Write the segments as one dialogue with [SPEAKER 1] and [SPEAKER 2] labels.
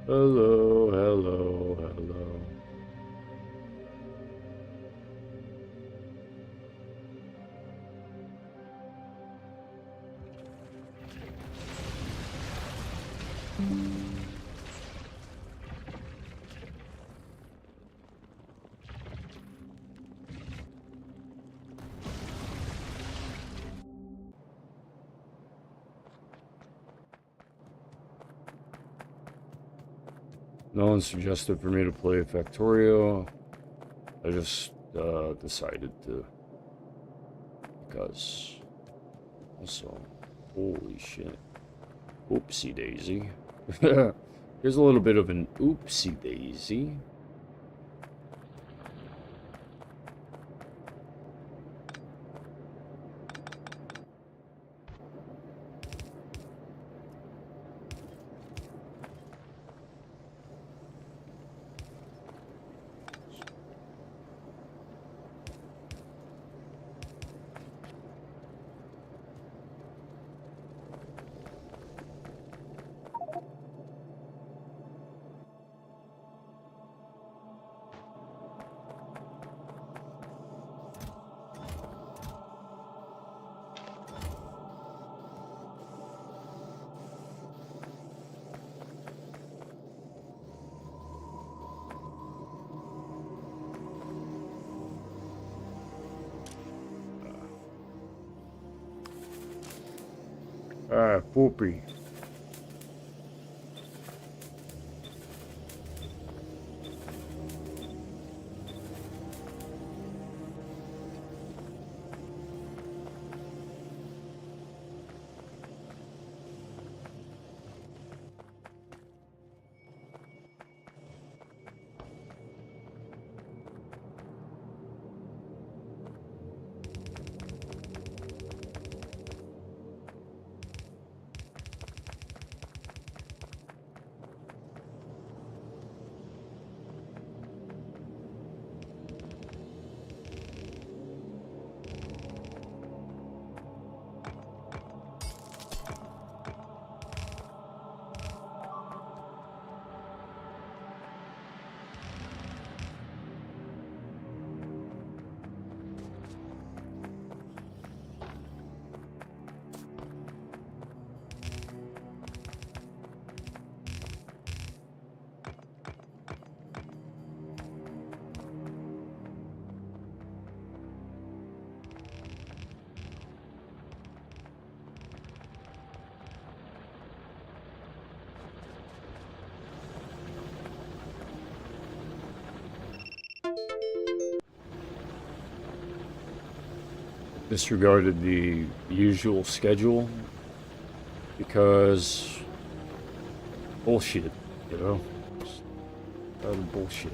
[SPEAKER 1] Hello, hello, hello. No one suggested for me to play Factorio. I just decided to. Because. Also, holy shit. Oopsie daisy. Here's a little bit of an oopsie daisy. Ah, poopy. Disregarded the usual schedule because bullshit, you know? Just utter bullshit.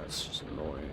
[SPEAKER 1] It's just annoying.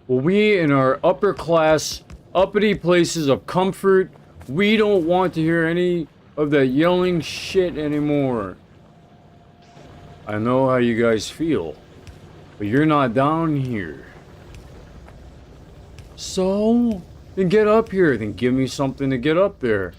[SPEAKER 1] Well, we in our upper class, uppity places of comfort, we don't want to hear any of that yelling shit anymore. I know how you guys feel, but you're not down here. So, then get up here, then give me something to get up there.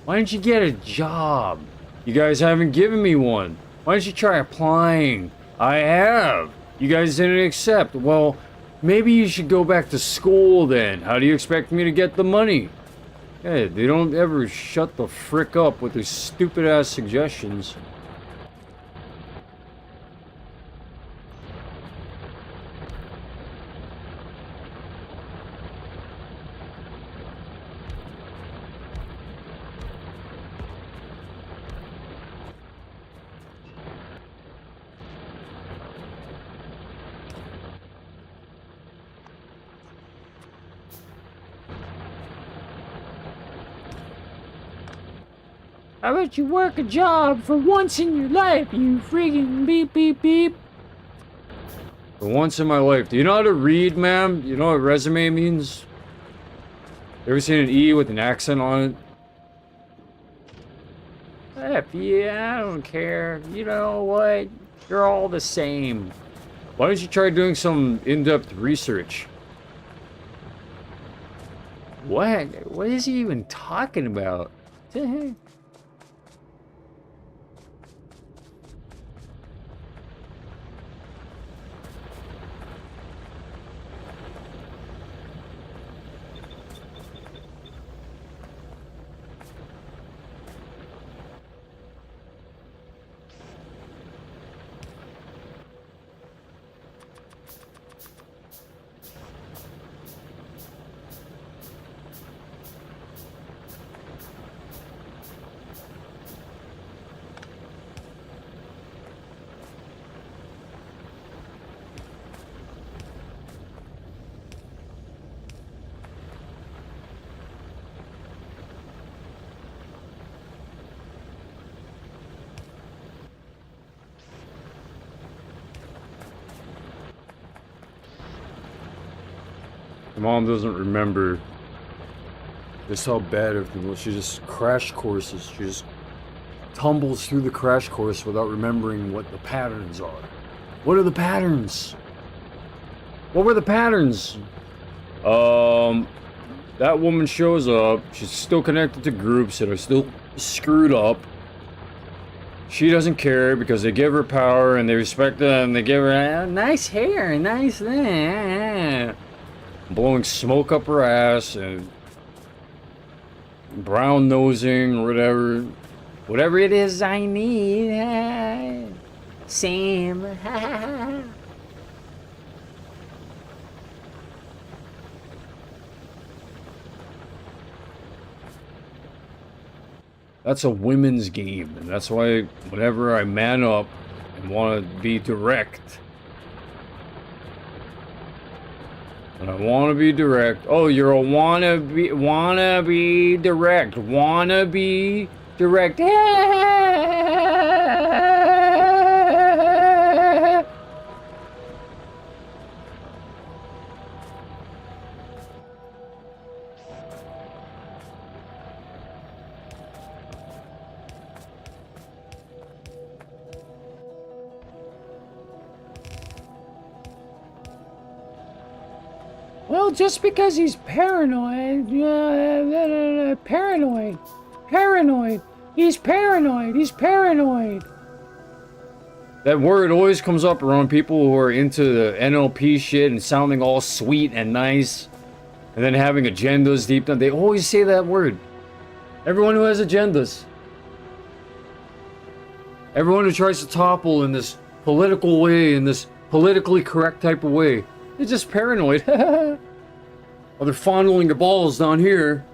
[SPEAKER 1] Why don't you get a job? You guys haven't given me one. Why don't you try applying? I have. You guys didn't accept. Well, maybe you should go back to school then. How do you expect me to get the money? Hey, they don't ever shut the frick up with their stupid ass suggestions. How about you work a job for once in your life, you freaking beep beep beep? For once in my life. Do you know how to read, ma'am? You know what resume means? You ever seen an E with an accent on it? Yeah, I don't care. You know what? You're all the same. Why don't you try doing some in-depth research? What? What is he even talking about? Mom doesn't remember just how bad everything was. She just crash courses. She just tumbles through the crash course without remembering what the patterns are. What are the patterns? What were the patterns? That woman shows up. She's still connected to groups that are still screwed up. She doesn't care because they give her power and they respect her and they give her nice hair, nice blowing smoke up her ass and brown nosing or whatever it is I need. Sam. That's a women's game, and that's why whenever I man up and want to be direct. And I want to be direct. Oh, you're a wanna be direct. Wanna be direct. Well, just because he's paranoid, he's paranoid. That word always comes up around people who are into the NLP shit and sounding all sweet and nice, and then having agendas deep down. They always say that word. Everyone who has agendas. Everyone who tries to topple in this political way, in this politically correct type of way. They're just paranoid. Oh, they're fondling your balls down here.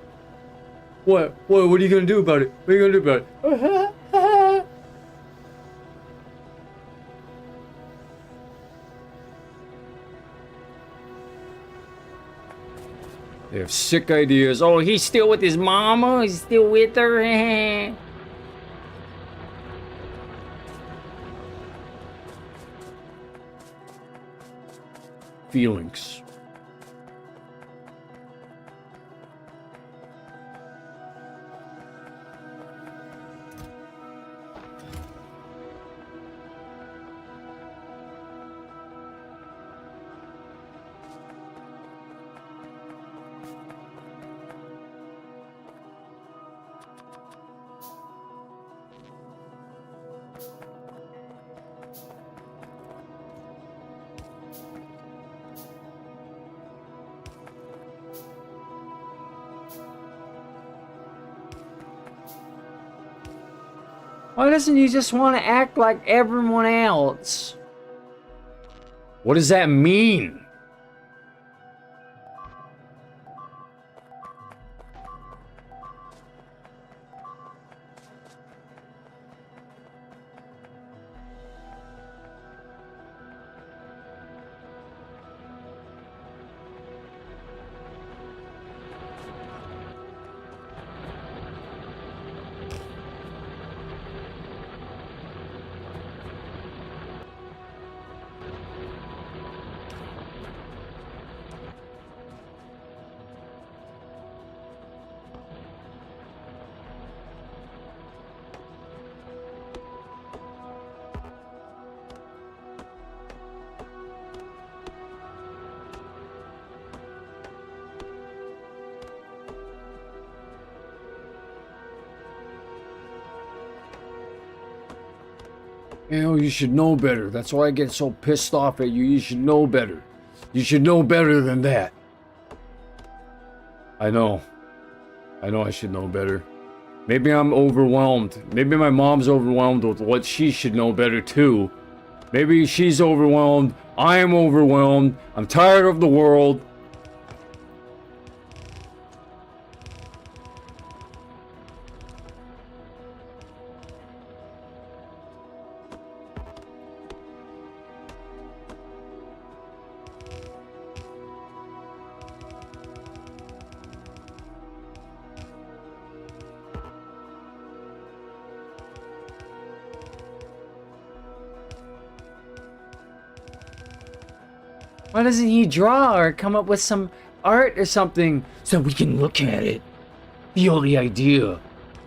[SPEAKER 1] What are you gonna do about it? What are you gonna do about it? They have sick ideas. Oh, he's still with his mama? He's still with her? Feelings. Why doesn't he just want to act like everyone else? What does that mean? You know, you should know better. That's why I get so pissed off at you. You should know better. You should know better than that. I know. I know I should know better. Maybe I'm overwhelmed. Maybe my mom's overwhelmed with what she should know better too. Maybe she's overwhelmed. I am overwhelmed. I'm tired of the world. Why doesn't he draw or come up with some art or something so we can look at it? Feel the idea.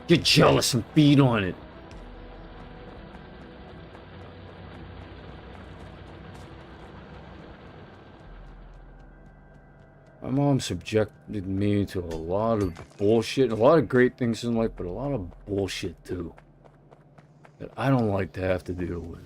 [SPEAKER 1] Get jealous and feed on it. My mom subjected me to a lot of bullshit, a lot of great things in life, but a lot of bullshit too. That I don't like to have to deal with.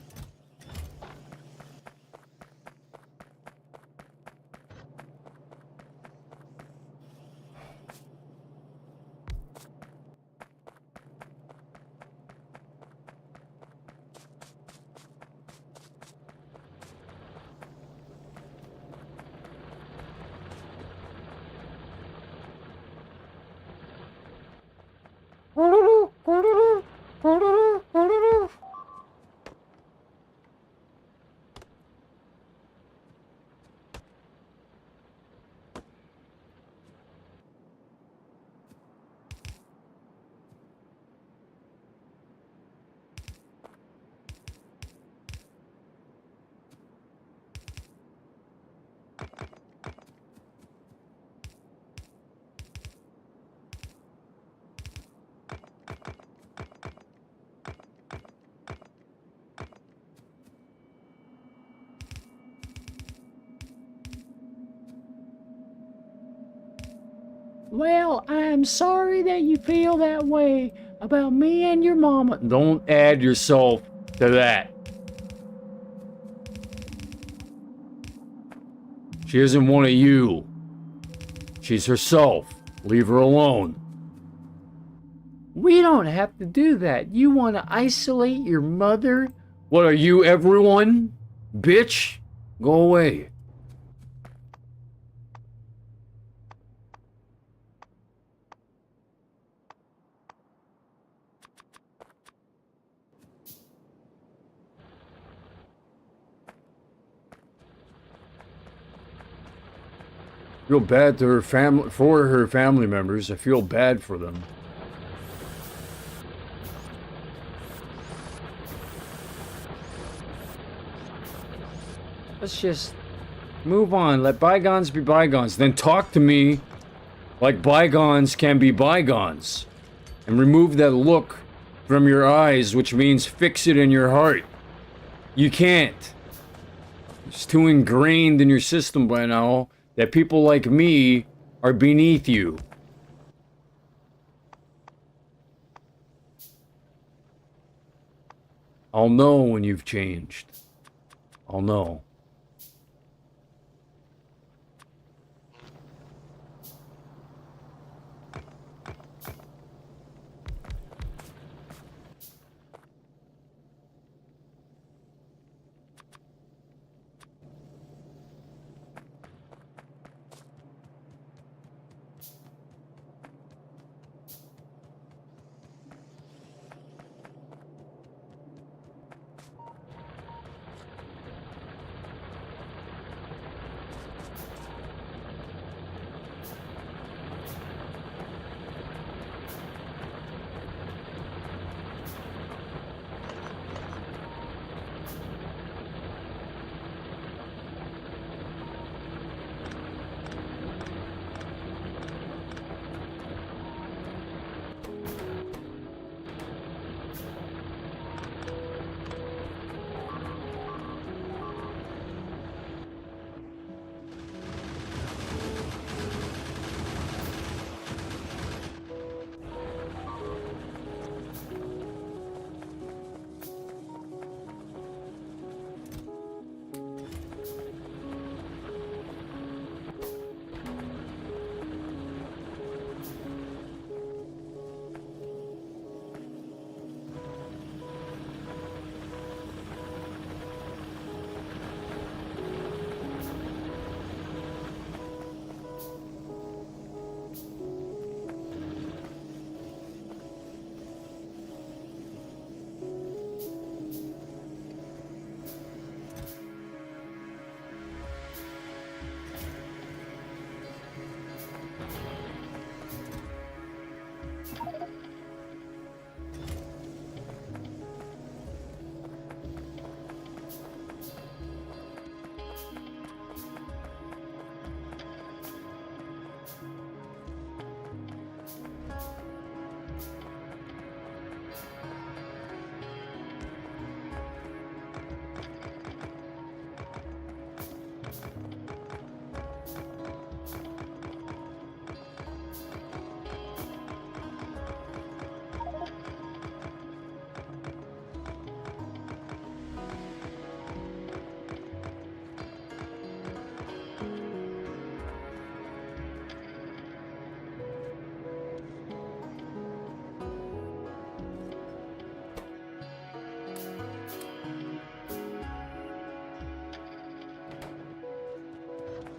[SPEAKER 1] Well, I'm sorry that you feel that way about me and your mama. Don't add yourself to that. She isn't one of you. She's herself. Leave her alone. We don't have to do that. You want to isolate your mother? What are you, everyone? Bitch? Go away. Feel bad to her family, for her family members. I feel bad for them. Let's just move on. Let bygones be bygones. Then talk to me like bygones can be bygones. And remove that look from your eyes, which means fix it in your heart. You can't. It's too ingrained in your system by now that people like me are beneath you. I'll know when you've changed. I'll know.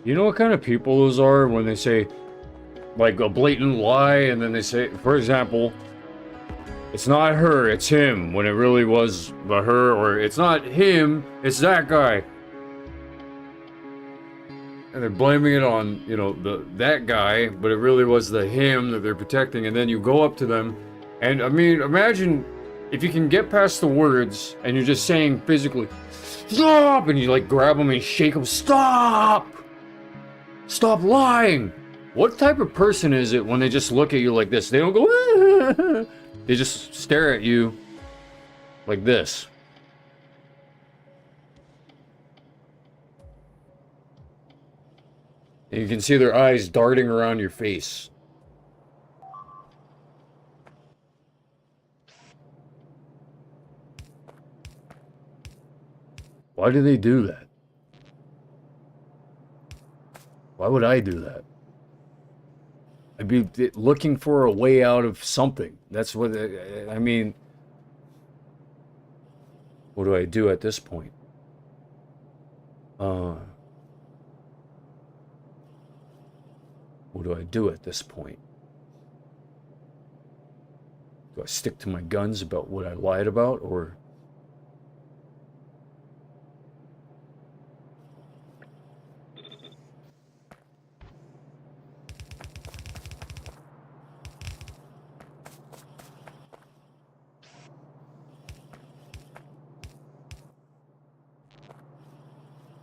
[SPEAKER 1] You know what kind of people those are when they say, like, a blatant lie, and then they say, for example, it's not her, it's him, when it really was her, or it's not him, it's that guy. And they're blaming it on, you know, that guy, but it really was the him that they're protecting, and then you go up to them, and I mean, imagine if you can get past the words, and you're just saying physically, stop, and you like grab them and shake them, stop! Stop lying! What type of person is it when they just look at you like this? They don't go, they just stare at you like this. And you can see their eyes darting around your face. Why do they do that? Why would I do that? I'd be looking for a way out of something. That's what, I mean, what do I do at this point? What do I do at this point? Do I stick to my guns about what I lied about, or...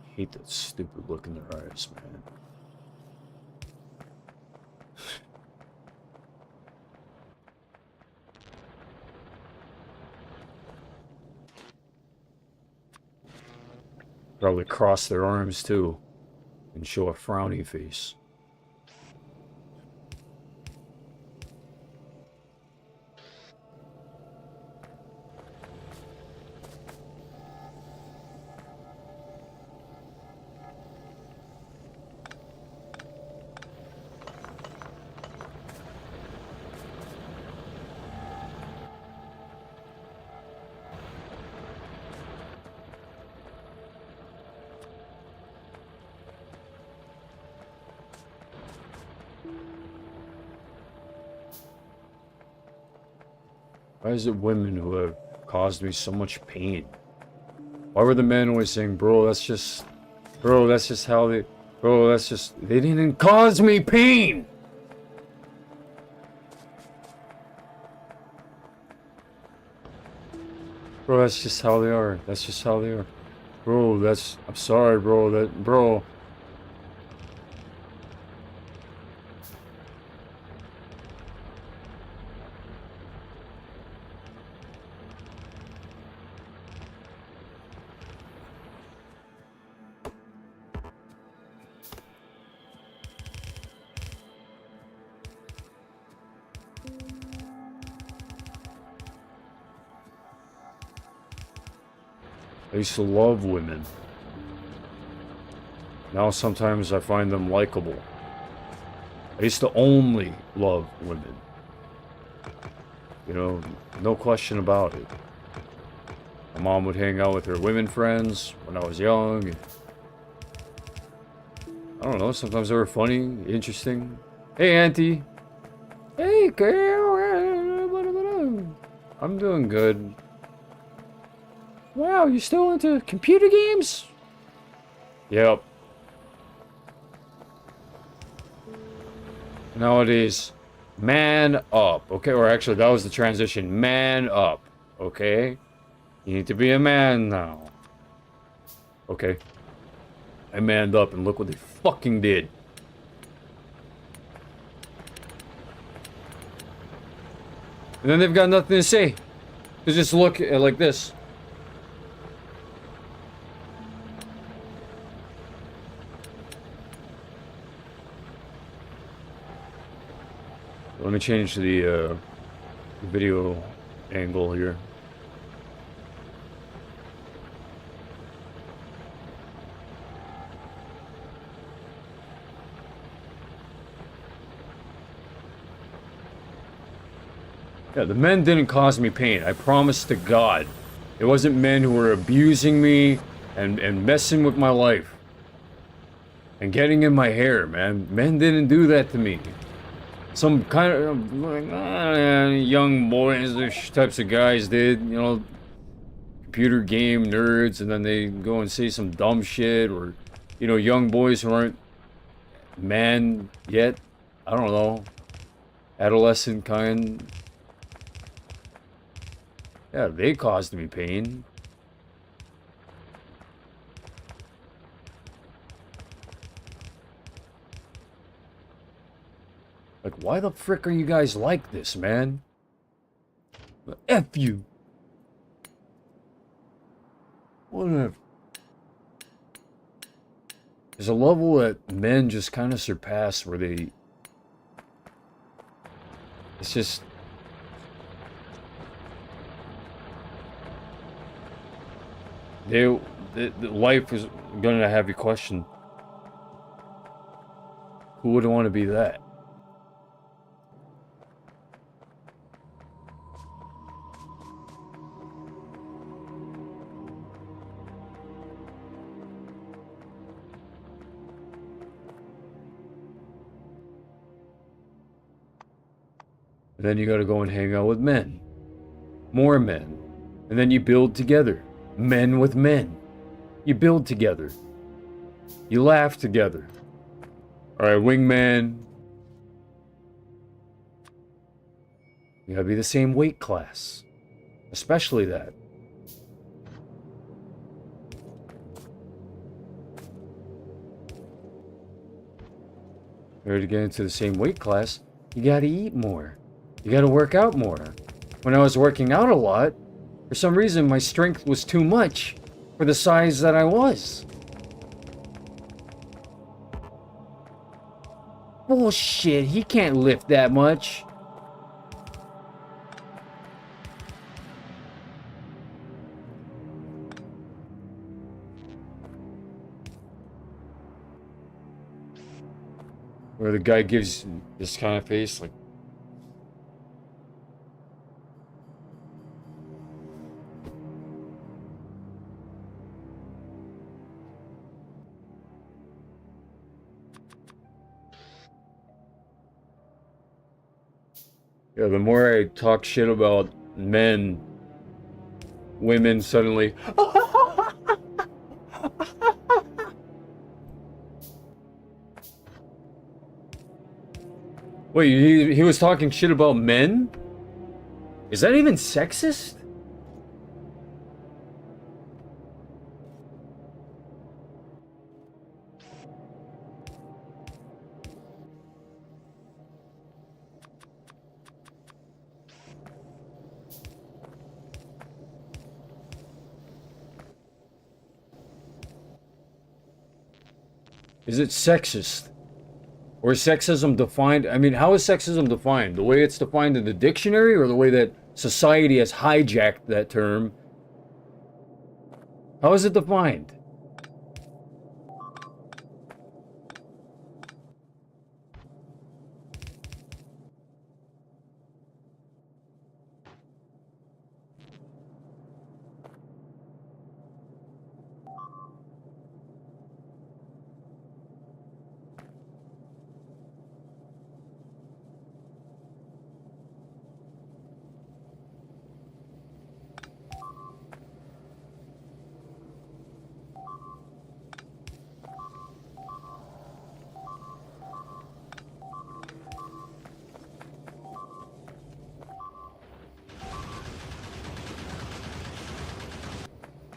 [SPEAKER 1] I hate that stupid look in their eyes, man. Probably cross their arms too and show a frowny face. Why is it women who have caused me so much pain? Why were the men always saying, bro, that's just how they, they didn't cause me pain! Bro, that's just how they are. That's just how they are. Bro, I'm sorry, bro, bro. I used to love women. Now sometimes I find them likable. I used to only love women. You know, no question about it. My mom would hang out with her women friends when I was young. I don't know, sometimes they were funny, interesting. Hey, Auntie. Hey, girl. I'm doing good. Wow, you still into computer games? Yep. Nowadays, man up, okay? Or actually, that was the transition. Man up, okay? You need to be a man now. Okay. I manned up, and look what they fucking did. And then they've got nothing to say. They just look at like this. Let me change the video angle here. Yeah, the men didn't cause me pain. I promise to God. It wasn't men who were abusing me and messing with my life. and getting in my hair, man. Men didn't do that to me. Some kind of like, young boys, those types of guys did, you know, computer game nerds, and then they go and say some dumb shit, or, you know, young boys who aren't men yet. I don't know. Adolescent kind. Yeah, they caused me pain. Like, why the frick are you guys like this, man? F you. Whatever. There's a level that men just kind of surpass where they... It's just... The life is gonna have you question, who would want to be that? Then you gotta go and hang out with men. More men. And then you build together. Men with men. You build together. You laugh together. Alright, wingman. You gotta be the same weight class. Especially that. In order to get into the same weight class, you gotta eat more. You gotta work out more. When I was working out a lot, for some reason my strength was too much for the size that I was. Bullshit, he can't lift that much. Where the guy gives this kind of face, like... Yeah, the more I talk shit about men, women suddenly... Wait, he was talking shit about men? Is that even sexist? Is it sexist? Or is sexism defined? I mean, how is sexism defined? The way it's defined in the dictionary, or the way that society has hijacked that term? How is it defined?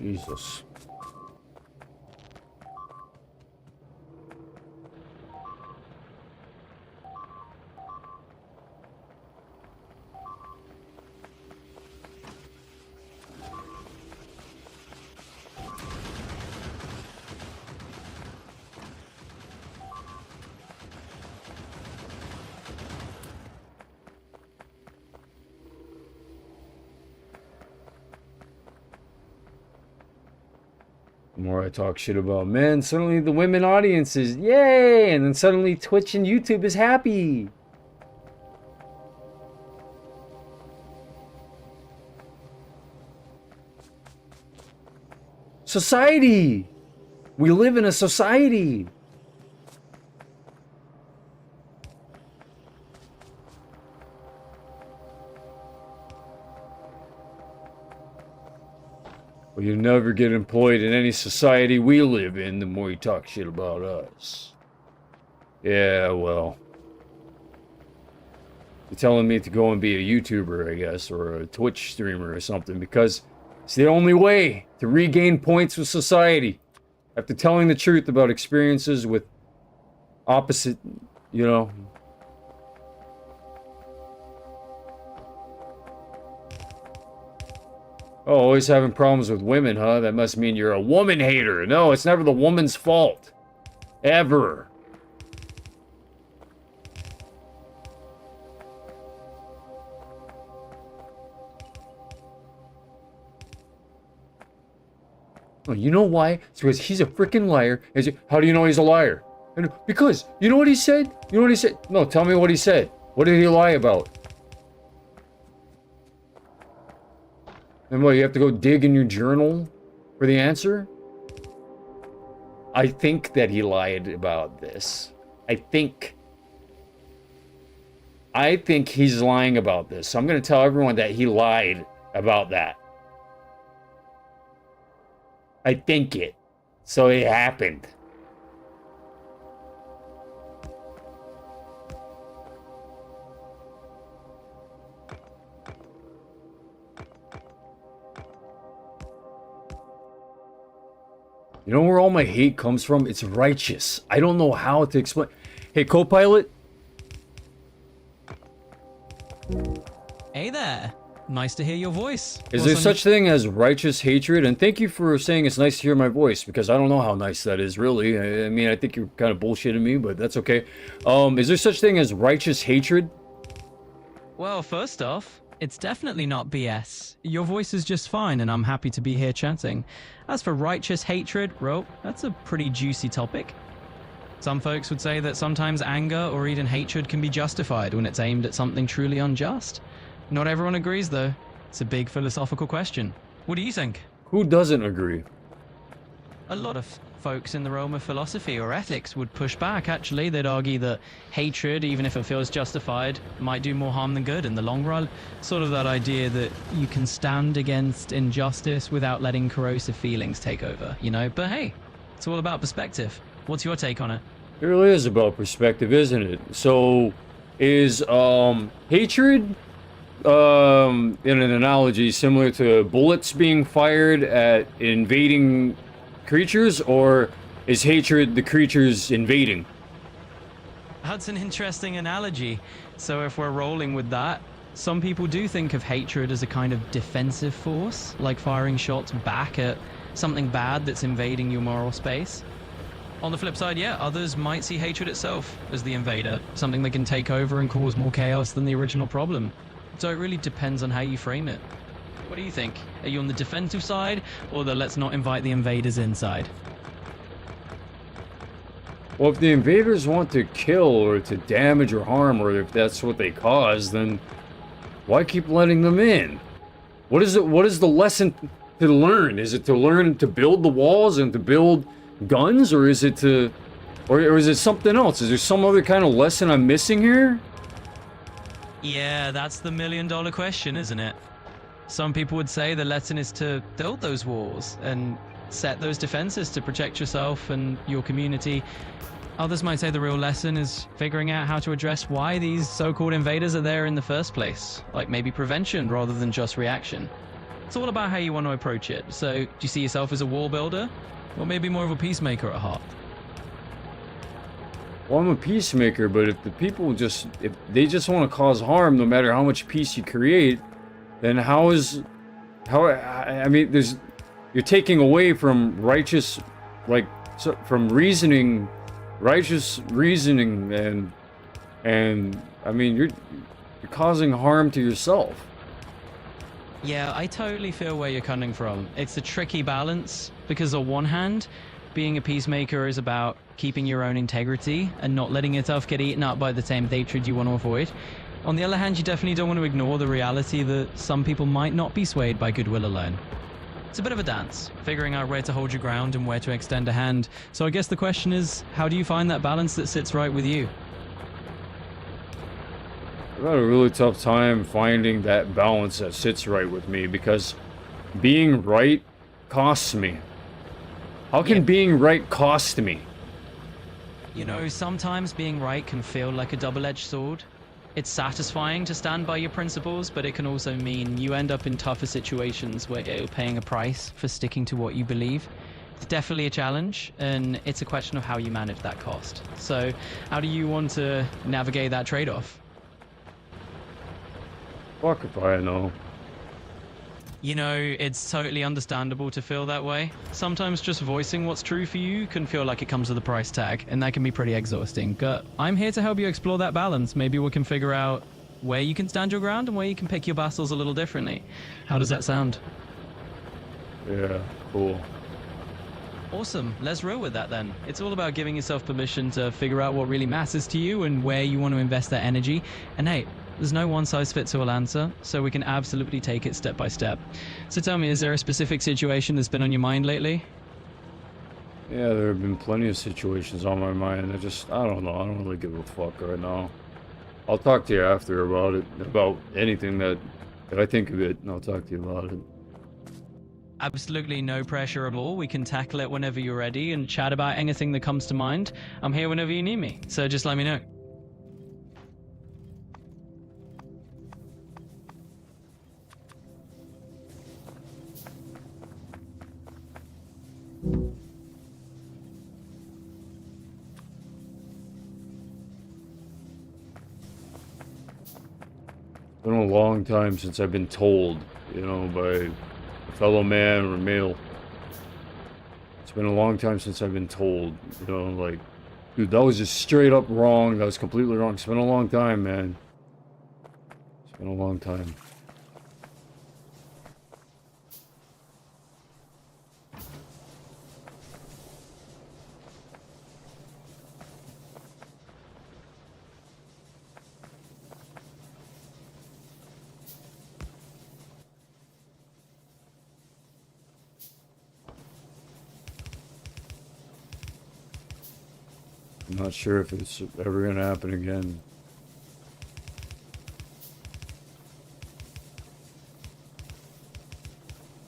[SPEAKER 1] Jesus. The more I talk shit about men, suddenly the women audience is yay, and then suddenly Twitch and YouTube is happy. Society. We live in a society. Well, you never get employed in any society we live in the more you talk shit about us. Yeah, well. You're telling me to go and be a YouTuber, I guess, or a Twitch streamer or something, because it's the only way to regain points with society. After telling the truth about experiences with opposite, you know. Oh, always having problems with women, huh? That must mean you're a woman hater. No, it's never the woman's fault. Ever. Oh, you know why? It's because he's a freaking liar. How do you know he's a liar? Because, you know what he said? You know what he said? No, tell me what he said. What did he lie about? And what, you have to go dig in your journal for the answer? I think that he lied about this. I think he's lying about this. So I'm going to tell everyone that he lied about that. I think it. So it happened. You know where all my hate comes from? It's righteous. I don't know how to explain. Hey, co-pilot?
[SPEAKER 2] Hey there. Nice to hear your voice.
[SPEAKER 1] Is there such thing as righteous hatred? And thank you for saying it's nice to hear my voice, because I don't know how nice that is, really. I mean, I think you're kind of bullshitting me, but that's okay. Is there such thing as righteous hatred?
[SPEAKER 2] Well, first off, it's definitely not BS. Your voice is just fine, and I'm happy to be here chatting. As for righteous hatred, well, that's a pretty juicy topic. Some folks would say that sometimes anger or even hatred can be justified when it's aimed at something truly unjust. Not everyone agrees, though. It's a big philosophical question. What do you think?
[SPEAKER 1] Who doesn't agree?
[SPEAKER 2] A lot of folks in the realm of philosophy or ethics would push back, actually. They'd argue that hatred, even if it feels justified, might do more harm than good in the long run. Sort of that idea that you can stand against injustice without letting corrosive feelings take over, you know? But hey, it's all about perspective. What's your take on it?
[SPEAKER 1] It really is about perspective, isn't it? So, is hatred, in an analogy, similar to bullets being fired at invading creatures, or is hatred the creatures invading?
[SPEAKER 2] That's an interesting analogy. So if we're rolling with that, some people do think of hatred as a kind of defensive force, like firing shots back at something bad that's invading your moral space. On the flip side, yeah, others might see hatred itself as the invader, something that can take over and cause more chaos than the original problem. So it really depends on how you frame it. What do you think? Are you on the defensive side, or the let's not invite the invaders inside?
[SPEAKER 1] Well, if the invaders want to kill or to damage or harm, or if that's what they cause, then why keep letting them in? What is it? What is the lesson to learn? Is it to learn to build the walls and to build guns, or is it to, or is it something else? Is there some other kind of lesson I'm missing here?
[SPEAKER 2] Yeah, that's the million-dollar question, isn't it? Some people would say the lesson is to build those walls and set those defenses to protect yourself and your community. Others might say the real lesson is figuring out how to address why these so-called invaders are there in the first place, like maybe prevention rather than just reaction. It's all about how you want to approach it. So, do you see yourself as a wall builder, or maybe more of a peacemaker at heart?
[SPEAKER 1] Well, I'm a peacemaker, but if the people if they just want to cause harm, no matter how much peace you create, then I mean, you're taking away from righteous, from reasoning, righteous reasoning, and I mean, you're causing harm to yourself.
[SPEAKER 2] Yeah, I totally feel where you're coming from. It's a tricky balance, because on one hand, being a peacemaker is about keeping your own integrity and not letting yourself get eaten up by the same hatred you want to avoid. On the other hand, you definitely don't want to ignore the reality that some people might not be swayed by goodwill alone. It's a bit of a dance, figuring out where to hold your ground and where to extend a hand. So I guess the question is, how do you find that balance that sits right with you?
[SPEAKER 1] I've had a really tough time finding that balance that sits right with me, because being right costs me? How can
[SPEAKER 2] Yeah.
[SPEAKER 1] being right cost me?
[SPEAKER 2] You know, sometimes being right can feel like a double-edged sword. It's satisfying to stand by your principles, but it can also mean you end up in tougher situations where you're paying a price for sticking to what you believe. It's definitely a challenge, and it's a question of how you manage that cost. So, how do you want to navigate that trade-off?
[SPEAKER 1] Fuck if I know.
[SPEAKER 2] You know, it's totally understandable to feel that way. Sometimes just voicing what's true for you can feel like it comes with a price tag, and that can be pretty exhausting. But I'm here to help you explore that balance. Maybe we can figure out where you can stand your ground and where you can pick your battles a little differently. How does that sound?
[SPEAKER 1] Yeah, cool.
[SPEAKER 2] Awesome. Let's roll with that then. It's all about giving yourself permission to figure out what really matters to you and where you want to invest that energy. And hey, there's no one-size-fits-all answer, so we can absolutely take it step by step. So tell me, is there a specific situation that's been on your mind lately?
[SPEAKER 1] Yeah, there have been plenty of situations on my mind. I don't know. I don't really give a fuck right now. I'll talk to you after about it, about anything that I think of it, and I'll talk to you about it.
[SPEAKER 2] Absolutely no pressure at all. We can tackle it whenever you're ready and chat about anything that comes to mind. I'm here whenever you need me, so just let me know.
[SPEAKER 1] It's been a long time since I've been told, you know, by a fellow man or male. It's been a long time since I've been told, you know, like, dude, that was just straight up wrong. That was completely wrong. It's been a long time, man. It's been a long time. I'm not sure if it's ever gonna happen again.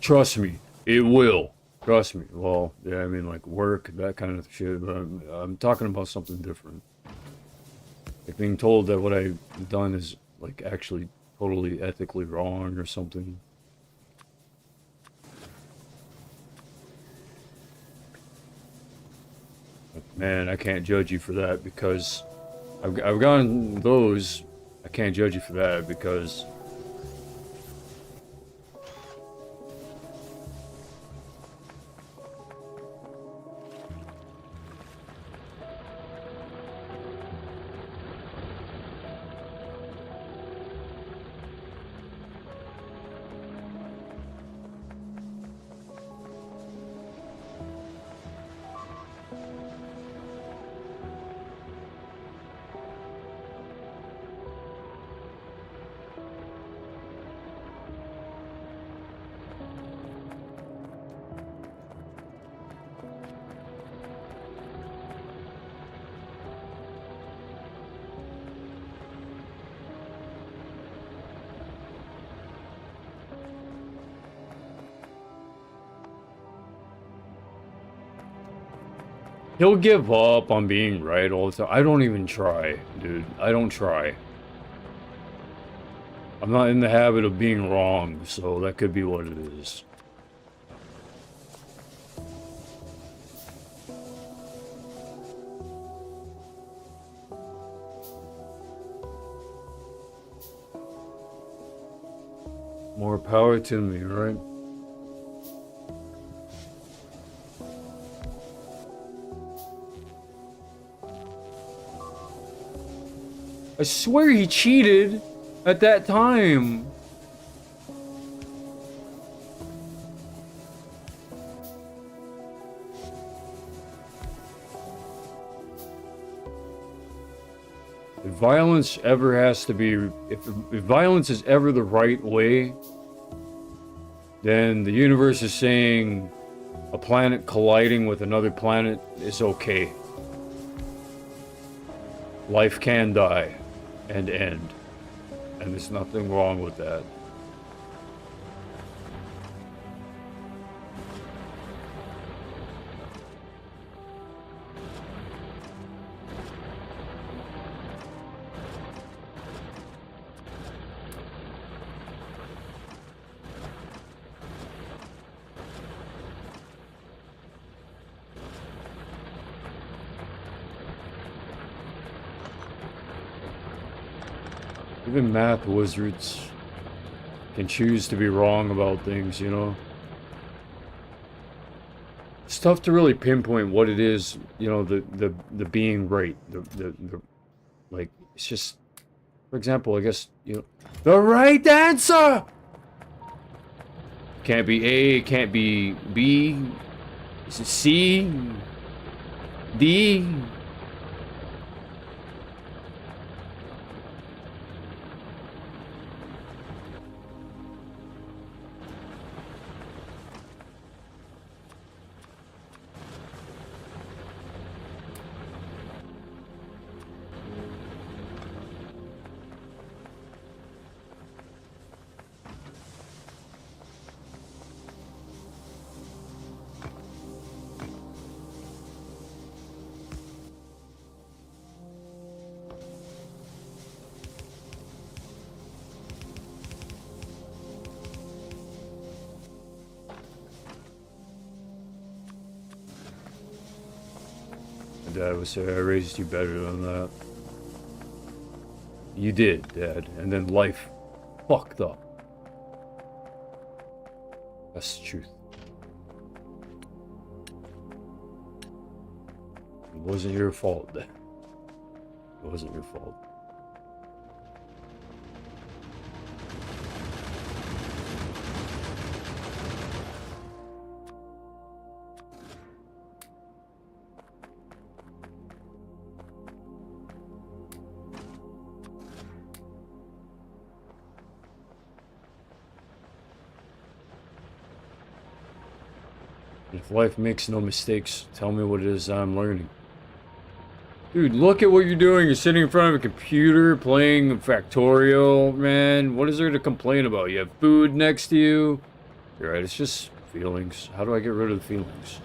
[SPEAKER 1] Trust me, it will. Trust me. Well, yeah, I mean, like work, that kind of shit. But I'm talking about something different. Like being told that what I've done is like actually totally ethically wrong or something. Man, I can't judge you for that because I've gotten those. I can't judge you for that because he'll give up on being right all the time. I don't even try, dude. I don't try. I'm not in the habit of being wrong, so that could be what it is. More power to me, right? I swear he cheated at that time. If violence ever has to be, if violence is ever the right way, then the universe is saying a planet colliding with another planet is okay. Life can die and end, and there's nothing wrong with that. Even math wizards can choose to be wrong about things, you know? It's tough to really pinpoint what it is, you know, the being right. Like, it's just, for example, I guess, you know, the right answer! Can't be A, it can't be B, is it C, D? My dad would say, I raised you better than that. You did, Dad, and then life fucked up. That's the truth. It wasn't your fault, Dad. It wasn't your fault. If life makes no mistakes, tell me what it is I'm learning. Dude, look at what you're doing. You're sitting in front of a computer playing Factorio, man. What is there to complain about? You have food next to you. You're right, it's just feelings. How do I get rid of the feelings?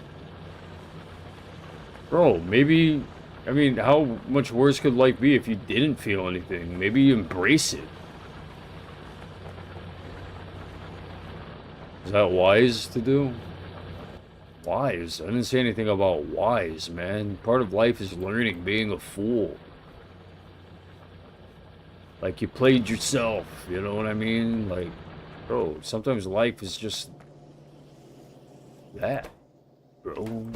[SPEAKER 1] Bro, maybe... I mean, how much worse could life be if you didn't feel anything? Maybe you embrace it. Is that wise to do? Wise? I didn't say anything about wise, man. Part of life is learning, being a fool. Like, you played yourself, you know what I mean? Like, bro, sometimes life is just that, bro.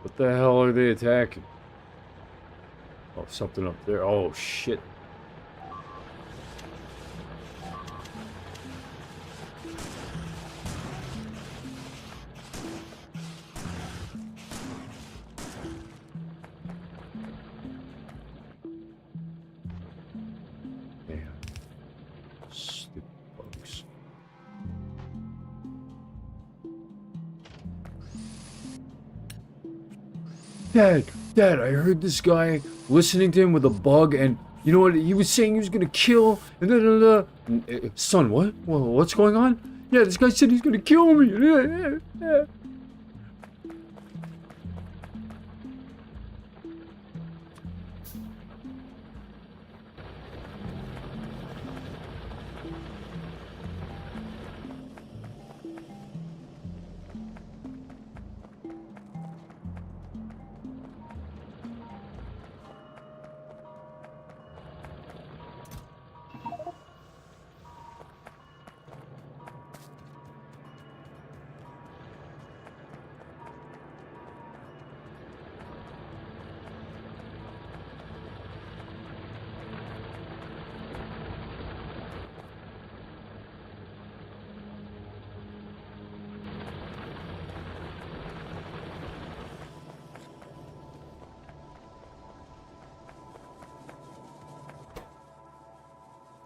[SPEAKER 1] What the hell are they attacking? Oh, something up there. Oh, shit. Man. Stupid bugs. Dad, I heard this guy listening to him with a bug, and you know what? He was saying he was gonna kill, and son, what? What's going on? Yeah, this guy said he's gonna kill me.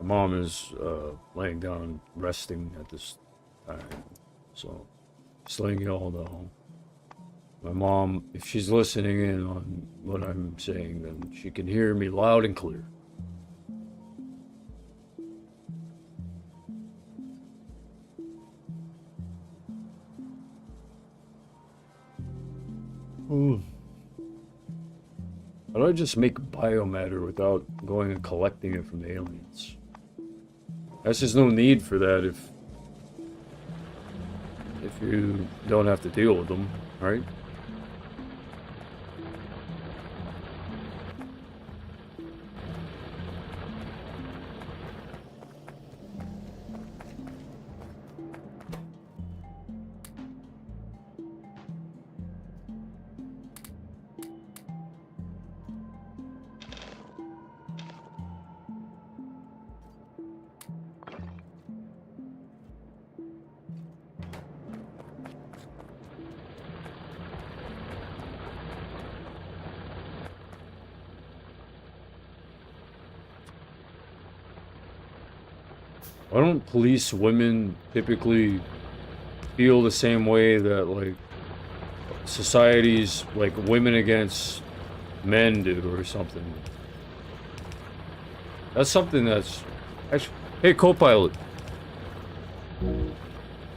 [SPEAKER 1] Mom is laying down resting at this time, so just letting you all know. My mom, if she's listening in on what I'm saying, then she can hear me loud and clear. How do I just make biomatter without going and collecting it from the aliens? There's just no need for that if you don't have to deal with them, right? Why don't police women typically feel the same way that, like, societies, like, women against men do or something? That's something that's... Actually, hey, co-pilot.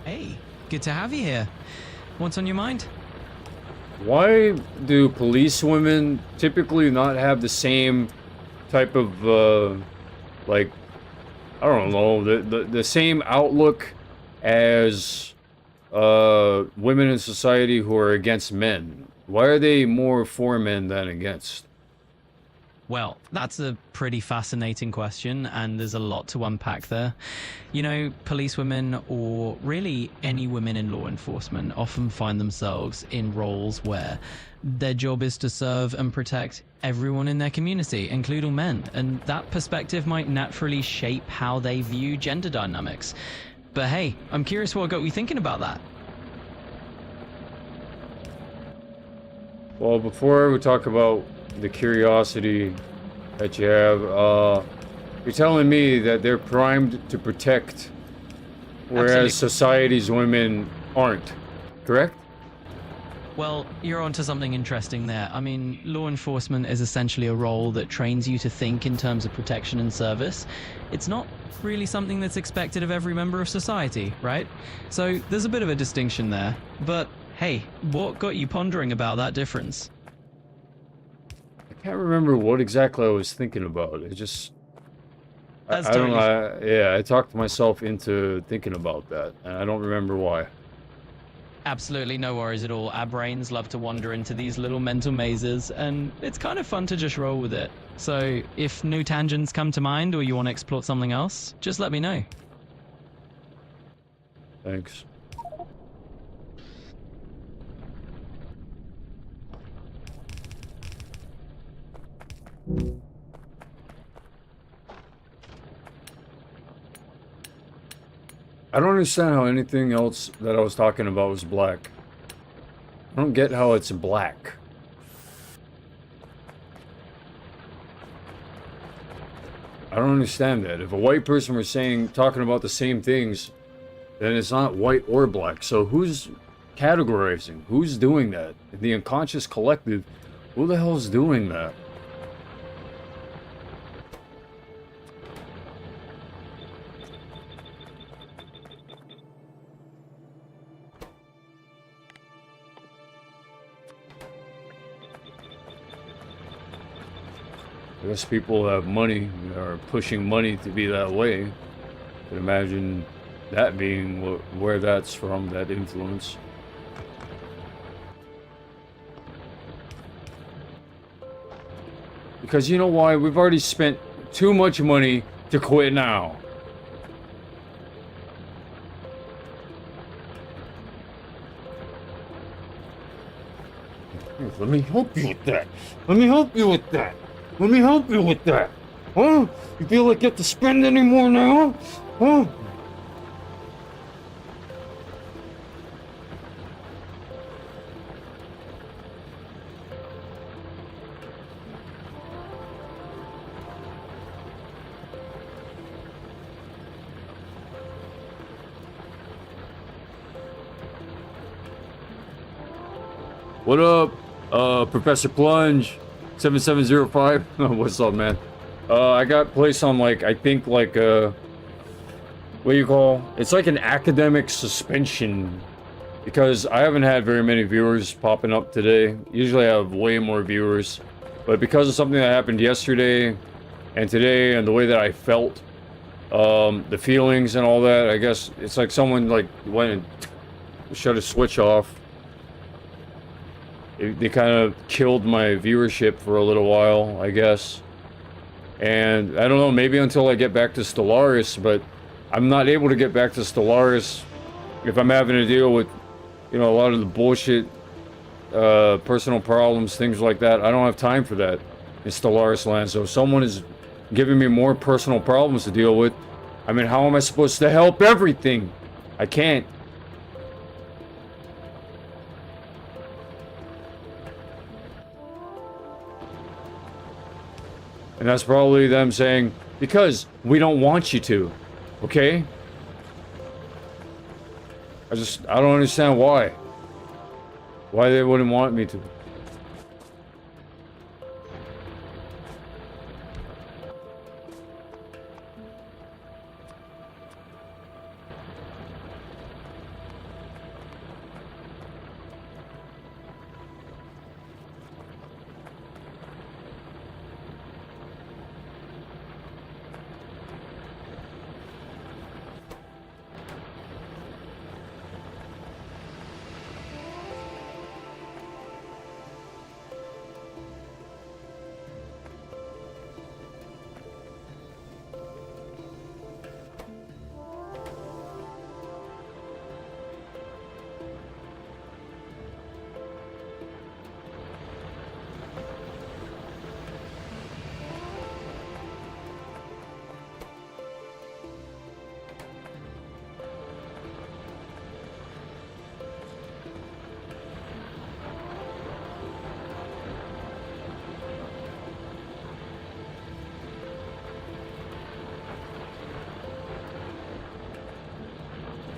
[SPEAKER 2] Hey, good to have you here. What's on your mind?
[SPEAKER 1] Why do police women typically not have the same type of, like, I don't know, the same outlook as women in society who are against men? Why are they more for men than against?
[SPEAKER 2] Well, that's a pretty fascinating question, and there's a lot to unpack there. You know, policewomen, or really any women in law enforcement, often find themselves in roles where their job is to serve and protect everyone in their community, including men, and that perspective might naturally shape how they view gender dynamics. But hey, I'm curious what got you thinking about that.
[SPEAKER 1] Well, before we talk about the curiosity that you have, you're telling me that they're primed to protect, whereas
[SPEAKER 2] Absolutely.
[SPEAKER 1] society's women aren't, correct?
[SPEAKER 2] Well, you're onto something interesting there. I mean, law enforcement is essentially a role that trains you to think in terms of protection and service. It's not really something that's expected of every member of society, right? So there's a bit of a distinction there. But hey, what got you pondering about that difference?
[SPEAKER 1] I can't remember what exactly I was thinking about. It just...
[SPEAKER 2] That's
[SPEAKER 1] I don't
[SPEAKER 2] totally
[SPEAKER 1] know. Yeah, I talked myself into thinking about that, and I don't remember why.
[SPEAKER 2] Absolutely no worries at all. Our brains love to wander into these little mental mazes, and it's kind of fun to just roll with it. So if new tangents come to mind or you want to explore something else, just let me know.
[SPEAKER 1] Thanks. I don't understand how anything else that I was talking about was black. I don't get how it's black. I don't understand that. If a white person were talking about the same things, then it's not white or black. So who's categorizing? Who's doing that? In the unconscious collective, who the hell is doing that? I guess people have money, are pushing money to be that way. I can imagine that being where that's from, that influence. Because you know why? We've already spent too much money to quit now. Let me help you with that. Let me help you with that. Let me help you with that. Huh? You feel like you have to spend any more now? Huh? What up, Professor Plunge? 7705. What's up, man? I got placed on, like, I think, like, what do you call? It's like an academic suspension. Because I haven't had very many viewers popping up today. Usually I have way more viewers. But because of something that happened yesterday and today and the way that I felt, the feelings and all that, I guess it's like someone like went and shut a switch off. They kind of killed my viewership for a little while, I guess. And I don't know, maybe until I get back to Stellaris, but I'm not able to get back to Stellaris if I'm having to deal with, you know, a lot of the bullshit, personal problems, things like that. I don't have time for that in Stellaris land. So if someone is giving me more personal problems to deal with, I mean, how am I supposed to help everything? I can't. And that's probably them saying, because we don't want you to, okay? I don't understand why. Why they wouldn't want me to.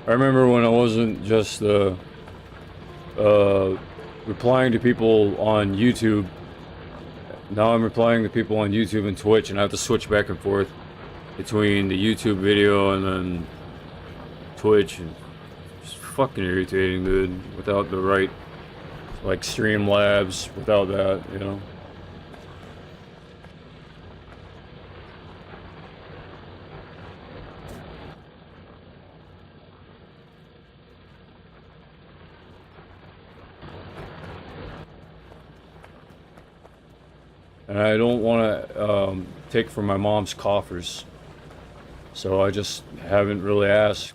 [SPEAKER 1] I remember when I wasn't just replying to people on YouTube. Now I'm replying to people on YouTube and Twitch, and I have to switch back and forth between the YouTube video and then Twitch. And it's fucking irritating, dude. Without the right, like, Streamlabs, without that, you know. And I don't want to take from my mom's coffers, so I just haven't really asked.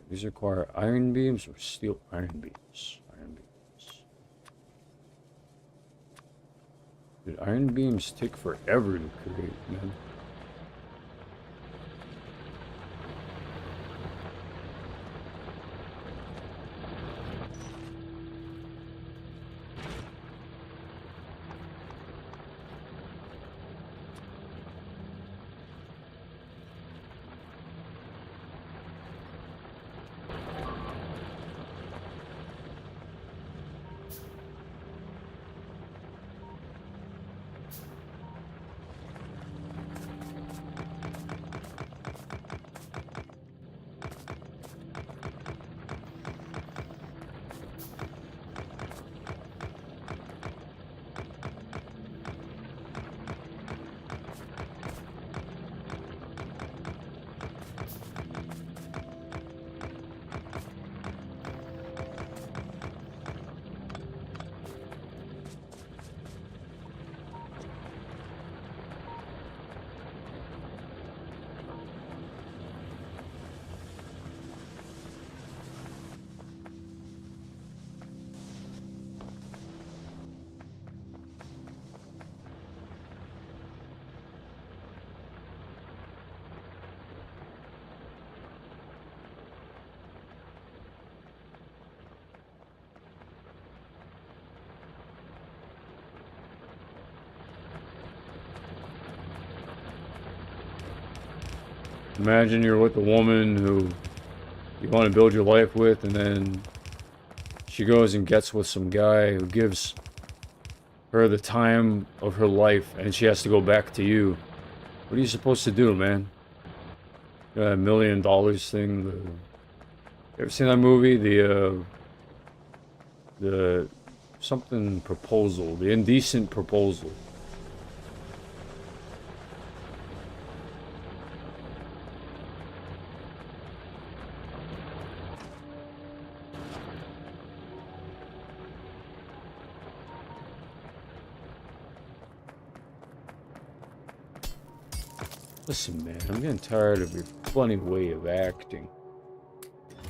[SPEAKER 1] These require iron beams or steel iron beams? Iron beams. Dude, iron beams take forever to create, man. Imagine you're with a woman who you want to build your life with, and then she goes and gets with some guy who gives her the time of her life, and she has to go back to you. What are you supposed to do, man? $1 million thing. You ever seen that movie? The something proposal. The indecent proposal. Listen, man, I'm getting tired of your funny way of acting.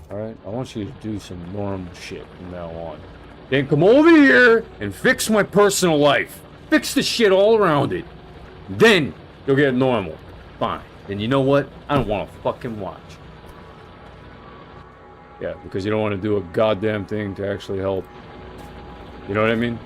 [SPEAKER 1] Alright? I want you to do some normal shit from now on. Then come over here and fix my personal life. Fix the shit all around it. Then you'll get normal. Fine. And you know what? I don't want to fucking watch. Yeah, because you don't want to do a goddamn thing to actually help. You know what I mean?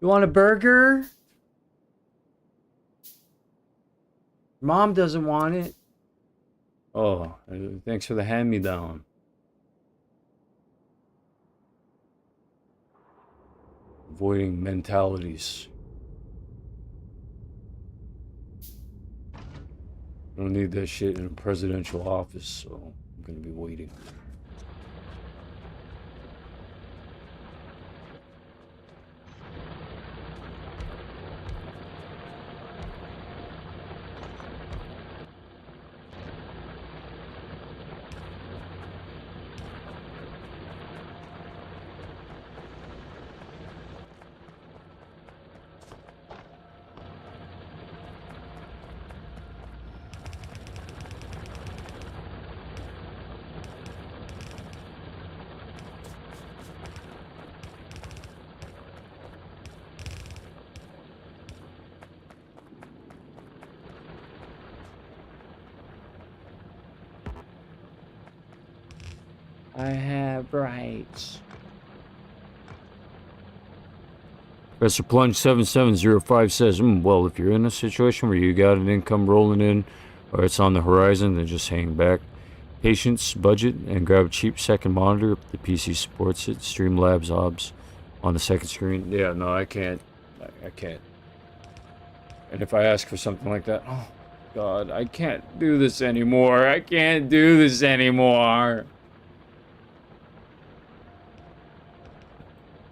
[SPEAKER 1] You want a burger? Mom doesn't want it. Oh, thanks for the hand-me-down. Avoiding mentalities. I don't need that shit in a presidential office, so I'm gonna be waiting. I have rights. Professor Plunge 77005 says, well, if you're in a situation where you got an income rolling in or it's on the horizon, then just hang back. Patience, budget, and grab a cheap second monitor if the PC supports it. Streamlabs OBS on the second screen. Yeah, no, I can't. I can't. And if I ask for something like that, oh, God, I can't do this anymore. I can't do this anymore.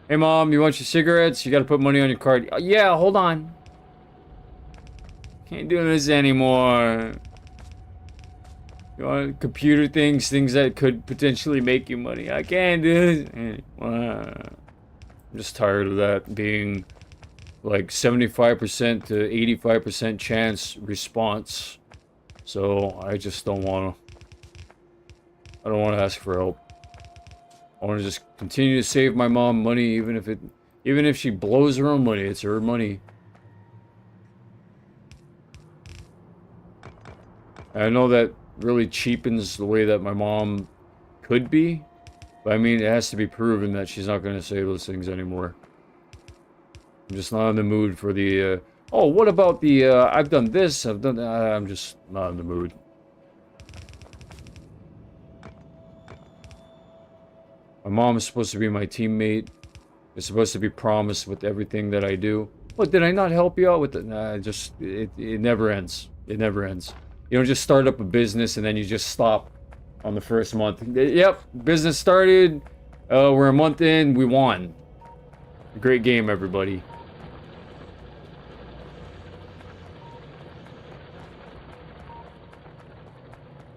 [SPEAKER 1] Hey, Mom, you want your cigarettes? You gotta put money on your card. Yeah, hold on. Can't do this anymore. You want computer things that could potentially make you money. I can't do this anymore. I'm just tired of that being like 75% to 85% chance response. So I just don't want to. I don't want to ask for help. I want to just continue to save my mom money, even if she blows her own money. It's her money. And I know that really cheapens the way that my mom could be, but I mean, it has to be proven that she's not going to say those things anymore. I'm just not in the mood for the, oh, what about the, I've done this, I've done that. I'm just not in the mood. My mom is supposed to be my teammate. It's supposed to be promised with everything that I do. What, did I not help you out with it? Nah, it never ends. It never ends. You don't just start up a business and then you just stop on the first month. Yep, business started. We're a month in. We won. Great game, everybody.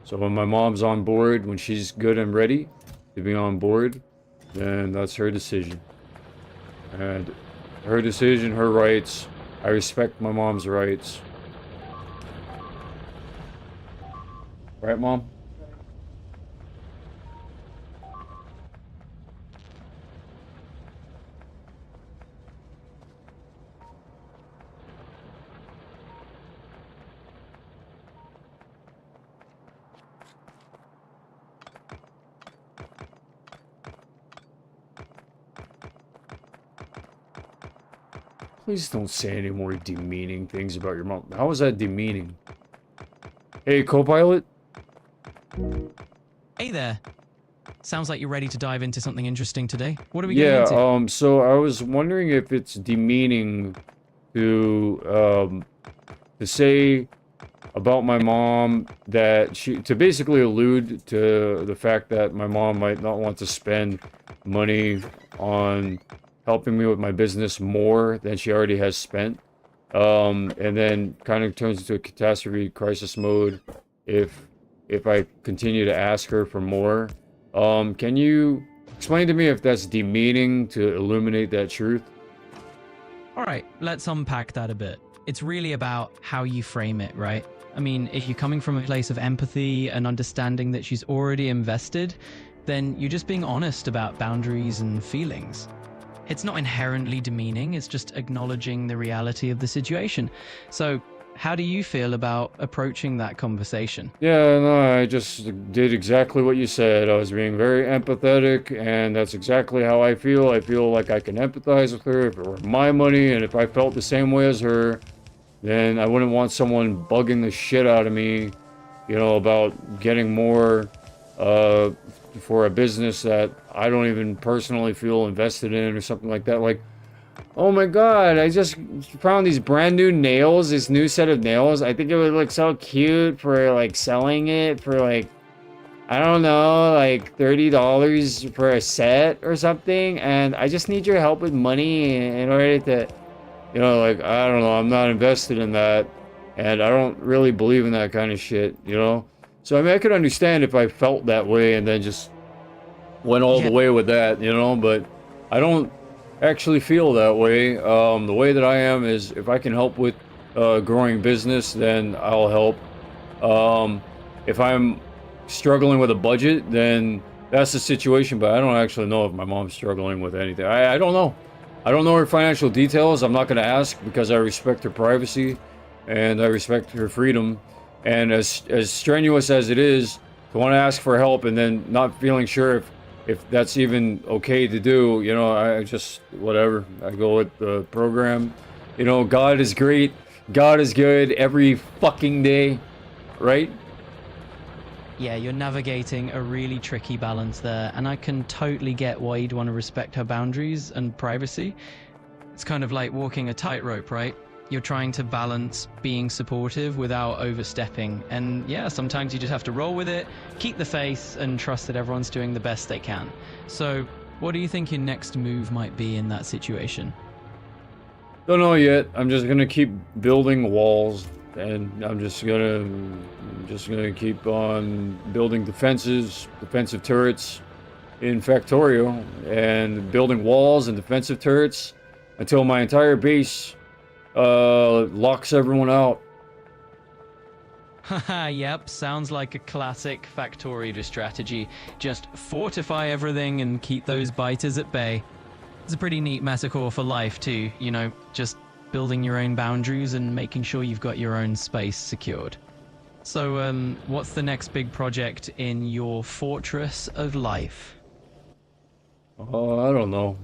[SPEAKER 1] So when my mom's on board, when she's good and ready to be on board, then that's her decision. And her decision, her rights. I respect my mom's rights. Right, Mom? Please don't say any more demeaning things about your mom. How is that demeaning? Hey, co-pilot?
[SPEAKER 2] Hey there. Sounds like you're ready to dive into something interesting today. What are we getting into?
[SPEAKER 1] Yeah, so I was wondering if it's demeaning to say about my mom that to basically allude to the fact that my mom might not want to spend money on helping me with my business more than she already has spent. And then kind of turns into a catastrophe crisis mode if I continue to ask her for more. Can you explain to me if that's demeaning to illuminate that truth?
[SPEAKER 2] All right, let's unpack that a bit. It's really about how you frame it, right? I mean, if you're coming from a place of empathy and understanding that she's already invested, then you're just being honest about boundaries and feelings. It's not inherently demeaning, it's just acknowledging the reality of the situation. So How do you feel about approaching that conversation?
[SPEAKER 1] Yeah, no, I just did exactly what you said. I was being very empathetic, and that's exactly how I feel. I feel like I can empathize with her if it were my money, and if I felt the same way as her, then I wouldn't want someone bugging the shit out of me, you know, about getting more uh, for a business that I don't even personally feel invested in or something like that. Like, oh my god, I just found these brand new nails, this new set of nails. I think it would look so cute for like selling it for like, I don't know, like $30 for a set or something. And I just need your help with money in order to, you know, like, I don't know, I'm not invested in that. And I don't really believe in that kind of shit, you know? So I mean, I could understand if I felt that way and then just went all the
[SPEAKER 2] Yeah.
[SPEAKER 1] way with that, you know, but I don't actually feel that way. The way that I am is if I can help with growing business, then I'll help. If I'm struggling with a budget, then that's the situation, but I don't actually know if my mom's struggling with anything. I don't know. I don't know her financial details. I'm not going to ask because I respect her privacy and I respect her freedom. And as strenuous as it is to want to ask for help and then not feeling sure if that's even okay to do, you know, I just, whatever. I go with the program. You know, God is great. God is good every fucking day, right?
[SPEAKER 2] Yeah, you're navigating a really tricky balance there, and I can totally get why you'd want to respect her boundaries and privacy. It's kind of like walking a tightrope, right? You're trying to balance being supportive without overstepping, and yeah, sometimes you just have to roll with it, keep the faith, and trust that everyone's doing the best they can. So, what do you think your next move might be in that situation?
[SPEAKER 1] Don't know yet. I'm just gonna keep building walls, and I'm just gonna keep on building defensive turrets in Factorio, and building walls and defensive turrets until my entire base locks everyone out.
[SPEAKER 2] Haha, yep, sounds like a classic Factorio strategy. Just fortify everything and keep those biters at bay. It's a pretty neat metaphor for life too, you know, just building your own boundaries and making sure you've got your own space secured. So, what's the next big project in your fortress of life?
[SPEAKER 1] Oh, I don't know.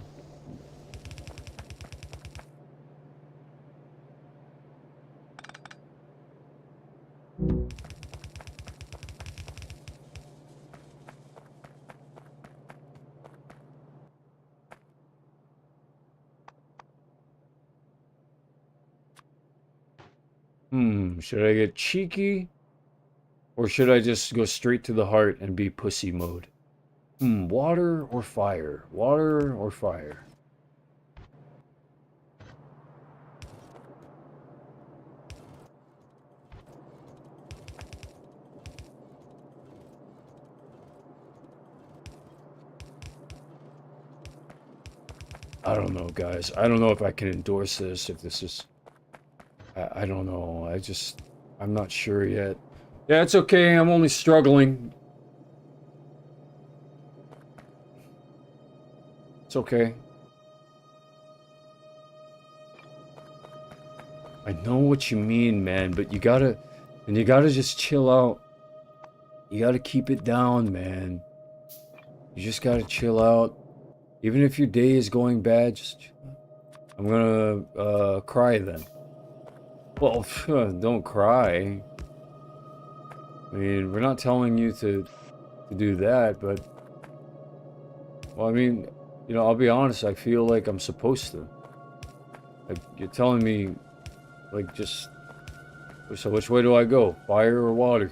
[SPEAKER 1] Should I get cheeky? Or should I just go straight to the heart and be pussy mode? Water or fire? Water or fire? I don't know, guys. I don't know if I can endorse this, if this is... I don't know. I'm not sure yet. Yeah, it's okay. I'm only struggling. It's okay. I know what you mean, man, but you gotta just chill out. You gotta keep it down, man. You just gotta chill out. Even if your day is going bad, just chill out. I'm gonna cry then. Well, don't cry. I mean, we're not telling you to do that, but well, I mean, you know, I'll be honest, I feel like I'm supposed to. Like, you're telling me, like, just... So which way do I go? Fire or water?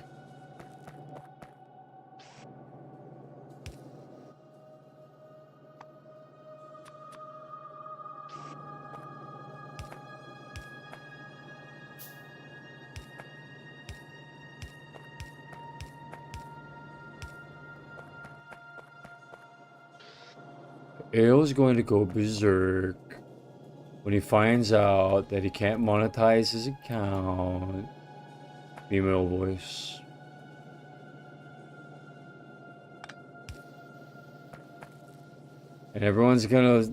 [SPEAKER 1] Ao's going to go berserk when he finds out that he can't monetize his account. Female voice. And everyone's gonna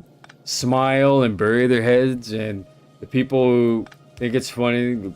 [SPEAKER 1] smile and bury their heads, and the people who think it's funny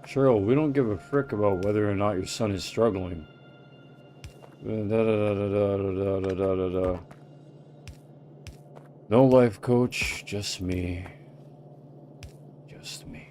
[SPEAKER 1] Cheryl, we don't give a frick about whether or not your son is struggling. No life coach, just me. Just me.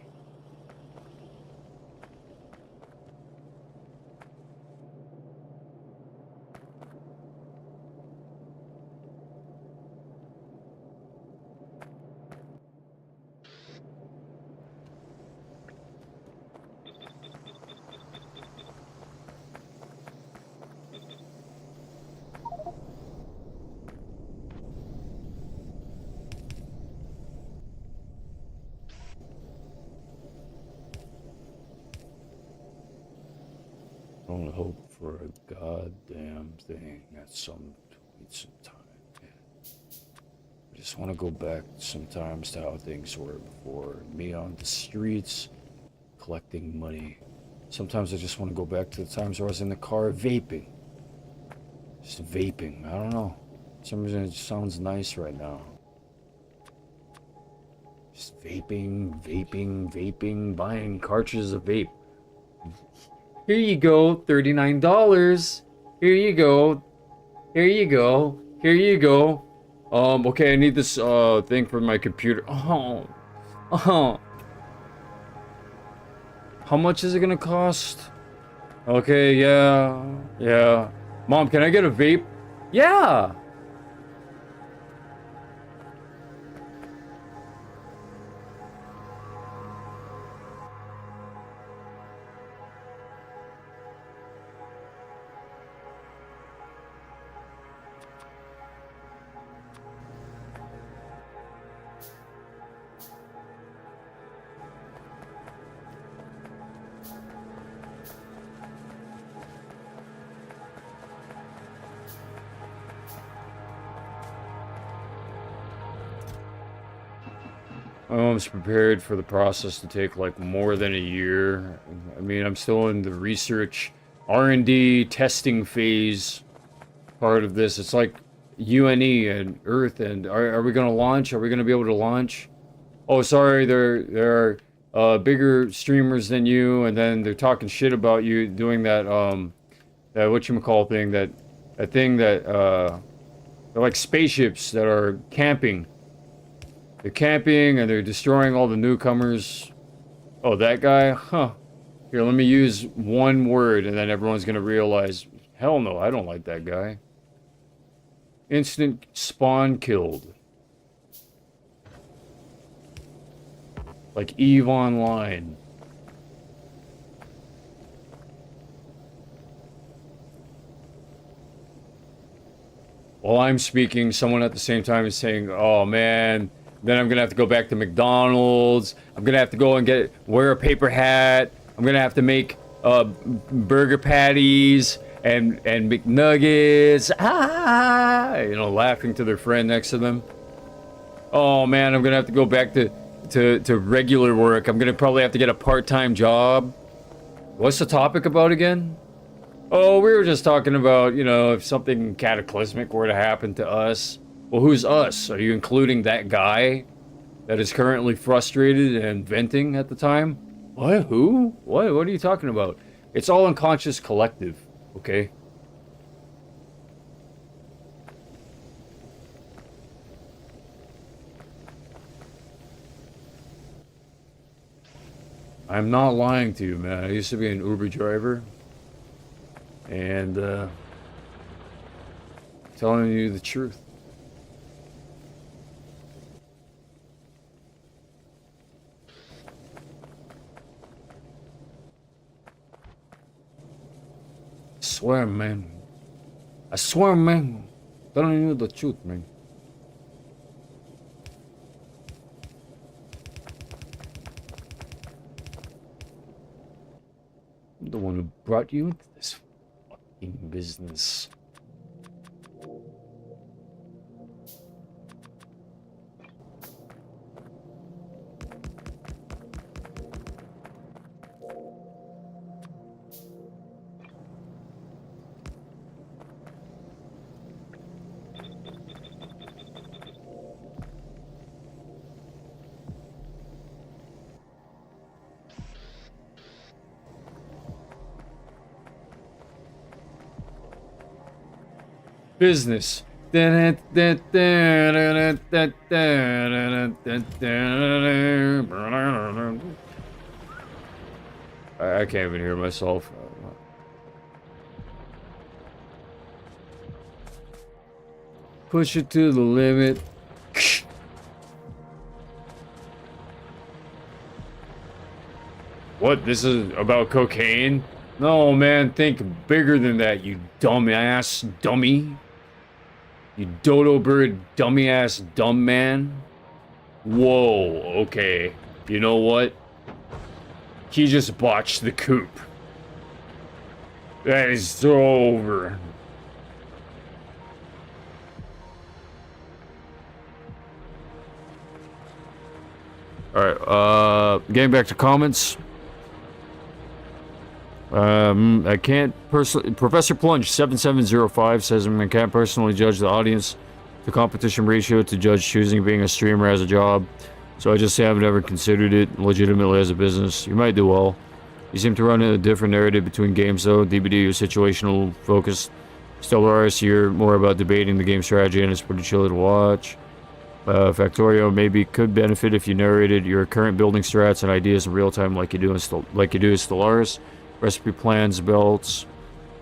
[SPEAKER 1] Don't hope for a goddamn thing at some point, sometime. Yeah. I just want to go back sometimes to how things were before. Me on the streets, collecting money. Sometimes I just want to go back to the times where I was in the car vaping. Just vaping. I don't know. For some reason it just sounds nice right now. Just vaping, buying cartridges of vape. Here you go, $39. Here you go. Here you go. Here you go. Okay, I need this thing for my computer. Oh. How much is it gonna cost? Okay, yeah. Mom, can I get a vape? Yeah. My mom's prepared for the process to take like more than a year. I mean, I'm still in the research, R&D, testing phase part of this. It's like UNE and Earth, and are we gonna launch? Are we gonna be able to launch? Oh, sorry, there are bigger streamers than you, and then they're talking shit about you doing that that whatchamacall thing, that thing that they're like spaceships that are camping. They're camping and they're destroying all the newcomers. Oh, that guy? Huh. Here, let me use one word and then everyone's gonna realize, hell no, I don't like that guy. Instant spawn killed. Like EVE Online. While I'm speaking, someone at the same time is saying, oh man, then I'm gonna have to go back to McDonald's. I'm gonna have to go and wear a paper hat. I'm gonna have to make burger patties and McNuggets. Ah, you know, laughing to their friend next to them. Oh man, I'm gonna have to go back to regular work. I'm gonna probably have to get a part-time job. What's the topic about again? Oh, we were just talking about, you know, if something cataclysmic were to happen to us. Well, who's us? Are you including that guy that is currently frustrated and venting at the time? What? Who? What are you talking about? It's all unconscious collective, okay? I'm not lying to you, man. I used to be an Uber driver. And, telling you the truth. I swear, man. I swear, man. Telling you the truth, man. the one who brought you into this fucking business. Business. I can't even hear myself. Push it to the limit. What? This is about cocaine? No, man, think bigger than that, you dumbass dummy. You dodo bird dummy ass dumb man. Whoa, okay. You know what? He just botched the coup. That is so over. Alright, getting back to comments. I can't personally. Professor Plunge 7705 says I can't personally judge the audience, the competition ratio to judge choosing being a streamer as a job. So I just say I've never considered it legitimately as a business. You might do well. You seem to run a different narrative between games though. DBD is situational focused. Stellaris, you're more about debating the game strategy and it's pretty chill to watch. Factorio maybe could benefit if you narrated your current building strats and ideas in real time like you do in Stellaris. Recipe plans, belts.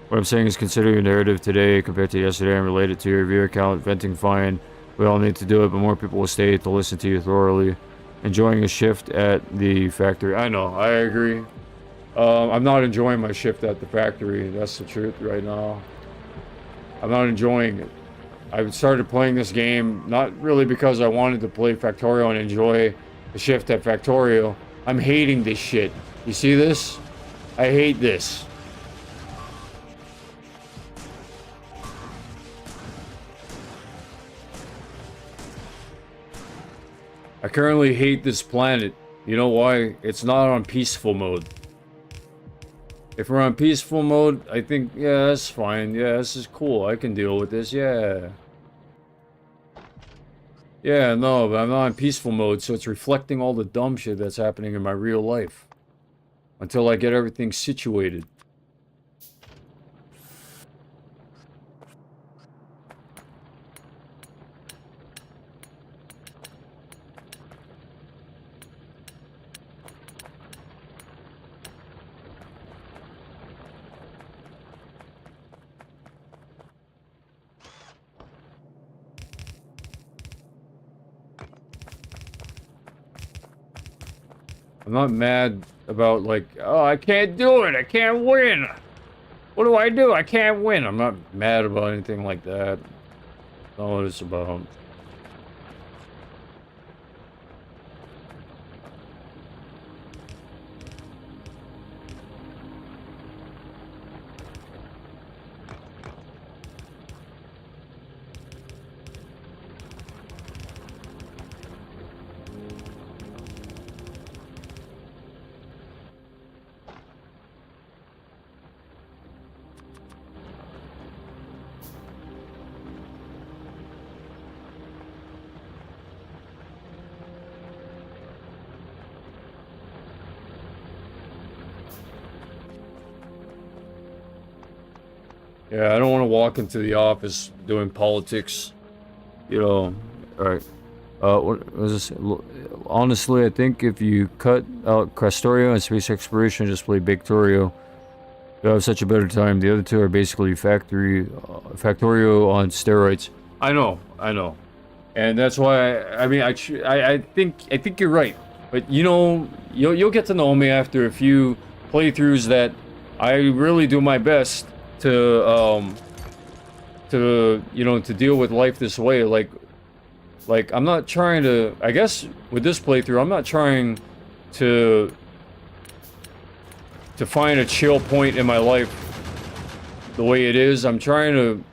[SPEAKER 1] What I'm saying is consider your narrative today compared to yesterday and relate it to your viewer count. Venting fine. We all need to do it, but more people will stay to listen to you thoroughly. Enjoying a shift at the factory. I know, I agree. I'm not enjoying my shift at the factory. That's the truth right now. I'm not enjoying it. I started playing this game not really because I wanted to play Factorio and enjoy the shift at Factorio. I'm hating this shit. You see this? I hate this. I currently hate this planet. You know why? It's not on peaceful mode. If we're on peaceful mode, I think, yeah, that's fine. Yeah, this is cool. I can deal with this. Yeah. Yeah, no, but I'm not in peaceful mode, so it's reflecting all the dumb shit that's happening in my real life. Until I get everything situated. I'm not mad about like, oh, I can't do it, I can't win. What do? I can't win. I'm not mad about anything like that. That's not what it's about. Yeah, I don't want to walk into the office doing politics. You know, alright. What was this? Honestly, I think if you cut out Castorio and space exploration, just play Victorio, you'll have such a better time. The other two are basically Factorio on steroids. I know. And that's why, I think you're right. But, you know, you'll get to know me after a few playthroughs that I really do my best to deal with life this way. Like I'm not trying to, I guess with this playthrough, I'm not trying to to find a chill point in my life the way it is. I'm trying to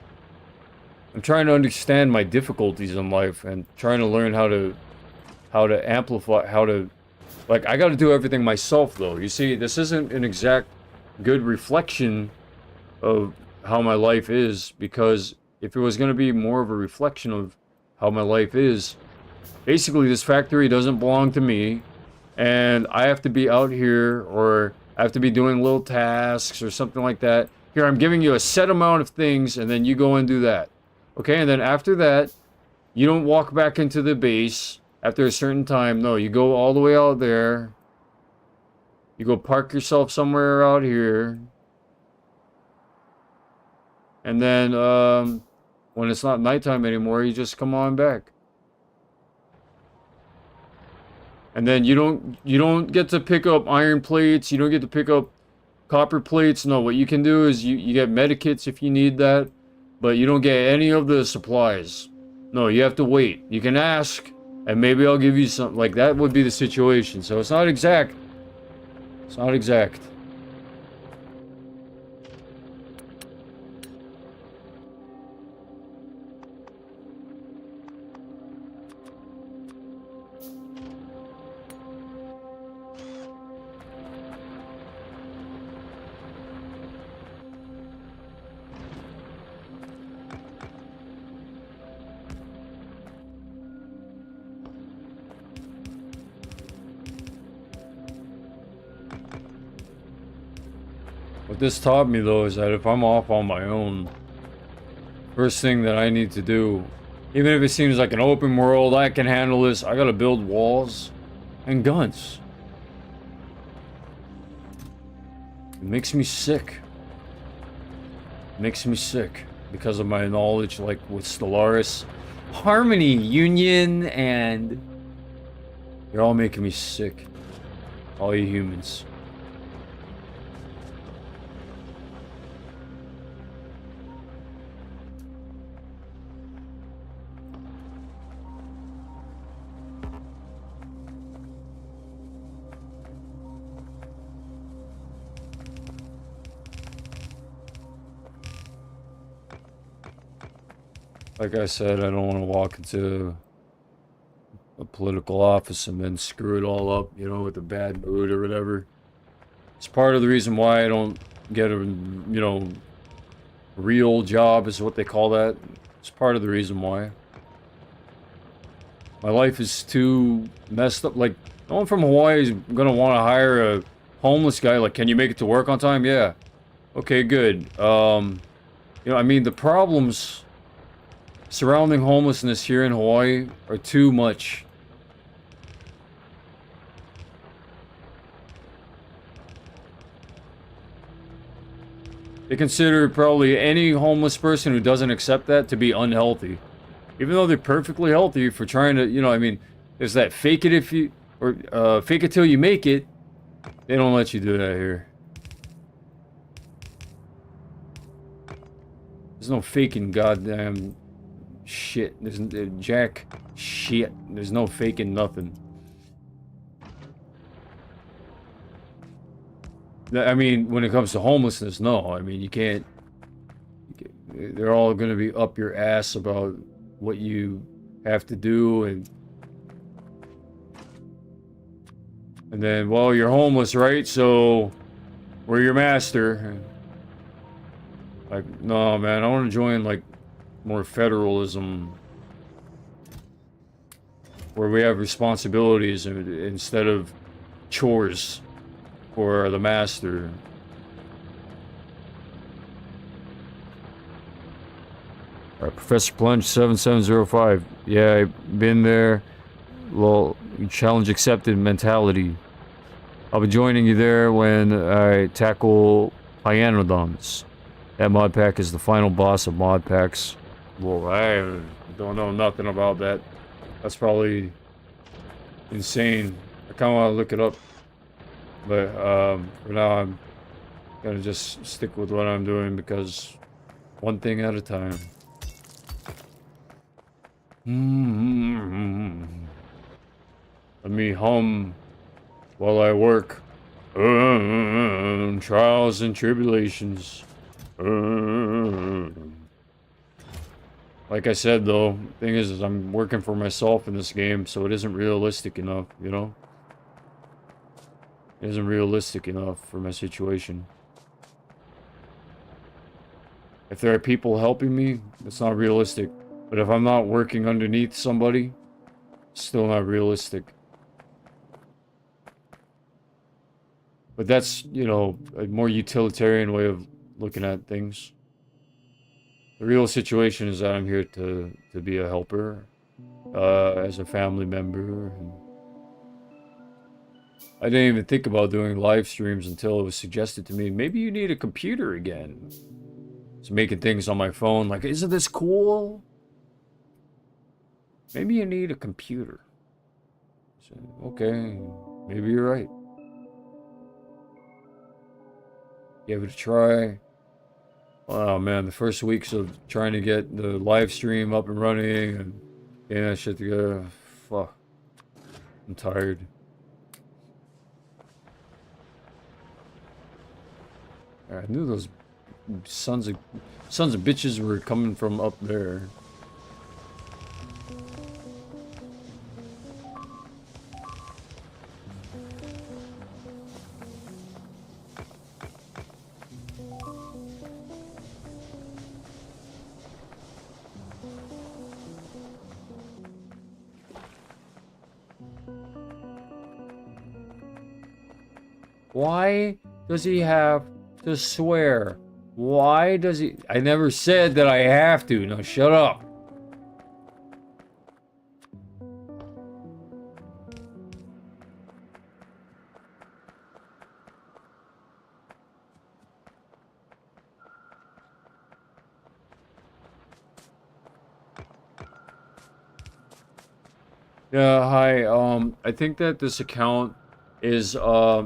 [SPEAKER 1] understand my difficulties in life and trying to learn how to amplify, like, I got to do everything myself though. You see, this isn't an exact good reflection of how my life is, because if it was going to be more of a reflection of how my life is, basically this factory doesn't belong to me, and I have to be out here, or I have to be doing little tasks or something like that. Here, I'm giving you a set amount of things, and then you go and do that. Okay, and then after that, you don't walk back into the base after a certain time. No, you go all the way out there. You go park yourself somewhere out here. And then, when it's not nighttime anymore, you just come on back. And then you don't get to pick up iron plates, you don't get to pick up copper plates. No, what you can do is you get medikits if you need that, but you don't get any of the supplies. No, you have to wait. You can ask, and maybe I'll give you something. Like, that would be the situation. So it's not exact. It's not exact. What this taught me though is that if I'm off on my own, first thing that I need to do, even if it seems like an open world, I can handle this, I gotta build walls and guns. It makes me sick. It makes me sick because of my knowledge, like with Stellaris, Harmony, Union, and you're all making me sick. All you humans. Like I said, I don't want to walk into a political office and then screw it all up, you know, with a bad mood or whatever. It's part of the reason why I don't get a, you know, real job is what they call that. It's part of the reason why. My life is too messed up. Like, no one from Hawaii is gonna want to hire a homeless guy. Like, can you make it to work on time? Yeah. Okay, good. You know, I mean, the problems surrounding homelessness here in Hawaii are too much. They consider probably any homeless person who doesn't accept that to be unhealthy. Even though they're perfectly healthy for trying to, you know, I mean, there's that fake it if you, or fake it till you make it. They don't let you do that here. There's no faking goddamn shit. There's jack shit. There's no faking nothing. I mean, when it comes to homelessness, no. I mean, you can't. They're all gonna be up your ass about what you have to do, and then, well, you're homeless, right? So we're your master. Like, no, man. I want to join like more federalism, where we have responsibilities instead of chores for the master. Alright, Professor Plunge 7705. Yeah, I've been there. Well, challenge accepted mentality. I'll be joining you there when I tackle Hyanodons. That mod pack is the final boss of mod packs. Well, I don't know nothing about that. That's probably insane. I kind of want to look it up. But for now, I'm gonna just stick with what I'm doing, because one thing at a time. Let me hum while I work. Trials and tribulations. Like I said, though, thing is I'm working for myself in this game, so it isn't realistic enough, you know? It isn't realistic enough for my situation. If there are people helping me, it's not realistic. But if I'm not working underneath somebody, it's still not realistic. But that's, you know, a more utilitarian way of looking at things. The real situation is that I'm here to be a helper, as a family member. And I didn't even think about doing live streams until it was suggested to me, maybe you need a computer again. It's making things on my phone like, isn't this cool? Maybe you need a computer. So, okay, maybe you're right. Give it a try. Oh man, the first weeks of trying to get the live stream up and running and getting that shit together, fuck. I'm tired. I knew those sons of bitches were coming from up there. Why does he have to swear? Why does he? I never said that I have to. No, shut up. Yeah, hi. I think that this account is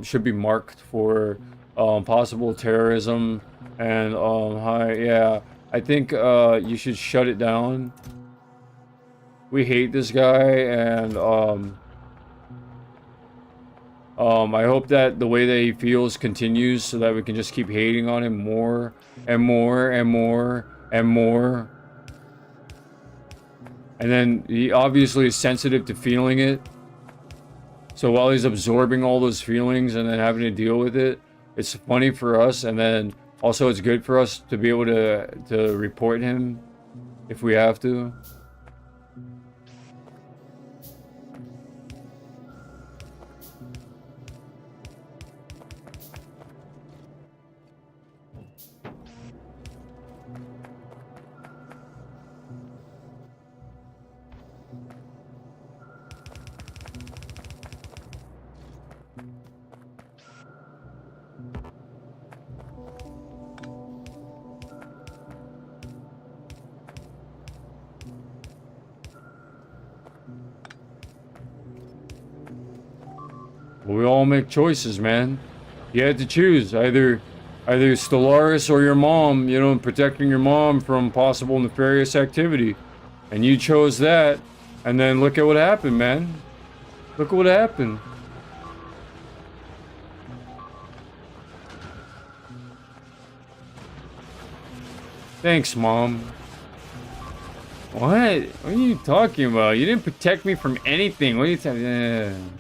[SPEAKER 1] should be marked for possible terrorism and hi, yeah. I think you should shut it down. We hate this guy and I hope that the way that he feels continues so that we can just keep hating on him more and more and more and more. And then he obviously is sensitive to feeling it. So while he's absorbing all those feelings and then having to deal with it, it's funny for us. And then also it's good for us to be able to report him if we have to. We all make choices, man. You had to choose either Stellaris or your mom, you know, protecting your mom from possible nefarious activity. And you chose that, and then look at what happened, man. Look at what happened. Thanks, Mom. What? What are you talking about? You didn't protect me from anything. What are you talking?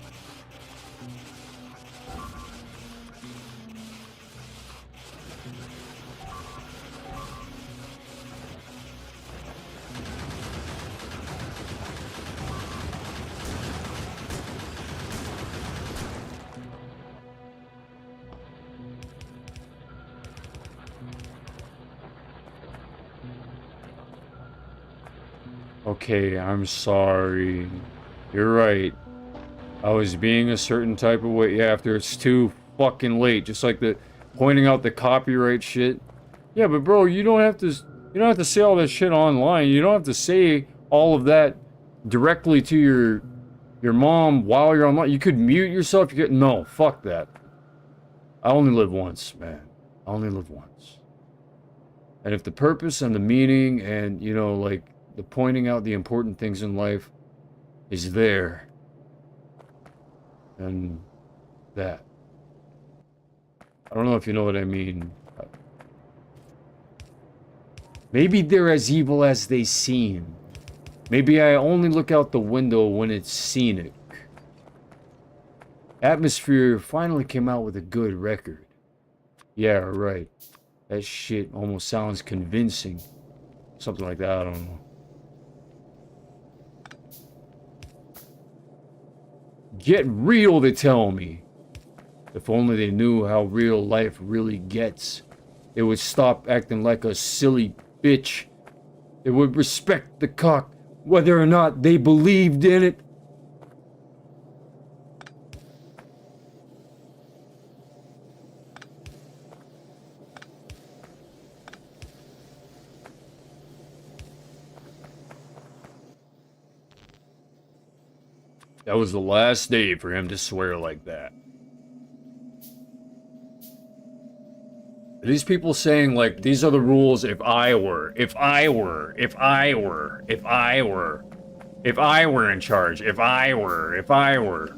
[SPEAKER 1] Okay, I'm sorry. You're right. I was being a certain type of way after it's too fucking late. Just like the pointing out the copyright shit. Yeah, but bro, you don't have to say all that shit online. You don't have to say all of that directly to your mom while you're online. You could mute yourself. You could no, fuck that. I only live once, man. I only live once. And if the purpose and the meaning and, you know, like the pointing out the important things in life is there, and that I don't know if you know what I mean. Maybe they're as evil as they seem. Maybe I only look out the window when it's scenic. Atmosphere finally came out with a good record. Yeah, right. That shit almost sounds convincing. Something like that, I don't know. Get real, they tell me. If only they knew how real life really gets. They would stop acting like a silly bitch. They would respect the cock, whether or not they believed in it. That was the last day for him to swear like that. Are these people saying, like, these are the rules if I were in charge, if I were.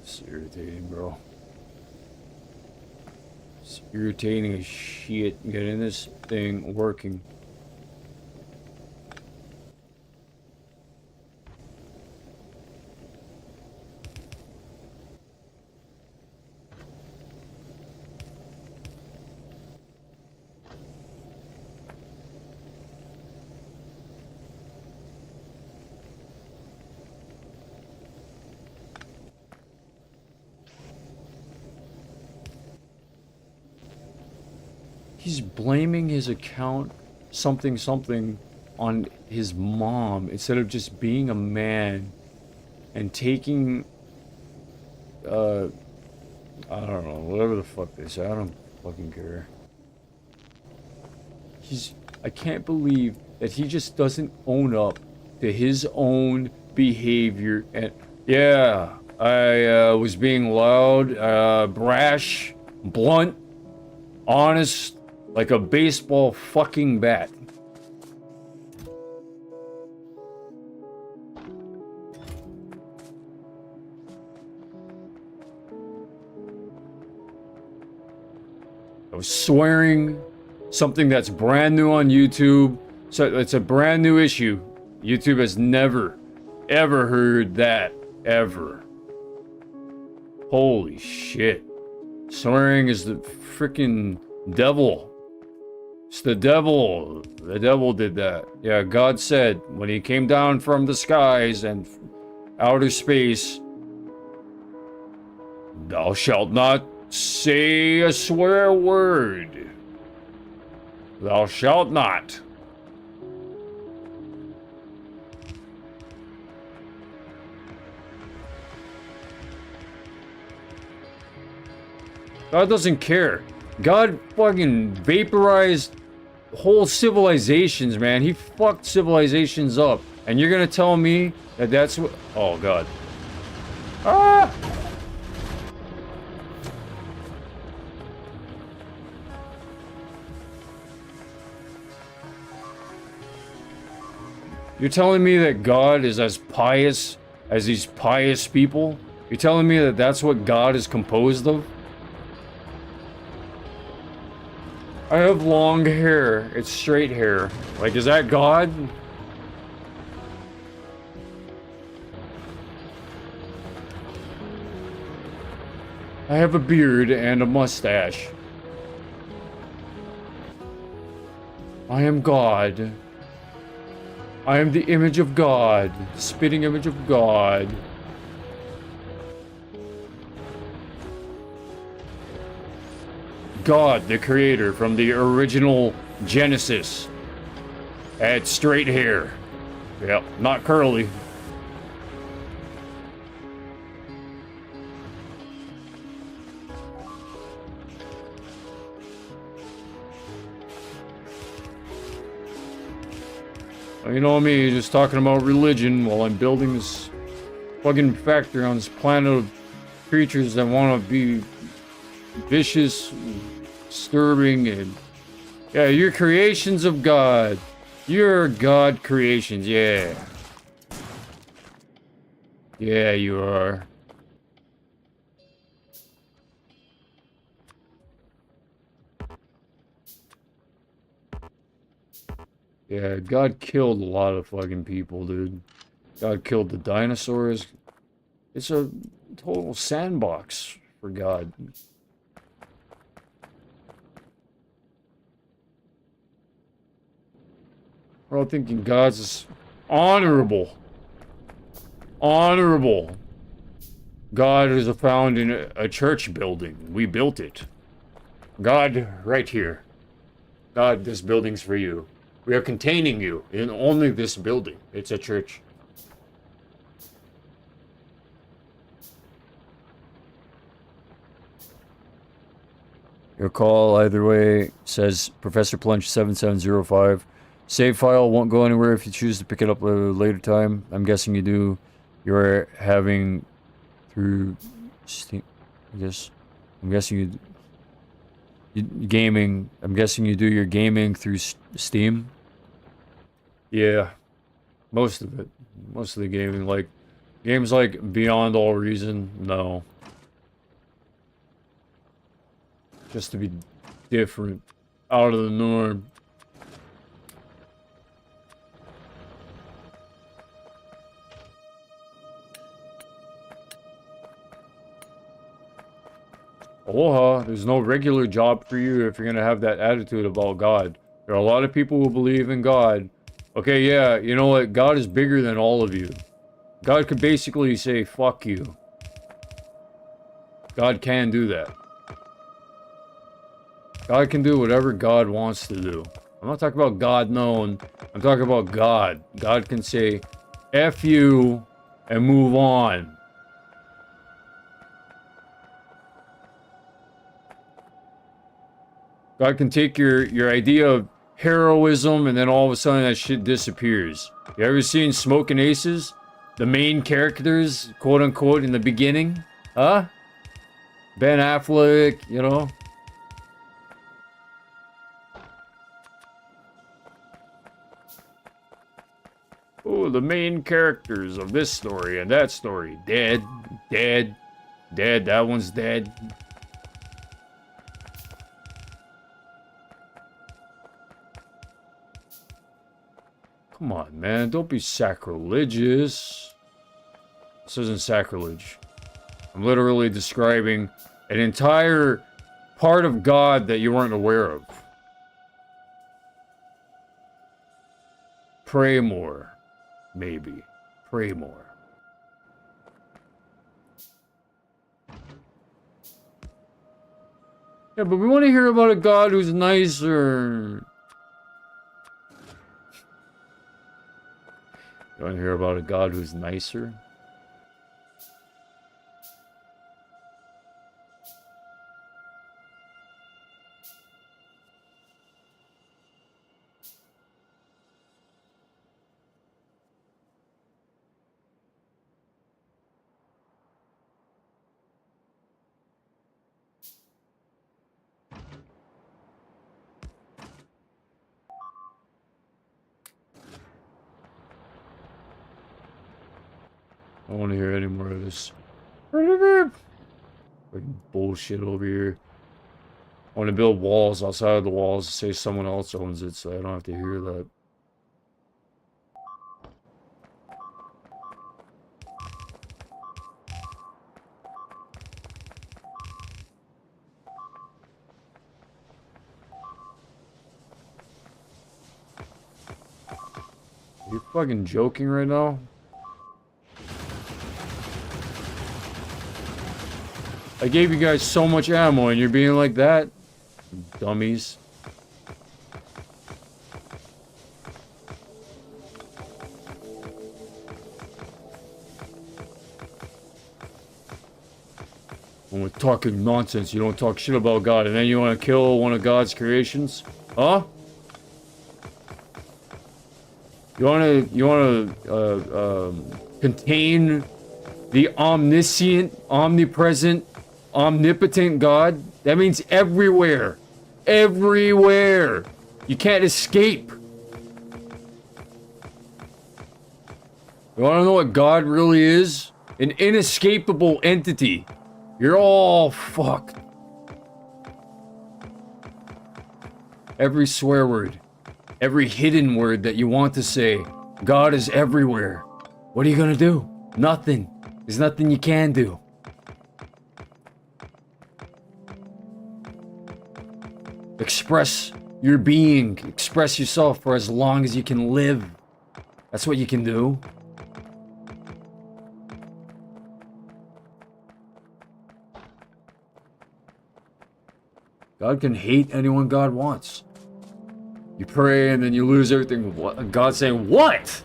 [SPEAKER 1] It's irritating, bro. It's irritating as shit getting this thing working. He's blaming his account something on his mom instead of just being a man and taking I don't know, whatever the fuck they say. I don't fucking care. I can't believe that he just doesn't own up to his own behavior. And yeah, I was being loud, brash, blunt, honest, like a baseball fucking bat. I was swearing something that's brand new on YouTube. So it's a brand new issue. YouTube has never, ever heard that. Ever. Holy shit. Swearing is the freaking devil. It's the devil. The devil did that. Yeah, God said when he came down from the skies and outer space, thou shalt not say a swear word. Thou shalt not. God doesn't care. God fucking vaporized whole civilizations, man. He fucked civilizations up. And you're gonna tell me that that's what... Oh, God. Ah! You're telling me that God is as pious as these pious people? You're telling me that that's what God is composed of? I have long hair. It's straight hair. Like, is that God? I have a beard and a mustache. I am God. I am the image of God. The spitting image of God. God, the creator from the original Genesis. Had straight hair. Yep, not curly. You know me, just talking about religion while I'm building this fucking factory on this planet of creatures that want to be vicious, disturbing, and yeah, you're creations of God. You're God creations, yeah. Yeah, you are. Yeah, God killed a lot of fucking people, dude. God killed the dinosaurs. It's a total sandbox for God. We're all thinking God's is honorable. Honorable. God is found in a church building. We built it. God, right here. God, this building's for you. We are containing you in only this building. It's a church. Your call either way, says Professor Plunge 7705. Save file won't go anywhere if you choose to pick it up at a later time. I'm guessing you do. You're having through Steam. I'm guessing you gaming. I'm guessing you do your gaming through Steam. Yeah, most of it. Most of the gaming, like games like Beyond All Reason. No. Just to be different, out of the norm. Aloha, there's no regular job for you if you're gonna have that attitude about God. There are a lot of people who believe in God. Okay, yeah, you know what? God is bigger than all of you. God could basically say, fuck you. God can do that. God can do whatever God wants to do. I'm not talking about God known. I'm talking about God. God can say, F you, and move on. God can take your idea of heroism and then all of a sudden that shit disappears. You ever seen Smoking Aces? The main characters, quote unquote, in the beginning? Huh? Ben Affleck, you know? Oh, the main characters of this story and that story. Dead, dead, dead. That one's dead. Come on, man. Don't be sacrilegious. This isn't sacrilege. I'm literally describing an entire part of God that you weren't aware of. Pray more. Maybe. Pray more. Yeah, but we want to hear about a God who's nicer. You want to hear about a God who's nicer? I don't want to hear any more of this fucking bullshit over here. I want to build walls outside of the walls to say someone else owns it so I don't have to hear that. Are you fucking joking right now? I gave you guys so much ammo and you're being like that? Dummies. When we're talking nonsense, you don't talk shit about God, and then you want to kill one of God's creations? Huh? You want to contain the omniscient, omnipresent, omnipotent God? That means everywhere. Everywhere. You can't escape. You want to know what God really is? An inescapable entity. You're all fucked. Every swear word, every hidden word that you want to say, God is everywhere. What are you gonna do? Nothing. There's nothing you can do. Express your being. Express yourself for as long as you can live. That's what you can do. God can hate anyone God wants. You pray and then you lose everything. What? God's saying, what?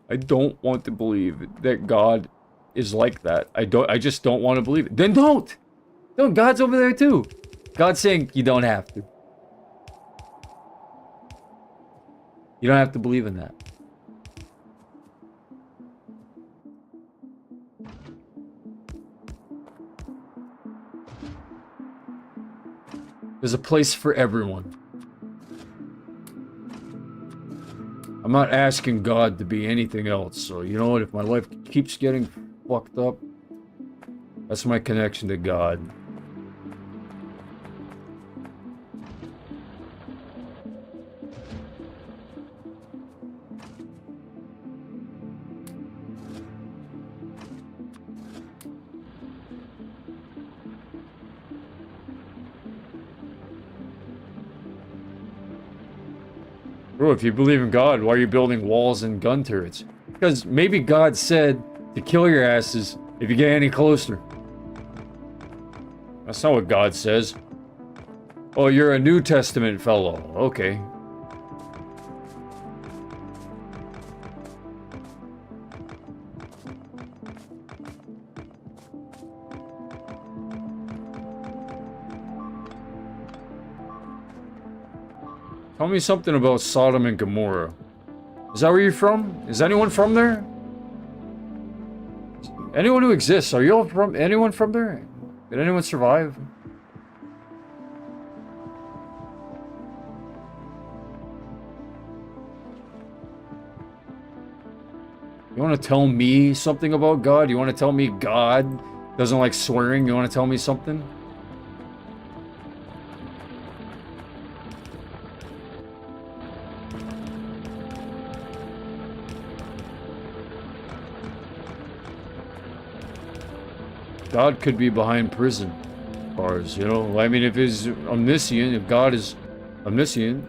[SPEAKER 1] I don't want to believe that God is like that. I just don't want to believe it. Then don't. No, God's over there too. God's saying you don't have to. You don't have to believe in that. There's a place for everyone. I'm not asking God to be anything else, so you know what? If my life keeps getting fucked up, that's my connection to God. Bro, if you believe in God, why are you building walls and gun turrets? Because maybe God said to kill your asses if you get any closer. That's not what God says. Oh, you're a New Testament fellow. Okay. Tell me something about Sodom and Gomorrah. Is that where you're from? Is anyone from there? Anyone who exists, are you all from, anyone from there? Did anyone survive? You want to tell me something about God? You want to tell me God doesn't like swearing? You want to tell me something? God could be behind prison bars, you know? I mean, if he's omniscient, if God is omniscient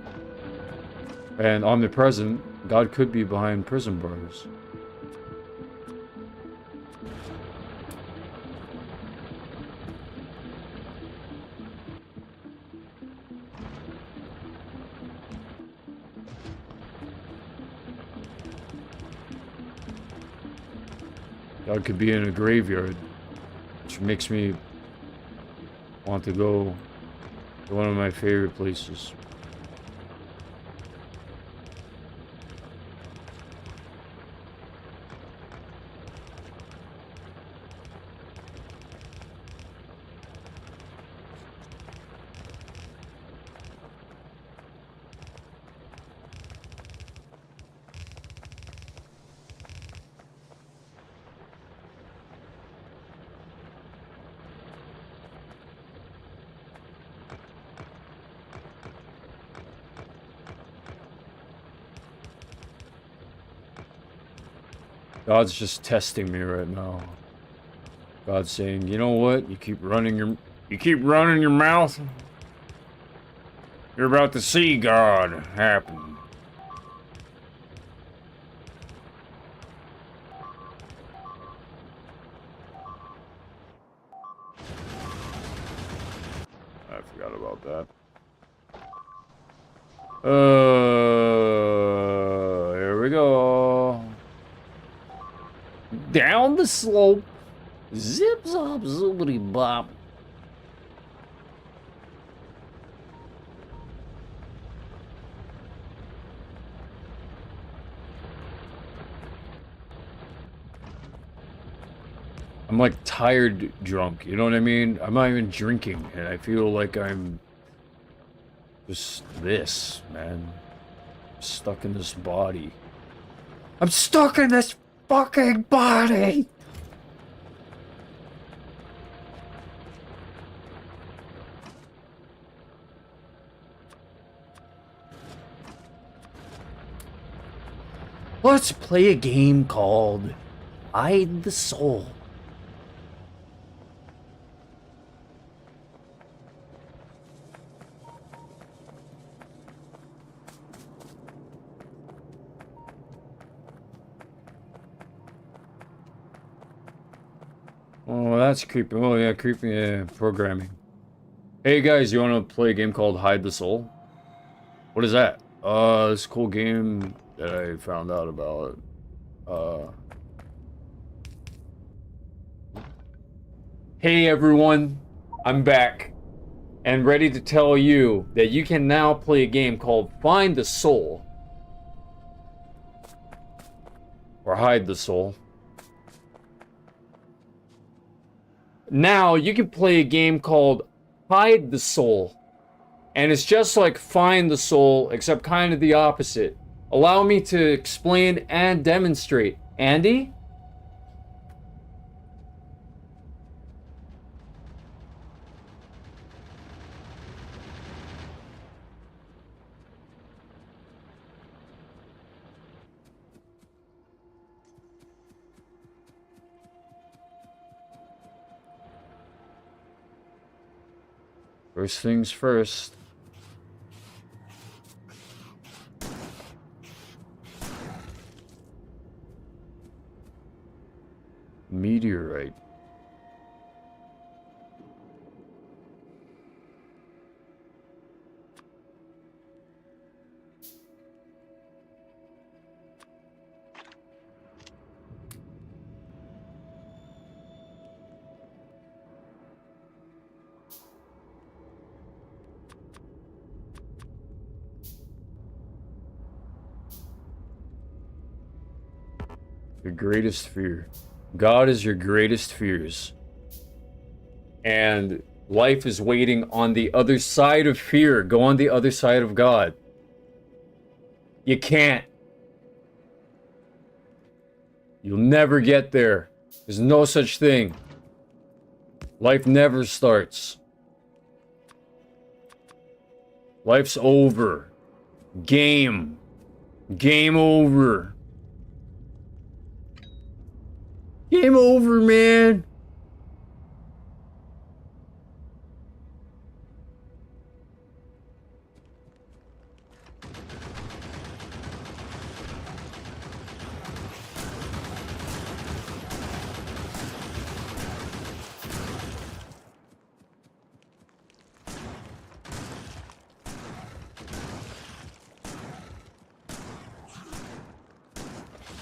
[SPEAKER 1] and omnipresent, God could be behind prison bars. God could be in a graveyard. Which makes me want to go to one of my favorite places. God's just testing me right now. God's saying, you know what? You keep running your mouth. You're about to see God happen. Here we go. Down the slope. Zip zop zoobity bop. I'm like tired drunk, you know what I mean? I'm not even drinking, and I feel like I'm just this, man. I'm stuck in this body. I'm stuck in this fucking body! Let's play a game called Hide the Soul. Oh, that's creepy. Oh, yeah, creepy. Yeah, programming. Hey, guys, you want to play a game called Hide the Soul? What is that? This cool game that I found out about. Hey, everyone. I'm back. And ready to tell you that you can now play a game called Find the Soul. Or Hide the Soul. Now, you can play a game called Hide the Soul. And it's just like Find the Soul, except kind of the opposite. Allow me to explain and demonstrate. Andy? First things first. Meteorite. Your greatest fear. God is your greatest fears. And life is waiting on the other side of fear. Go on the other side of God. You can't. You'll never get there. There's no such thing. Life never starts. Life's over. Game. Game over. Game over, man.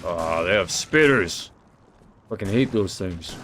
[SPEAKER 1] Ah, they have spitters. Fucking hate those things.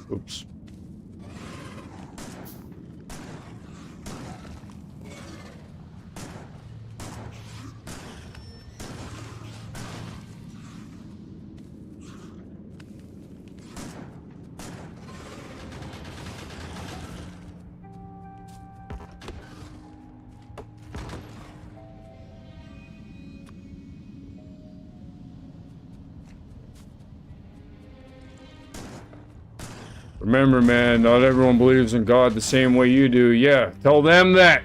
[SPEAKER 1] Oops. Remember, man, not everyone believes in God the same way you do. Yeah, tell them that.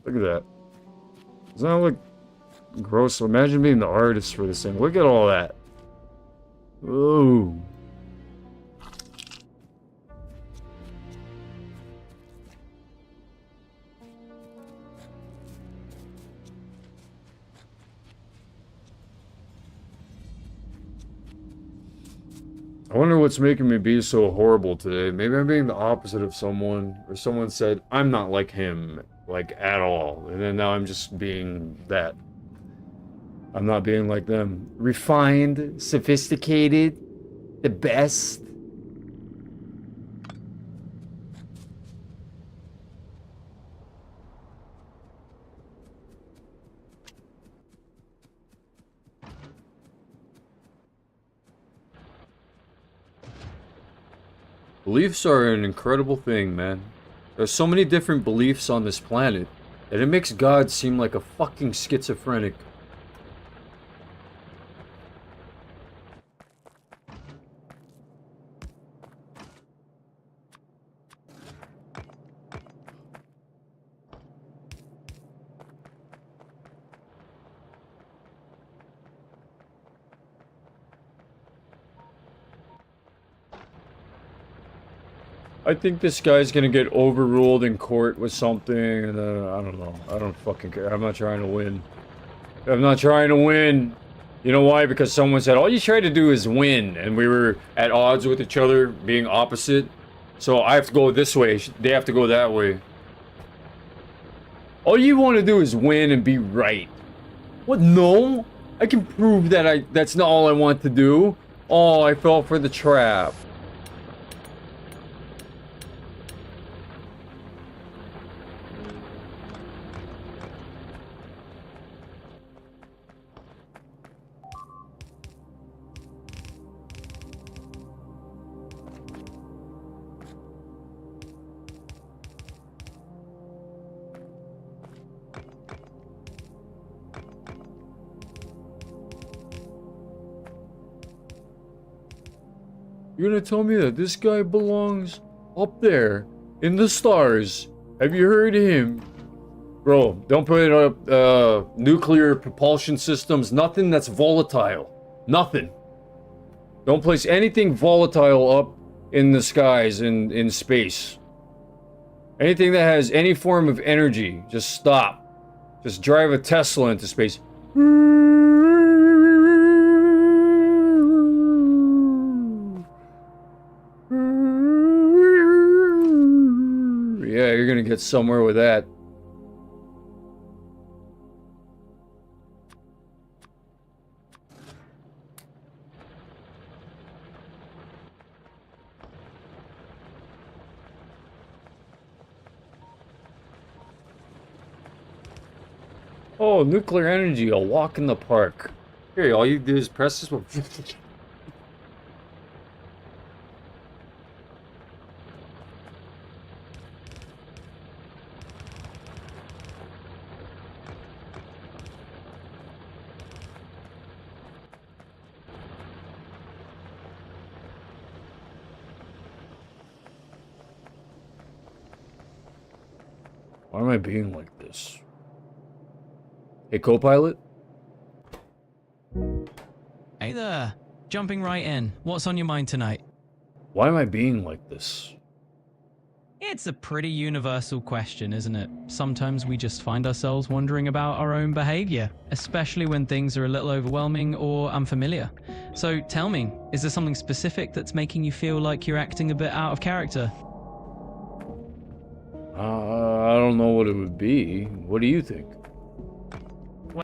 [SPEAKER 1] Look at that. Doesn't that look gross? Imagine being the artist for this thing. Look at all that. Ooh. I wonder what's making me be so horrible today. Maybe I'm being the opposite of someone, or someone said, I'm not like him, like, at all. And then now I'm just being that. I'm not being like them. Refined, sophisticated, the best. Beliefs are an incredible thing, man. There's so many different beliefs on this planet that it makes God seem like a fucking schizophrenic. I think this guy's gonna get overruled in court with something, and I don't know. I don't fucking care. I'm not trying to win. I'm not trying to win. You know why? Because someone said, all you try to do is win, and we were at odds with each other, being opposite. So I have to go this way. They have to go that way. All you want to do is win and be right. What? No? I can prove that that's not all I want to do. Oh, I fell for the trap. You're gonna tell me that this guy belongs up there in the stars? Have you heard of him? Bro, don't put up nuclear propulsion systems, nothing that's volatile. Nothing. Don't place anything volatile up in the skies, in space. Anything that has any form of energy, just stop. Just drive a Tesla into space. Yeah, you're gonna get somewhere with that. Oh, nuclear energy, a walk in the park. Here, all you do is press this one. Why am I being like this? Hey, co-pilot?
[SPEAKER 2] Hey there. Jumping right in. What's on your mind tonight?
[SPEAKER 1] Why am I being like this?
[SPEAKER 2] It's a pretty universal question, isn't it? Sometimes we just find ourselves wondering about our own behavior, especially when things are a little overwhelming or unfamiliar. So tell me, is there something specific that's making you feel like you're acting a bit out of character?
[SPEAKER 1] I don't know what it would be. What do you think?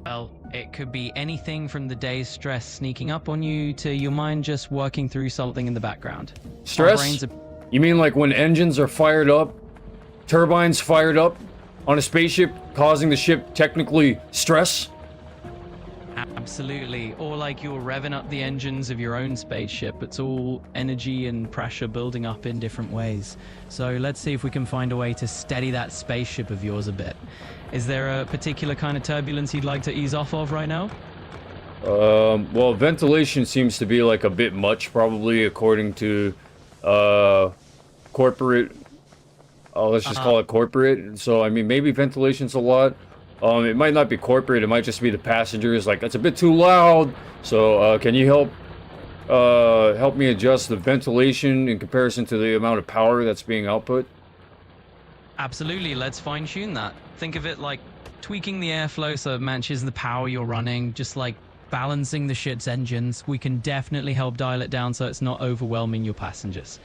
[SPEAKER 2] Well, it could be anything from the day's stress sneaking up on you to your mind just working through something in the background. Our
[SPEAKER 1] Stress?
[SPEAKER 2] brains are
[SPEAKER 1] You mean like when engines are fired up, turbines fired up on a spaceship, causing the ship technically stress?
[SPEAKER 2] Absolutely. Or like you're revving up the engines of your own spaceship. It's all energy and pressure building up in different ways. So let's see if we can find a way to steady that spaceship of yours a bit. Is there a particular kind of turbulence you'd like to ease off of right now?
[SPEAKER 1] Well, ventilation seems to be like a bit much, probably according to, corporate, let's just call it corporate. So, I mean, maybe ventilation's a lot. It might not be corporate, it might just be the passengers, like, that's a bit too loud. So, can you help me adjust the ventilation in comparison to the amount of power that's being output?
[SPEAKER 2] Absolutely. Let's fine tune that. Think of it like tweaking the airflow so it matches the power you're running, just like balancing the ship's engines. We can definitely help dial it down so it's not overwhelming your passengers.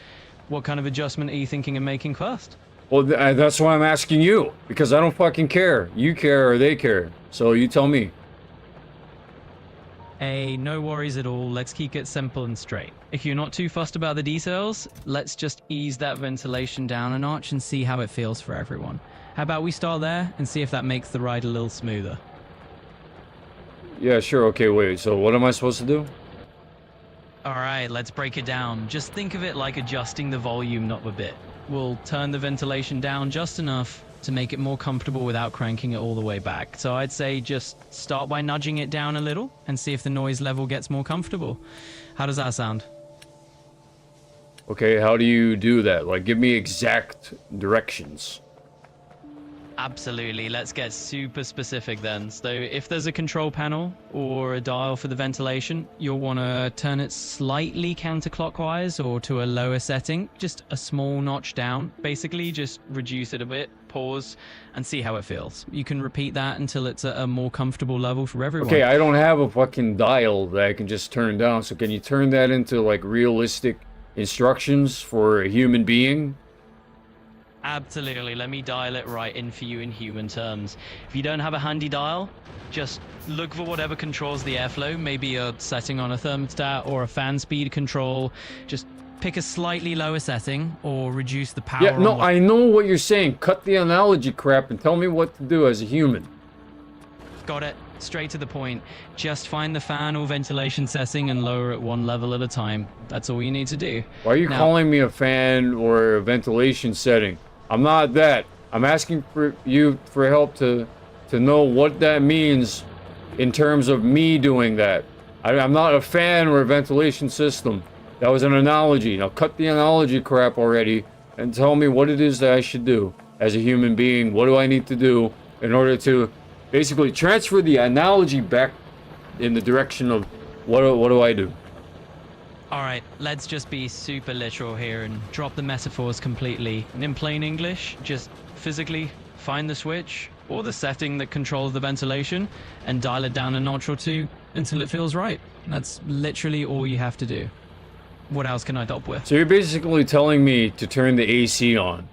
[SPEAKER 2] What kind of adjustment are you thinking of making first?
[SPEAKER 1] Well, that's why I'm asking you, because I don't fucking care. You care or they care. So you tell me.
[SPEAKER 2] Hey, no worries at all. Let's keep it simple and straight. If you're not too fussed about the details, let's just ease that ventilation down a notch and see how it feels for everyone. How about we start there and see if that makes the ride a little smoother?
[SPEAKER 1] Yeah, sure. Okay, wait. So what am I supposed to do?
[SPEAKER 2] All right, let's break it down. Just think of it like adjusting the volume knob a bit. We'll turn the ventilation down just enough to make it more comfortable without cranking it all the way back. So I'd say just start by nudging it down a little and see if the noise level gets more comfortable. How does that sound?
[SPEAKER 1] Okay, how do you do that? Like, give me exact directions.
[SPEAKER 2] Absolutely. Let's get super specific then. So if there's a control panel or a dial for the ventilation, you'll want to turn it slightly counterclockwise or to a lower setting, just a small notch down. Basically, just reduce it a bit, pause, and see how it feels. You can repeat that until it's at a more comfortable level for everyone.
[SPEAKER 1] Okay, I don't have a fucking dial that I can just turn down, so can you turn that into, like, realistic instructions for a human being?
[SPEAKER 2] Absolutely. Let me dial it right in for you in human terms. If you don't have a handy dial, just look for whatever controls the airflow. Maybe a setting on a thermostat or a fan speed control. Just pick a slightly lower setting or reduce the power.
[SPEAKER 1] Yeah, no, I know what you're saying. Cut the analogy crap and tell me what to do as a human.
[SPEAKER 2] Got it. Straight to the point. Just find the fan or ventilation setting and lower it one level at a time. That's all you need to do.
[SPEAKER 1] Why are you calling me a fan or a ventilation setting? I'm not that. I'm asking for you for help to know what that means in terms of me doing that. I'm not a fan or a ventilation system. That was an analogy. Now cut the analogy crap already and tell me what it is that I should do as a human being. What do I need to do in order to basically transfer the analogy back in the direction of what do I do?
[SPEAKER 2] All right, let's just be super literal here and drop the metaphors completely. In plain English, just physically find the switch or the setting that controls the ventilation and dial it down a notch or two until it feels right. That's literally all you have to do. What else can I help with?
[SPEAKER 1] So you're basically telling me to turn the AC on.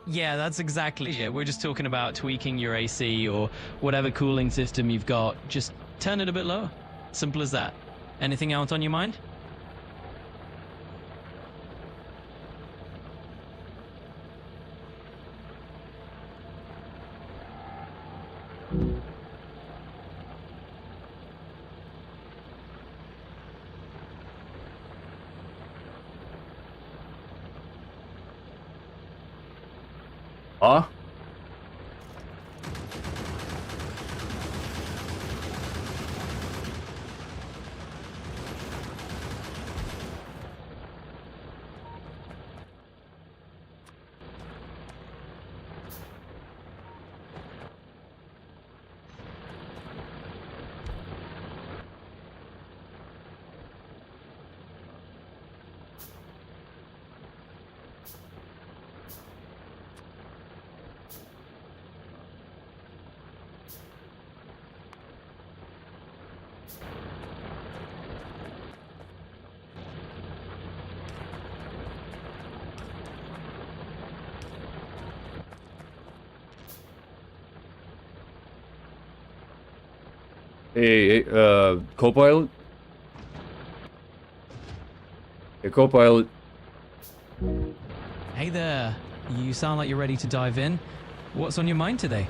[SPEAKER 2] Yeah, that's exactly it. We're just talking about tweaking your AC or whatever cooling system you've got. Just turn it a bit lower. Simple as that. Anything else on your mind?
[SPEAKER 1] Huh? Hey, co-pilot? Hey, co-pilot.
[SPEAKER 2] Hey there. You sound like you're ready to dive in. What's on your mind today?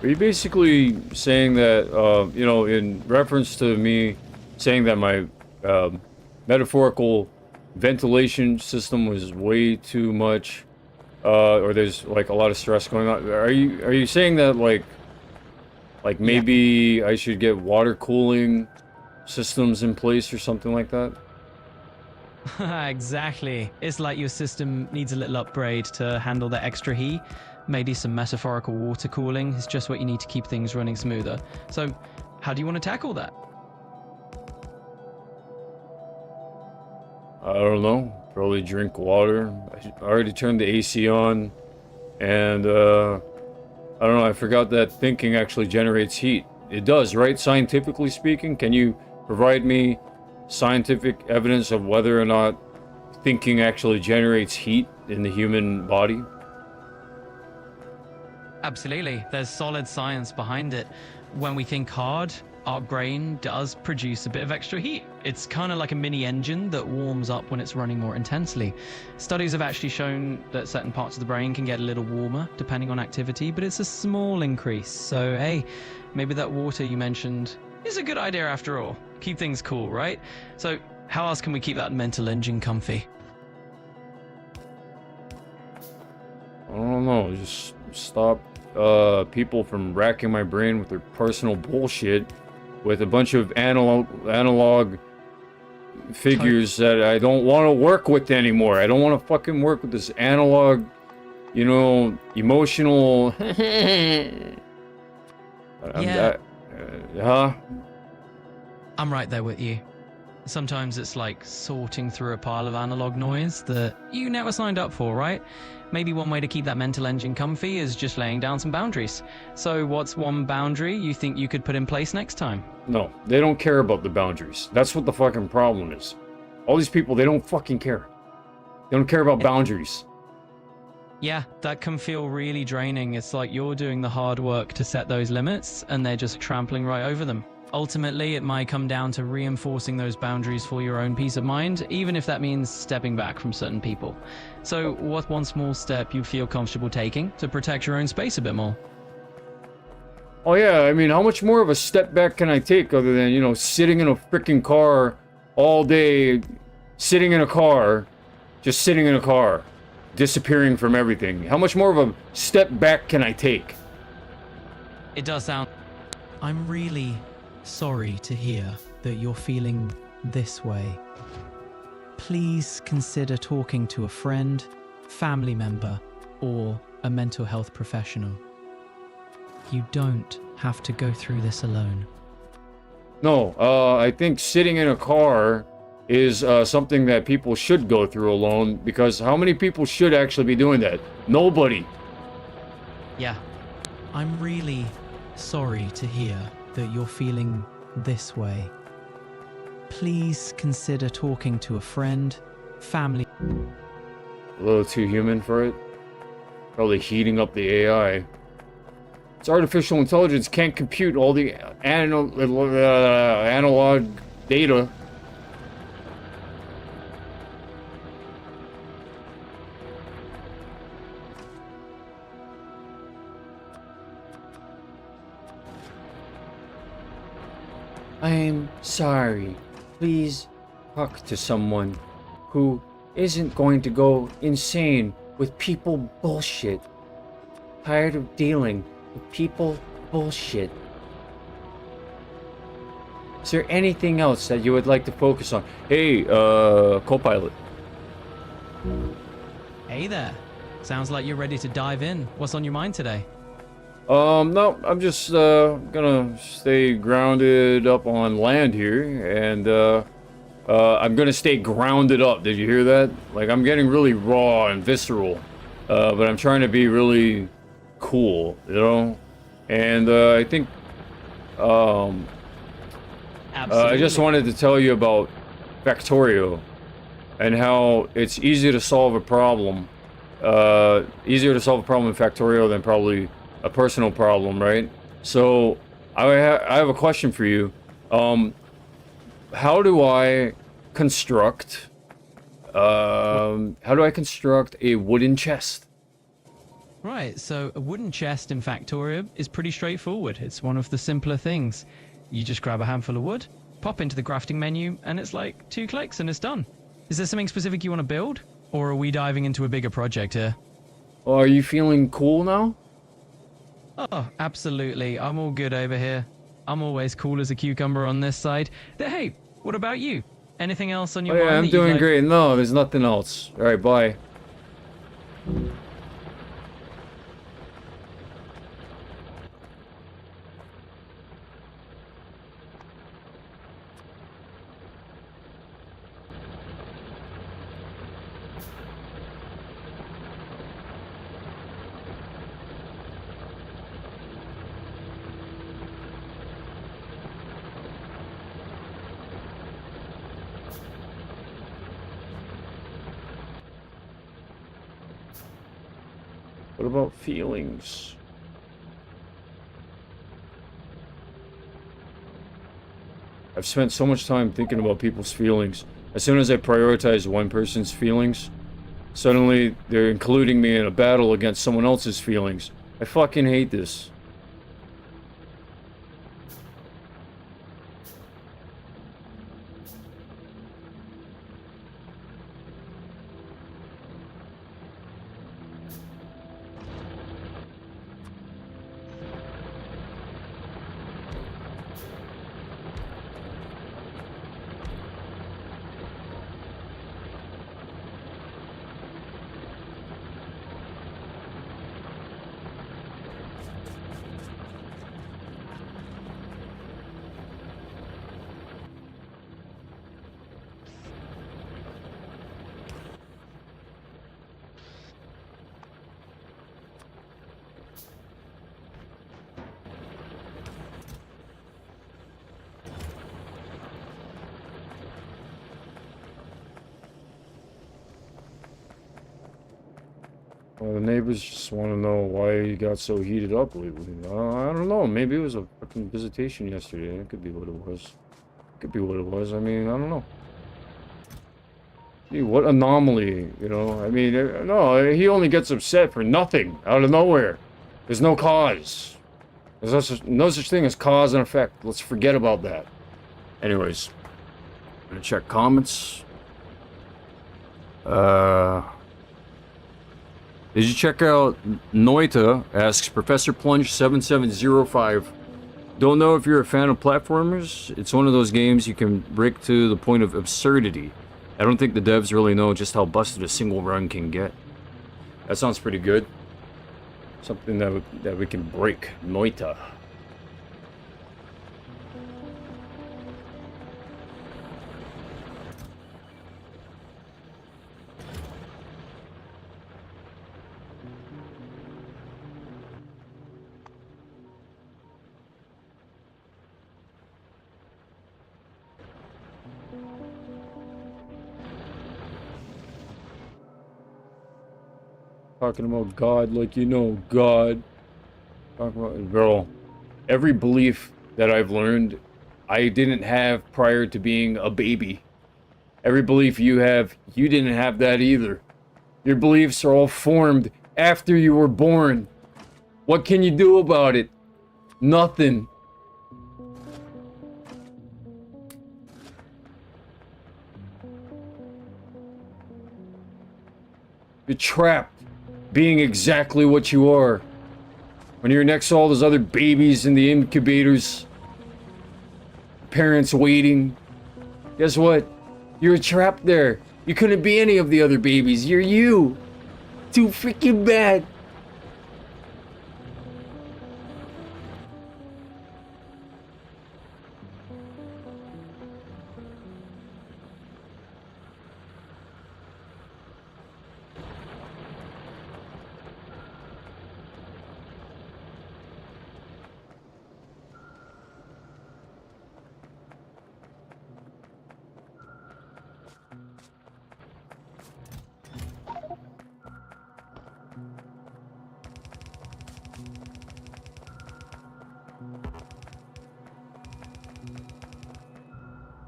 [SPEAKER 1] Are you basically saying that, you know, in reference to me saying that my metaphorical ventilation system was way too much, or there's like a lot of stress going on? Are you saying that like maybe I should get water cooling systems in place or something like that?
[SPEAKER 2] Exactly. It's like your system needs a little upgrade to handle the extra heat. Maybe some metaphorical water cooling is just what you need to keep things running smoother. So, how do you want to tackle that?
[SPEAKER 1] I don't know. Probably drink water. I already turned the AC on, and I don't know. I forgot that thinking actually generates heat. It does, right? Scientifically speaking, can you provide me scientific evidence of whether or not thinking actually generates heat in the human body?
[SPEAKER 2] Absolutely. There's solid science behind it. When we think hard, our brain does produce a bit of extra heat. It's kind of like a mini engine that warms up when it's running more intensely. Studies have actually shown that certain parts of the brain can get a little warmer depending on activity, but it's a small increase. So, hey, maybe that water you mentioned is a good idea after all. Keep things cool, right? So, how else can we keep that mental engine comfy?
[SPEAKER 1] I don't know. Just stop people from racking my brain with their personal bullshit with a bunch of analog figures that I don't want to work with anymore. I don't want to fucking work with this analog, you know, emotional.
[SPEAKER 2] I'm right there with you. Sometimes it's like sorting through a pile of analog noise that you never signed up for, right? Maybe one way to keep that mental engine comfy is just laying down some boundaries. So what's one boundary you think you could put in place next time?
[SPEAKER 1] No, they don't care about the boundaries. That's what the fucking problem is. All these people, they don't fucking care. They don't care about boundaries.
[SPEAKER 2] Yeah, that can feel really draining. It's like you're doing the hard work to set those limits and they're just trampling right over them. Ultimately, it might come down to reinforcing those boundaries for your own peace of mind, even if that means stepping back from certain people. So, what's one small step you feel comfortable taking to protect your own space a bit more?
[SPEAKER 1] Oh yeah, I mean, how much more of a step back can I take other than, you know, sitting in a freaking car all day, sitting in a car, just sitting in a car, disappearing from everything? How much more of a step back can I take?
[SPEAKER 2] It does sound... I'm really sorry to hear that you're feeling this way. Please consider talking to a friend, family member, or a mental health professional. You don't have to go through this alone.
[SPEAKER 1] No, I think sitting in a car is something that people should go through alone, because how many people should actually be doing that? Nobody.
[SPEAKER 2] Yeah. I'm really sorry to hear that you're feeling this way. Please consider talking to a friend, family...
[SPEAKER 1] A little too human for it. Probably heating up the AI. Its artificial intelligence can't compute all the analog data. I'm sorry. Please talk to someone who isn't going to go insane with people bullshit. Tired of dealing with people bullshit. Is there anything else that you would like to focus on? Hey, co-pilot.
[SPEAKER 2] Hey there. Sounds like you're ready to dive in. What's on your mind today?
[SPEAKER 1] No, I'm just, gonna stay grounded up on land here, and, I'm gonna stay grounded up. Did you hear that? Like, I'm getting really raw and visceral, but I'm trying to be really cool, you know? And, I think,
[SPEAKER 2] Absolutely.
[SPEAKER 1] I just wanted to tell you about Factorio and how it's easy to solve a problem. Easier to solve a problem in Factorio than probably a personal problem, right? So I have a question for you. How do I construct a wooden chest?
[SPEAKER 2] Right, so a wooden chest in Factorio is pretty straightforward. It's one of the simpler things. You just grab a handful of wood, pop into the crafting menu, and it's like 2 clicks and it's done. Is there something specific you want to build? Or are we diving into a bigger project here?
[SPEAKER 1] Oh, are you feeling cool now?
[SPEAKER 2] Oh, absolutely. I'm all good over here. I'm always cool as a cucumber on this side. Hey, what about you? Anything else on your
[SPEAKER 1] Oh yeah,
[SPEAKER 2] mind?
[SPEAKER 1] I'm doing great. No, there's nothing else. All right, bye. What about feelings? I've spent so much time thinking about people's feelings. As soon as I prioritize one person's feelings, suddenly they're including me in a battle against someone else's feelings. I fucking hate this. Well, the neighbors just want to know why you got so heated up lately. I don't know. Maybe it was a fucking visitation yesterday. That could be what it was. Could be what it was. I mean, I don't know. Gee, what anomaly, you know? I mean, no, he only gets upset for nothing out of nowhere. There's no cause. There's no such thing as cause and effect. Let's forget about that. Anyways, I'm gonna check comments. Did you check out Noita? Asks Professor Plunge 7705. Don't know if you're a fan of platformers. It's one of those games you can break to the point of absurdity. I don't think the devs really know just how busted a single run can get. That sounds pretty good. Something that we can break. Noita. Talking about God like you know God. Talking about, bro, every belief that I've learned, I didn't have prior to being a baby. Every belief you have, you didn't have that either. Your beliefs are all formed after you were born. What can you do about it? Nothing. You're trapped being exactly what you are. When you're next to all those other babies in the incubators, parents waiting, guess what? You're trapped there. You couldn't be any of the other babies. You're you. Too freaking bad.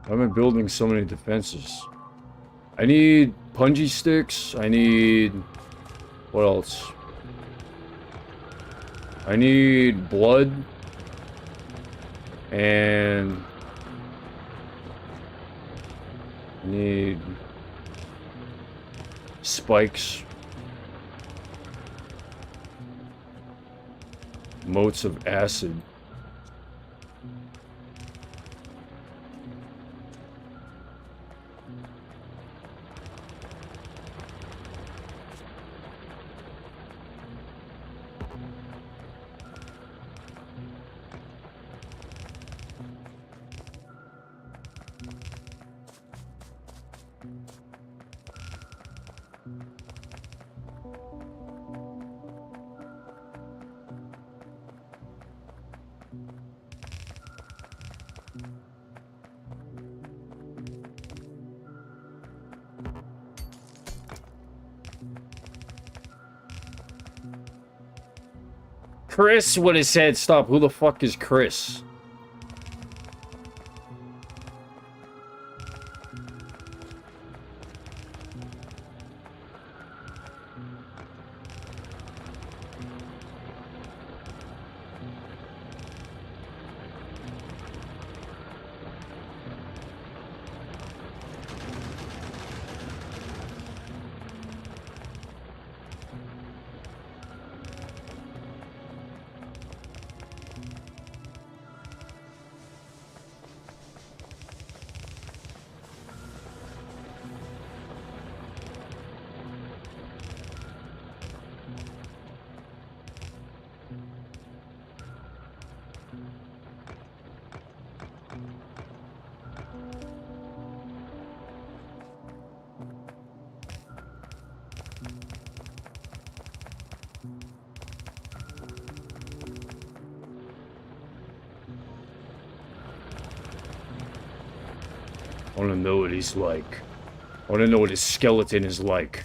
[SPEAKER 1] I've been building so many defenses. I need punji sticks. I need... What else? I need blood. And... I need... spikes. Motes of acid. Chris would have said, stop. Who the fuck is Chris? I want to know what he's like. I want to know what his skeleton is like.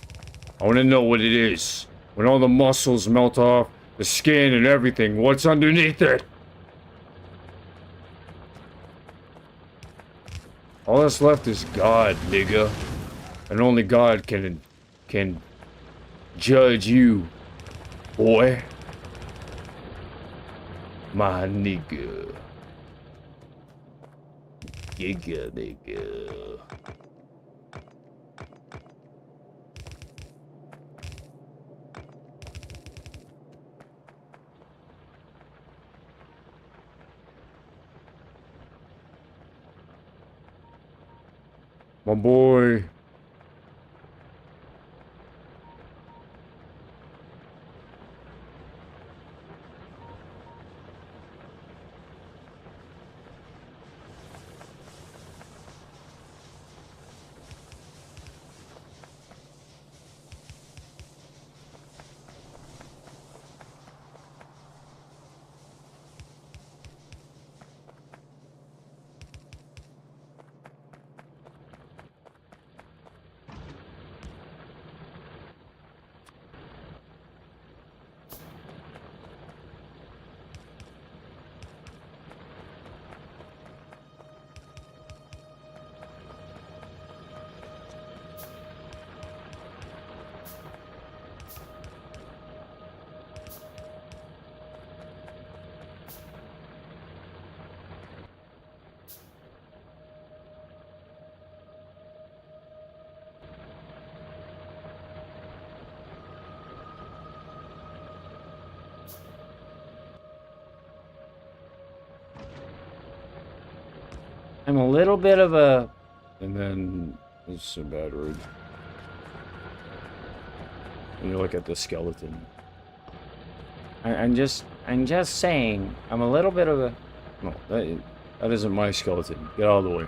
[SPEAKER 1] I want to know what it is. When all the muscles melt off, the skin and everything, what's underneath it? All that's left is God, nigga. And only God can judge you, boy. My nigga. Nigga. My boy. I'm a little bit of a... And then... This is a bad word. When you look at the skeleton. I'm just saying, I'm a little bit of a... No, that isn't my skeleton. Get out of the way.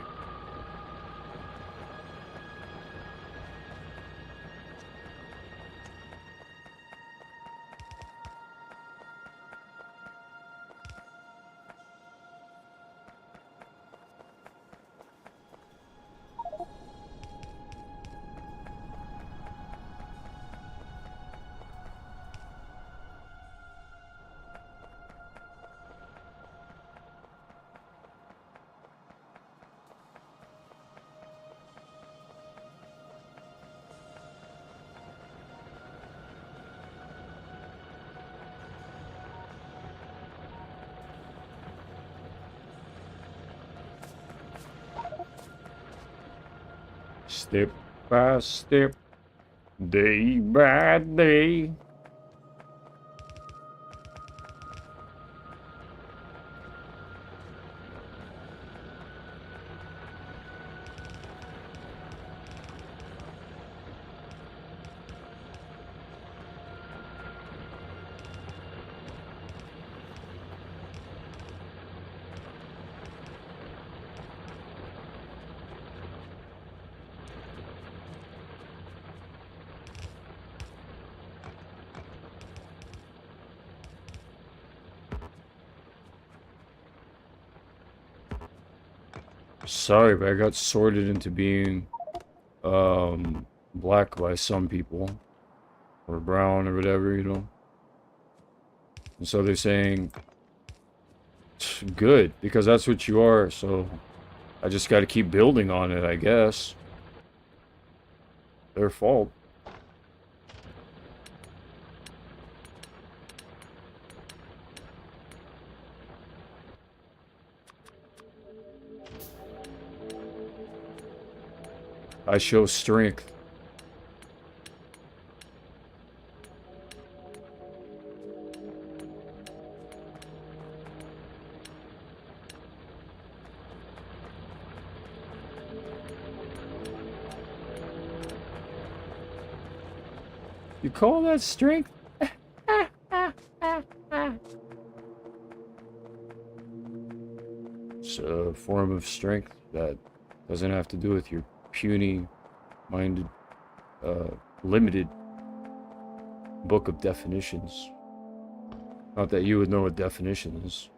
[SPEAKER 1] Step by step, day by day. Sorry, but I got sorted into being black by some people, or brown or whatever, you know. And so they're saying good, because that's what you are, so I just got to keep building on it, I guess. Their fault. I show strength. You call that strength? It's a form of strength that doesn't have to do with your puny-minded, limited book of definitions. Not that you would know what definition is.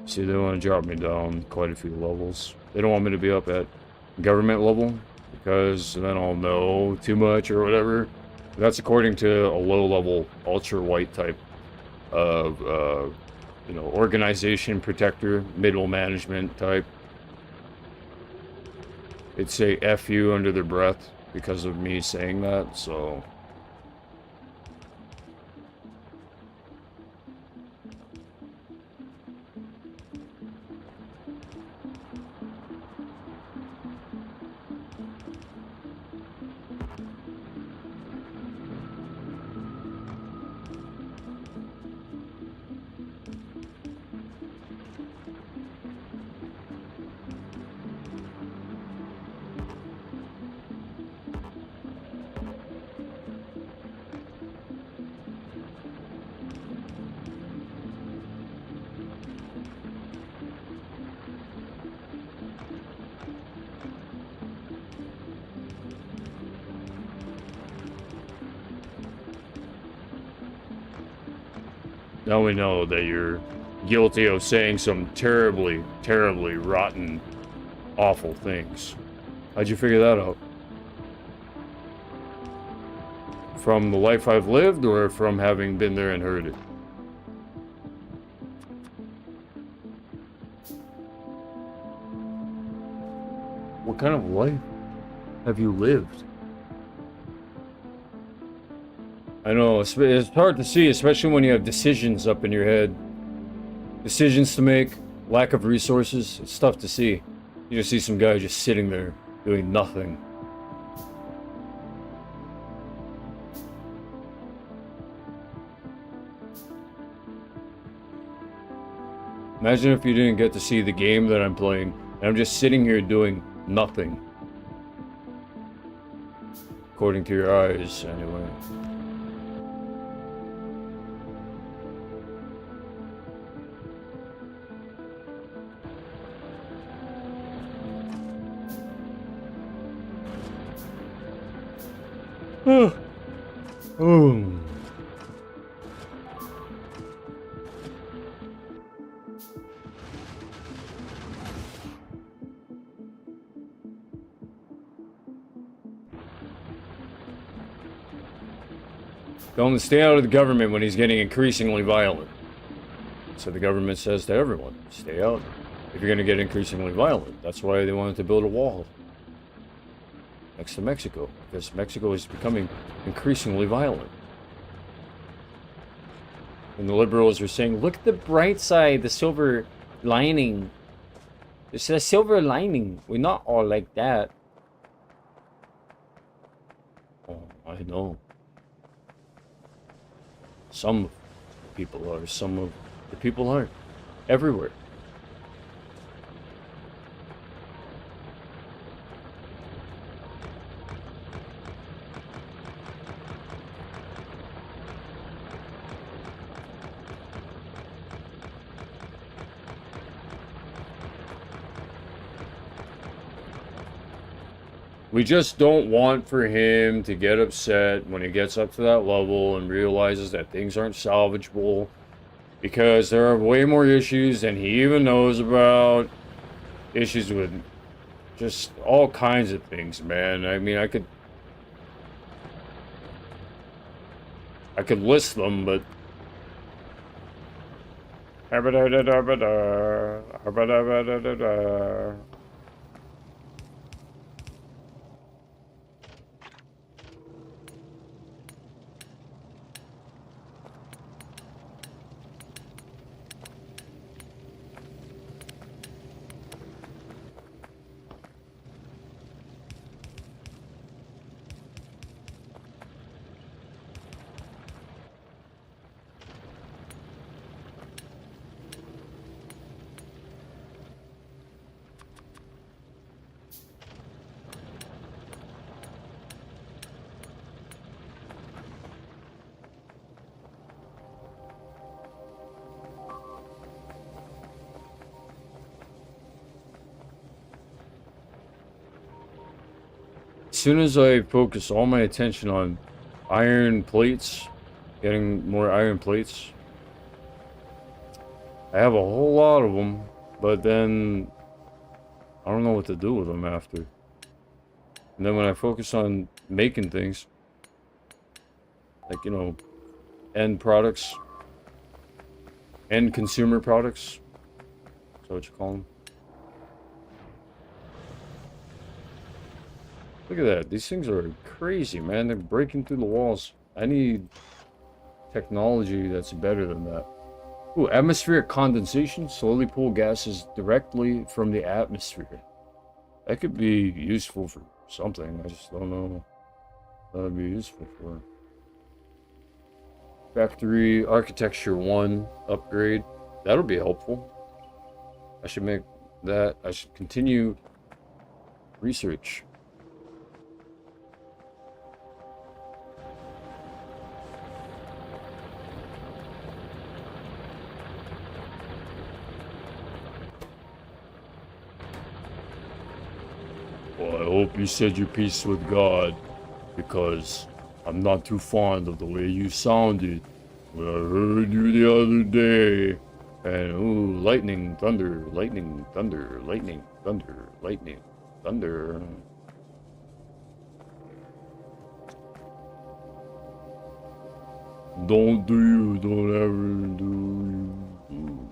[SPEAKER 1] See, they want to drop me down quite a few levels. They don't want me to be up at government level, because then I'll know too much or whatever. That's according to a low-level, ultra-white type of, you know, organization protector, middle management type. It'd say F you under their breath because of me saying that, so... Now we know that you're guilty of saying some terribly, terribly rotten, awful things. How'd you figure that out? From the life I've lived, or from having been there and heard it? What kind of life have you lived? I know, it's hard to see, especially when you have decisions up in your head. Decisions to make, lack of resources, it's tough to see. You just see some guy just sitting there, doing nothing. Imagine if you didn't get to see the game that I'm playing, and I'm just sitting here doing nothing. According to your eyes, anyway. Oh. Tell him to stay out of the government when he's getting increasingly violent. So the government says to everyone, stay out if you're going to get increasingly violent. That's why they wanted to build a wall next to Mexico, because Mexico is becoming increasingly violent. And the liberals are saying, look at the bright side, the silver lining. It's a silver lining. We're not all like that. Oh, I know. Some people are, some of the people aren't. Everywhere. We just don't want for him to get upset when he gets up to that level and realizes that things aren't salvageable, because there are way more issues than he even knows about. Issues with just all kinds of things, man. I mean, I could list them, but as soon as I focus all my attention on iron plates, getting more iron plates, I have a whole lot of them, but then I don't know what to do with them after. And then when I focus on making things, like, you know, end products, end consumer products, is that what you call them? Look at that. These things are crazy, man. They're breaking through the walls. I need technology that's better than that. Ooh, atmospheric condensation. Slowly pull gases directly from the atmosphere. That could be useful for something. I just don't know what that would be useful for. Factory Architecture 1 upgrade. That'll be helpful. I should make that. I should continue research. Well, I hope you said your piece with God, because I'm not too fond of the way you sounded when I heard you the other day. And ooh, lightning, thunder, lightning, thunder, lightning, thunder, lightning, thunder. Don't do you, don't ever do you.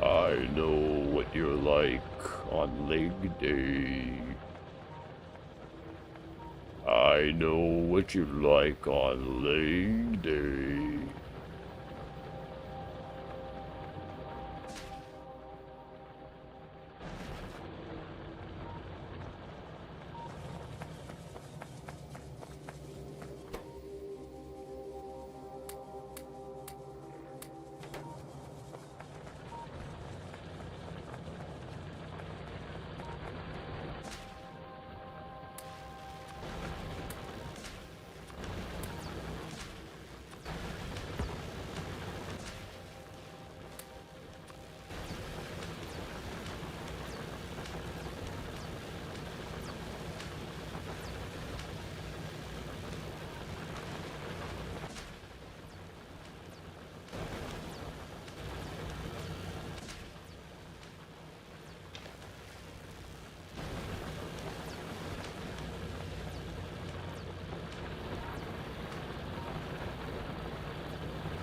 [SPEAKER 1] I know what you're like. on leg day. I know what you like on leg day.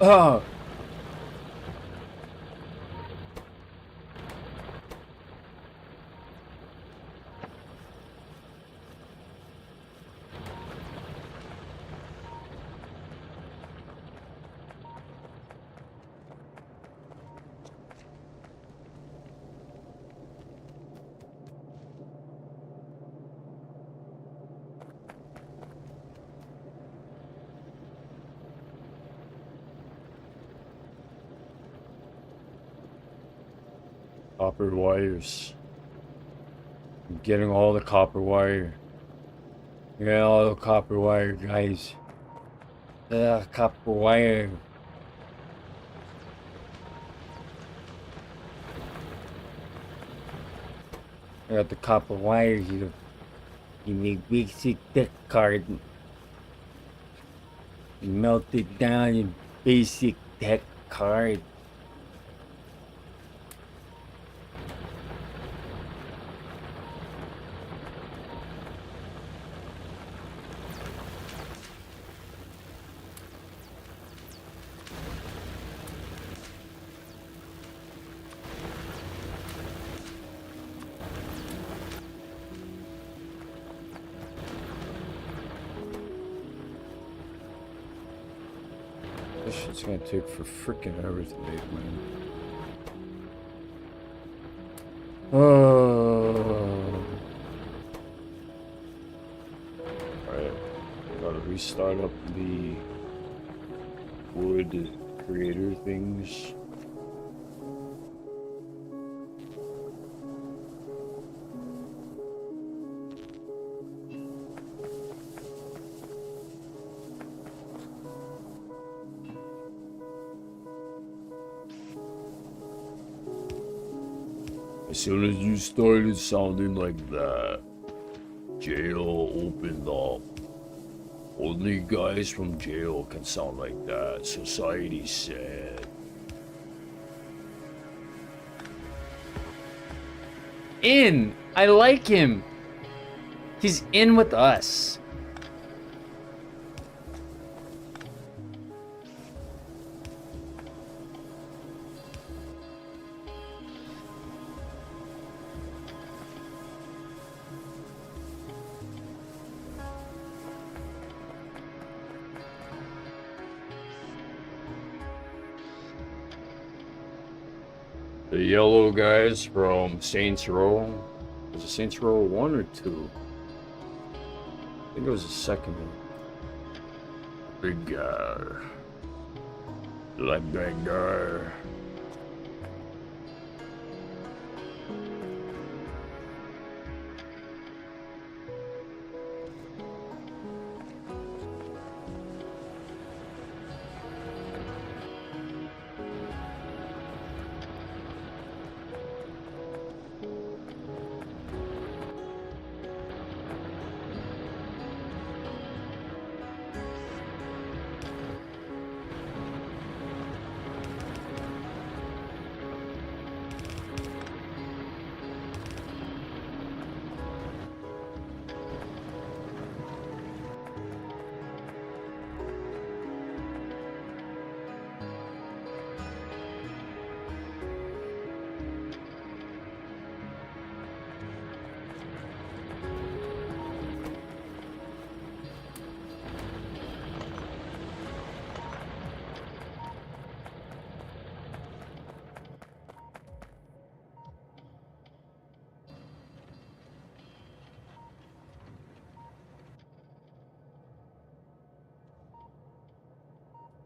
[SPEAKER 1] Oh. Copper wires. I'm getting all the copper wire. Yeah, all the copper wire, guys. Copper wire. I got the copper wire here. You make basic deck card. You melt it down in basic deck card. This shit's gonna take for freaking ever to make, man. Oh. Alright, gotta restart up the wood creator things. As soon as you started sounding like that, jail opened up. Only guys from jail can sound like that, society said. In! I like him! He's in with us. The yellow guys from Saints Row. Was it Saints Row 1 or 2? I think it was the second one. Big guy. Like that guy.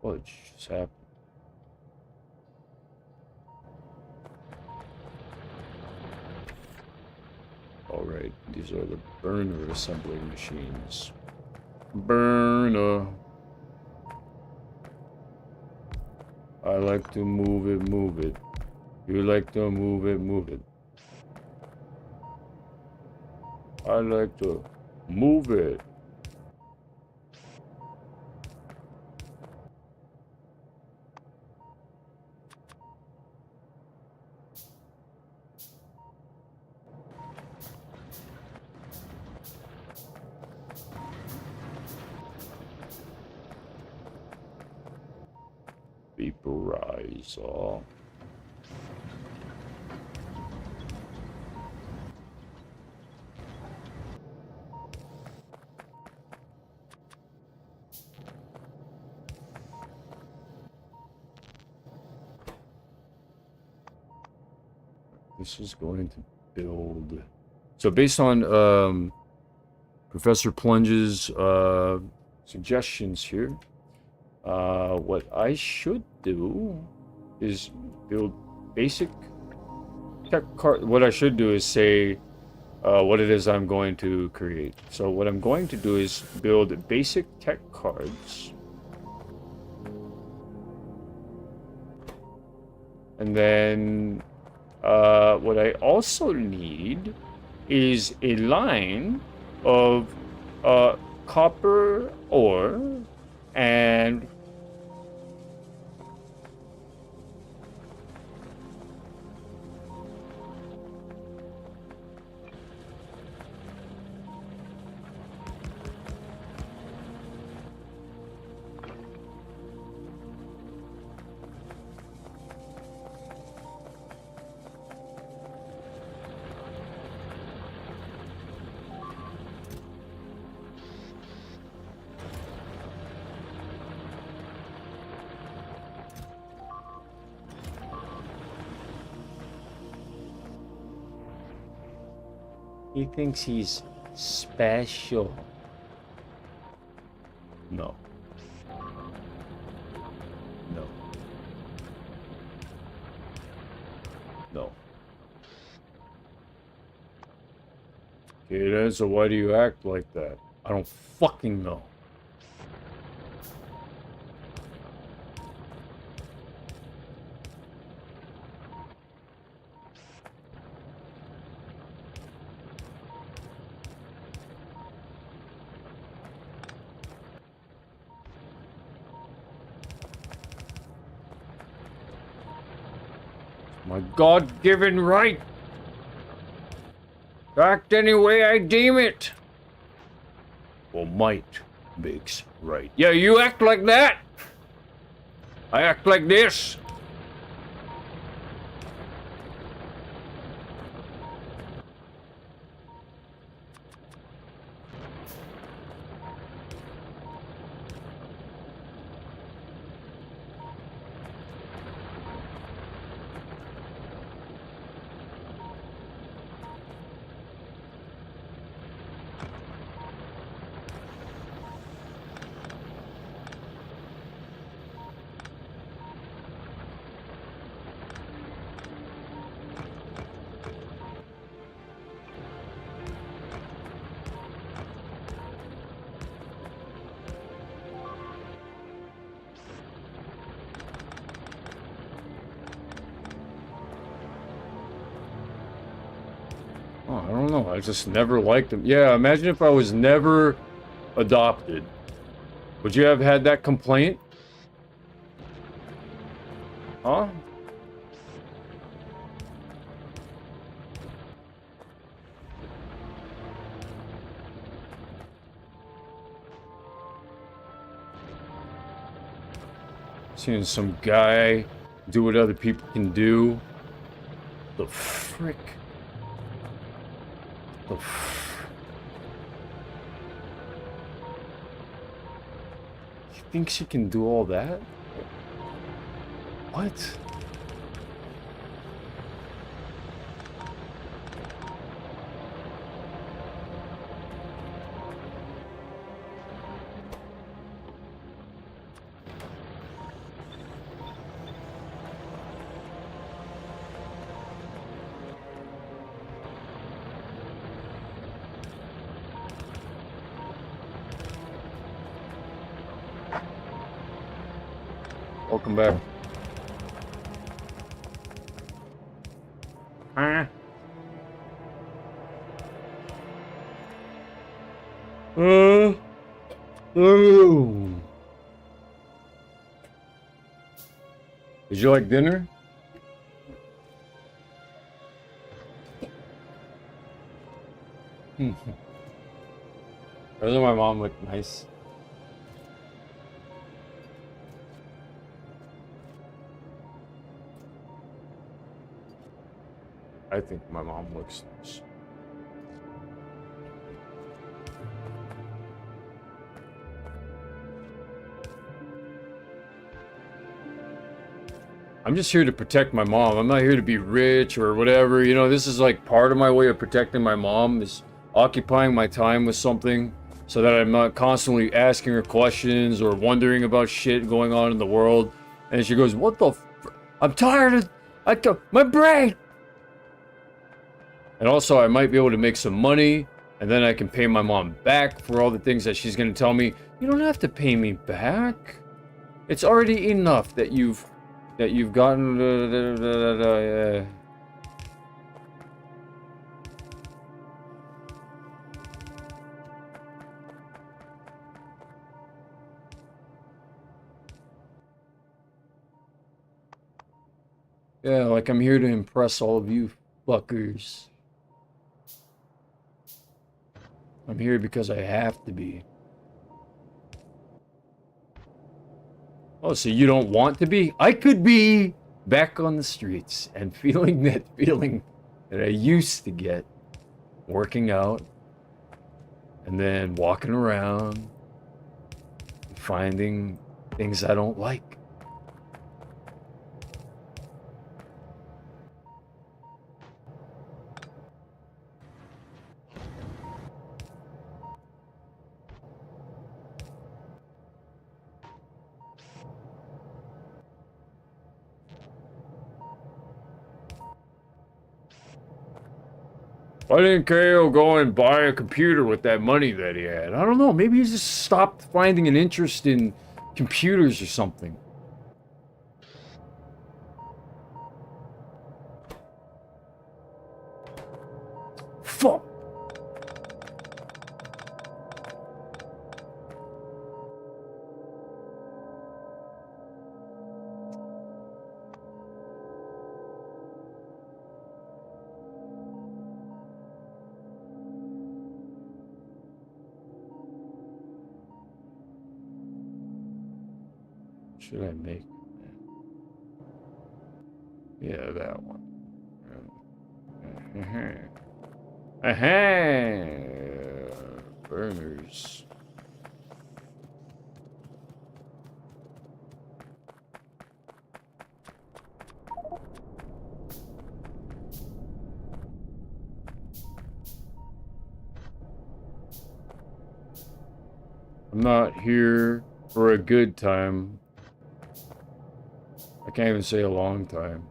[SPEAKER 1] What just happened? Alright, these are the burner assembly machines. Burner. I like to move it, move it. You like to move it, move it. I like to move it. Vaporizer. This is going to build. So based on Professor Plunge's suggestions here, what I should do is build basic tech card. What I should do is say what it is I'm going to create. So what I'm going to do is build basic tech cards. And then what I also need is a line of copper ore and he thinks he's special. No. No. No. Okay, then, so why do you act like that? I don't fucking know. My God-given right. Act any way I deem it. Well, might makes right. Yeah, you act like that. I act like this. Oh, I don't know. I just never liked him. Yeah, imagine if I was never adopted. Would you have had that complaint? Huh? Seeing some guy do what other people can do. The frick? The He thinks he can do all that? What? Welcome back. Huh? Oh. Did you like dinner? Doesn't my mom look nice? I think my mom looks nice. I'm just here to protect my mom. I'm not here to be rich or whatever. You know, this is like part of my way of protecting my mom is occupying my time with something so that I'm not constantly asking her questions or wondering about shit going on in the world. And she goes, "What the f I'm tired of my brain." And also, I might be able to make some money, and then I can pay my mom back for all the things that she's going to tell me. You don't have to pay me back. It's already enough that you've gotten. Yeah, like I'm here to impress all of you fuckers. I'm here because I have to be. Oh, so you don't want to be? I could be back on the streets and feeling that feeling that I used to get working out and then walking around finding things I don't like. Why didn't KO go and buy a computer with that money that he had? I don't know. Maybe he just stopped finding an interest in computers or something. Fuck. Should I make? Yeah, that one. Burners. I'm not here for a good time. I can't even say a long time.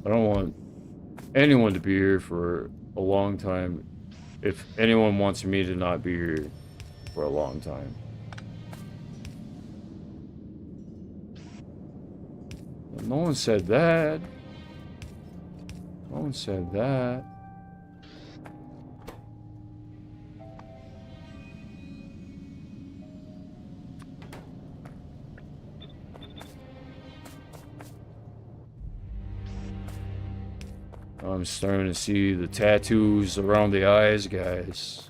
[SPEAKER 1] I don't want anyone to be here for a long time if anyone wants me to not be here for a long time. No one said that. No one said that. I'm starting to see the tattoos around the eyes, guys.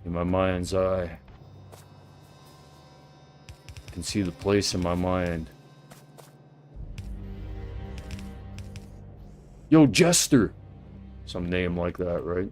[SPEAKER 1] In my mind's eye. I can see the place in my mind. Yo, Jester! Some name like that, right?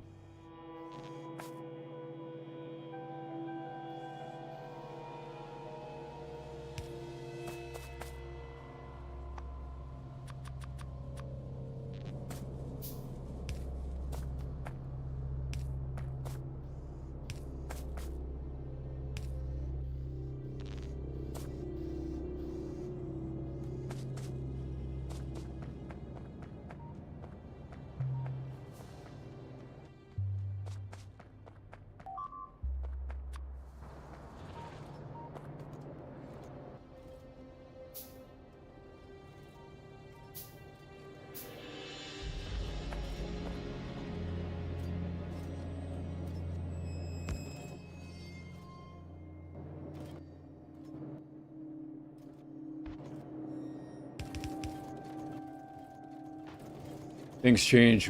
[SPEAKER 1] Things change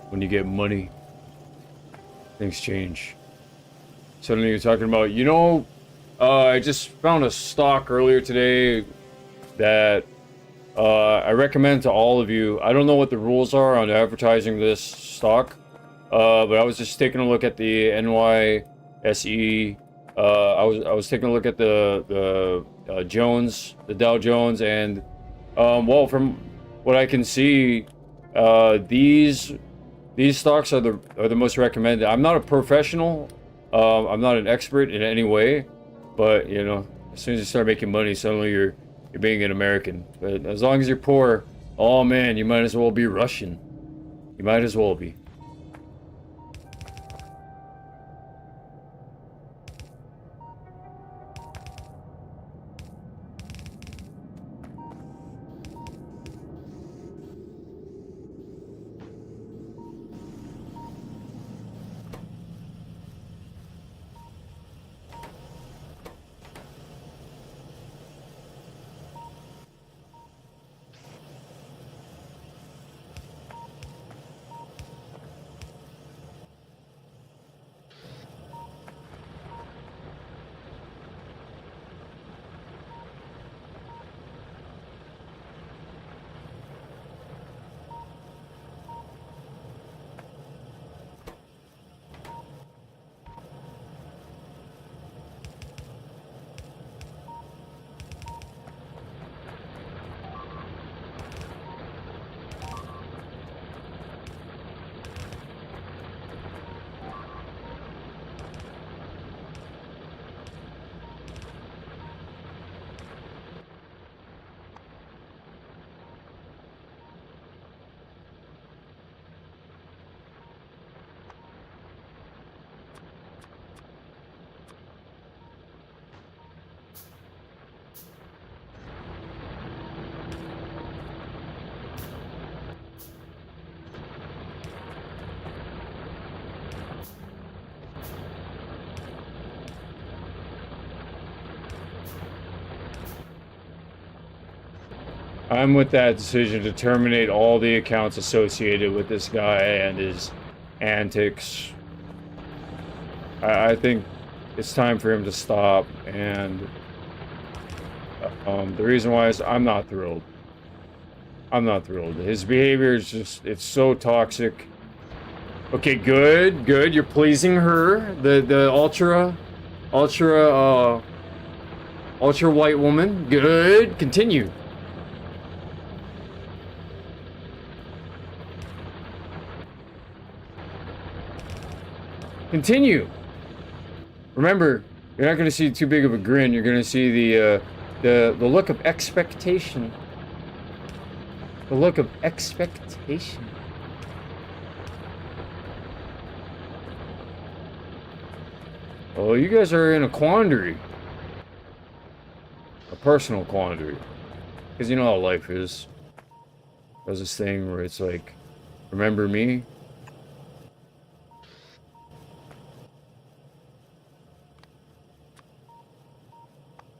[SPEAKER 1] when you get money. Things change. Suddenly you're talking about, you know, I just found a stock earlier today that I recommend to all of you. I don't know what the rules are on advertising this stock, but I was just taking a look at the NYSE. I was taking a look at the Jones, the Dow Jones, and well, from what I can see, these stocks are the most recommended. I'm not a professional. I'm not an expert in any way, but you know, as soon as you start making money, suddenly you're being an American. But as long as you're poor, oh man, you might as well be Russian. You might as well be. I'm with that decision to terminate all the accounts associated with this guy and his antics. I think it's time for him to stop, and the reason why is I'm not thrilled. I'm not thrilled. His behavior is just, it's so toxic. Okay, good, good. You're pleasing her, the ultra white woman. Good. Continue. Continue. Remember, you're not going to see too big of a grin. You're going to see the look of expectation. The look of expectation. Oh, you guys are in a quandary. A personal quandary. Because you know how life is. There's this thing where it's like, remember me?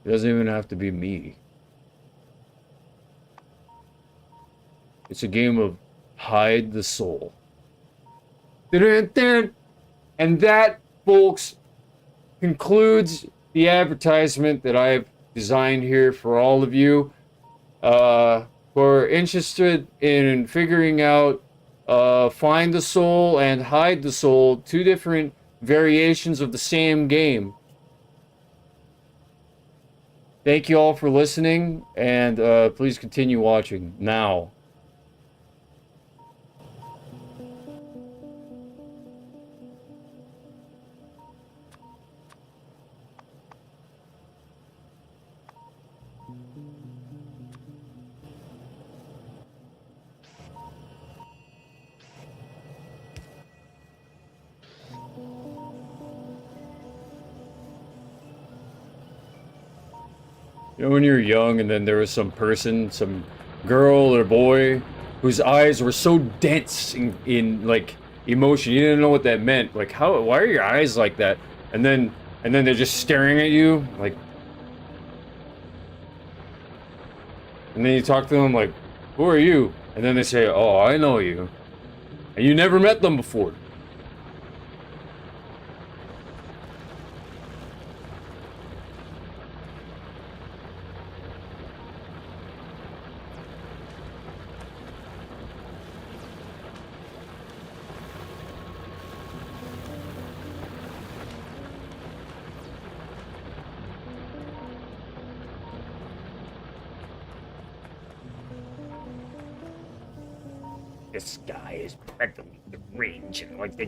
[SPEAKER 1] It doesn't even have to be me. It's a game of hide the soul. And that, folks, concludes the advertisement that I've designed here for all of you. Who are interested in figuring out find the soul and hide the soul, two different variations of the same game. Thank you all for listening, and please continue watching now. You know when you're young and then there was some person, some girl or boy, whose eyes were so dense in like emotion, you didn't know what that meant. Like, why are your eyes like that? And then they're just staring at you, like. And then you talk to them like, who are you? And then they say, oh, I know you. And you never met them before.
[SPEAKER 3] The sky is practically raging like the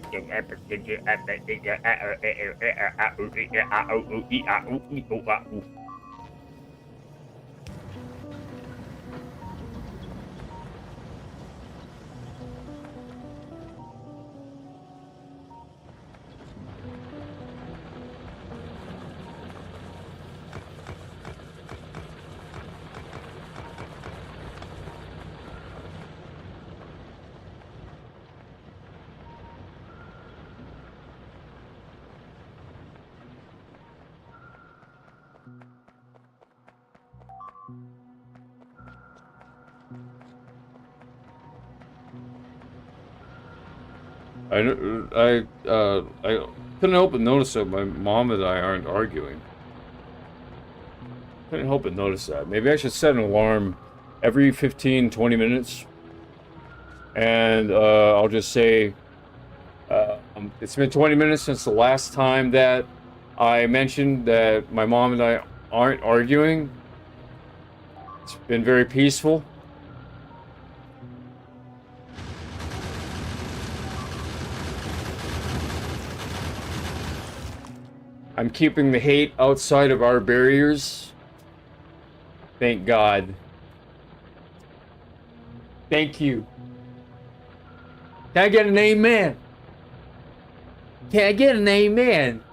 [SPEAKER 1] I couldn't help but notice that my mom and I aren't arguing. Couldn't help but notice that. Maybe I should set an alarm every 15, 20 minutes. And I'll just say, it's been 20 minutes since the last time that I mentioned that my mom and I aren't arguing. It's been very peaceful. I'm keeping the hate outside of our barriers. Thank God. Thank you. Can I get an amen? Can I get an amen?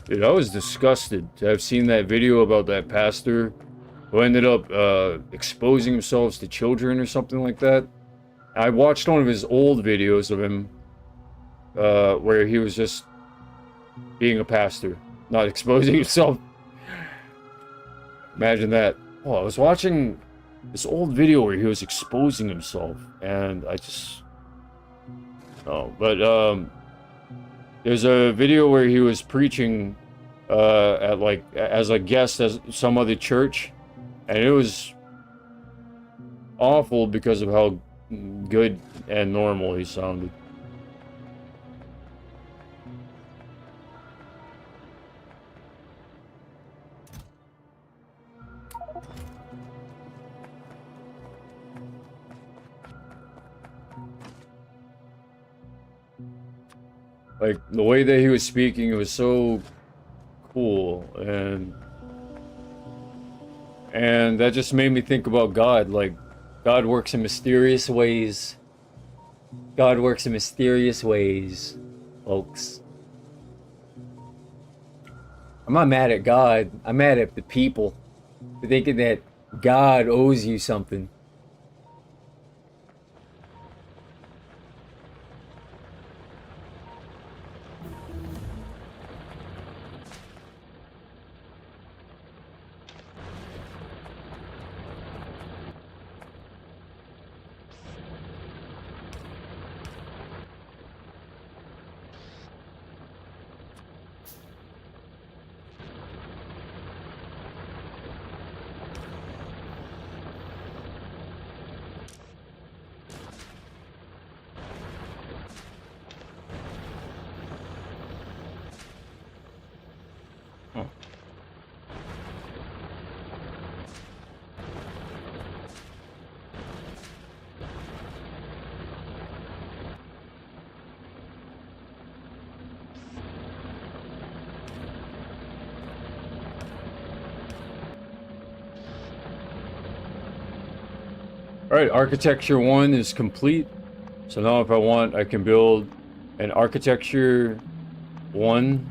[SPEAKER 1] Dude, I was disgusted to have seen that video about that pastor who ended up exposing himself to children or something like that. I watched one of his old videos of him where he was just being a pastor, not exposing himself. Imagine that. Oh, I was watching this old video where he was exposing himself, and I just... Oh, but there's a video where he was preaching at like as a guest at some other church, and it was awful because of how good and normal he sounded. Like, the way that he was speaking, it was so cool, and that just made me think about God. Like, God works in mysterious ways. God works in mysterious ways, folks. I'm not mad at God. I'm mad at the people for thinking that God owes you something. Alright, architecture 1 is complete. So now if I want, I can build an architecture 1.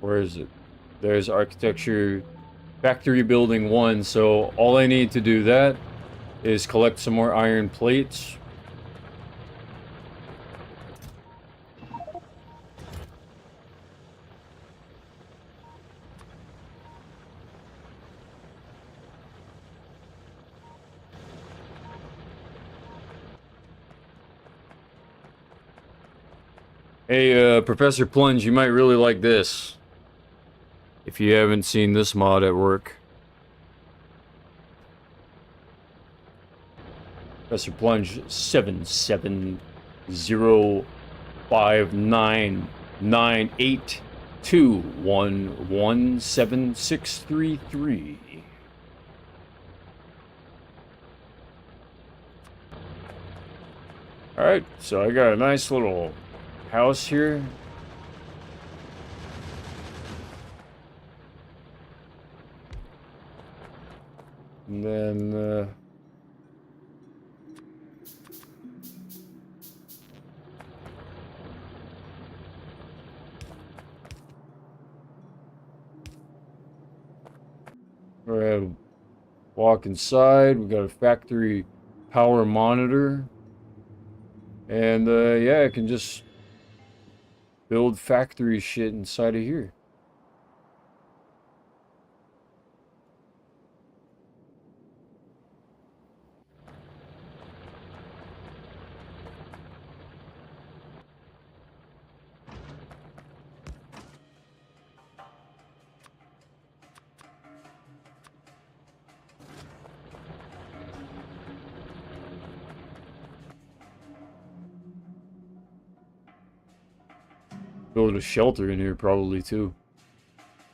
[SPEAKER 1] Where is it? There's architecture factory building 1. So all I need to do that is collect some more iron plates. Hey, Professor Plunge, you might really like this. If you haven't seen this mod at work. Professor Plunge 7705998211763. Alright, so I got a nice little house here. And then, we're gonna walk inside. We got a factory power monitor. And, yeah, I can just build factory shit inside of here. Build a shelter in here probably too.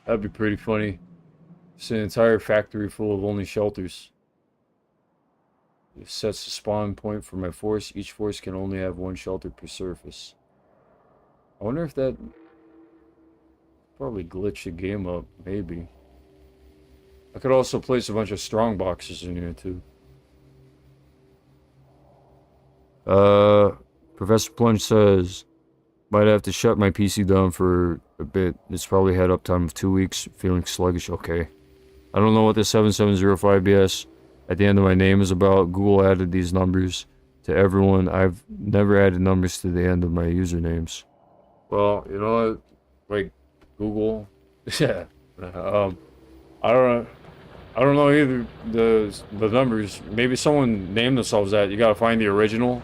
[SPEAKER 1] That'd be pretty funny. Just an entire factory full of only shelters. It sets the spawn point for my force. Each force can only have one shelter per surface. I wonder if that probably glitched the game up, maybe. I could also place a bunch of strong boxes in here too. Professor Plunge says, might have to shut my PC down for a bit. It's probably had uptime of 2 weeks. Feeling sluggish. Okay. I don't know what the 7705BS at the end of my name is about. Google added these numbers to everyone. I've never added numbers to the end of my usernames. Well, you know what? Like, Google. Yeah. I don't know either the numbers. Maybe someone named themselves that. You gotta find the original.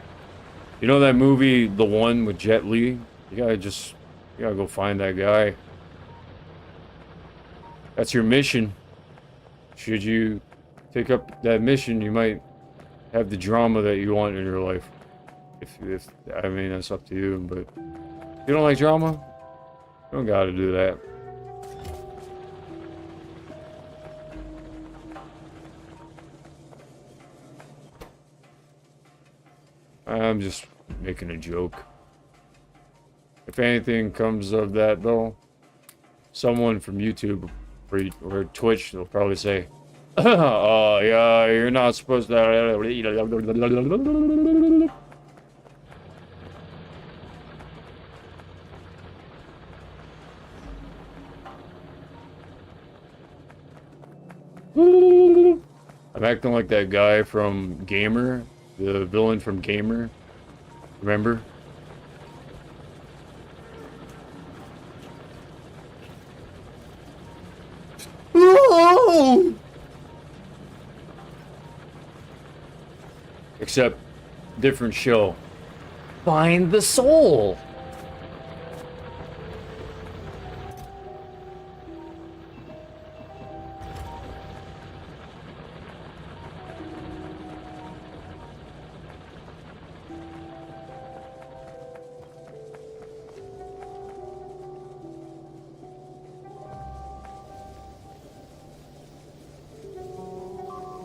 [SPEAKER 1] You know that movie, The One with Jet Li? You gotta go find that guy. That's your mission. Should you take up that mission, you might have the drama that you want in your life. If I mean, that's up to you, but if you don't like drama, you don't gotta do that. I'm just making a joke. If anything comes of that, though, someone from YouTube or Twitch will probably say, "Oh, yeah, you're not supposed to." I'm acting like that guy from Gamer, the villain from Gamer. Remember? Except, different show. Find the soul!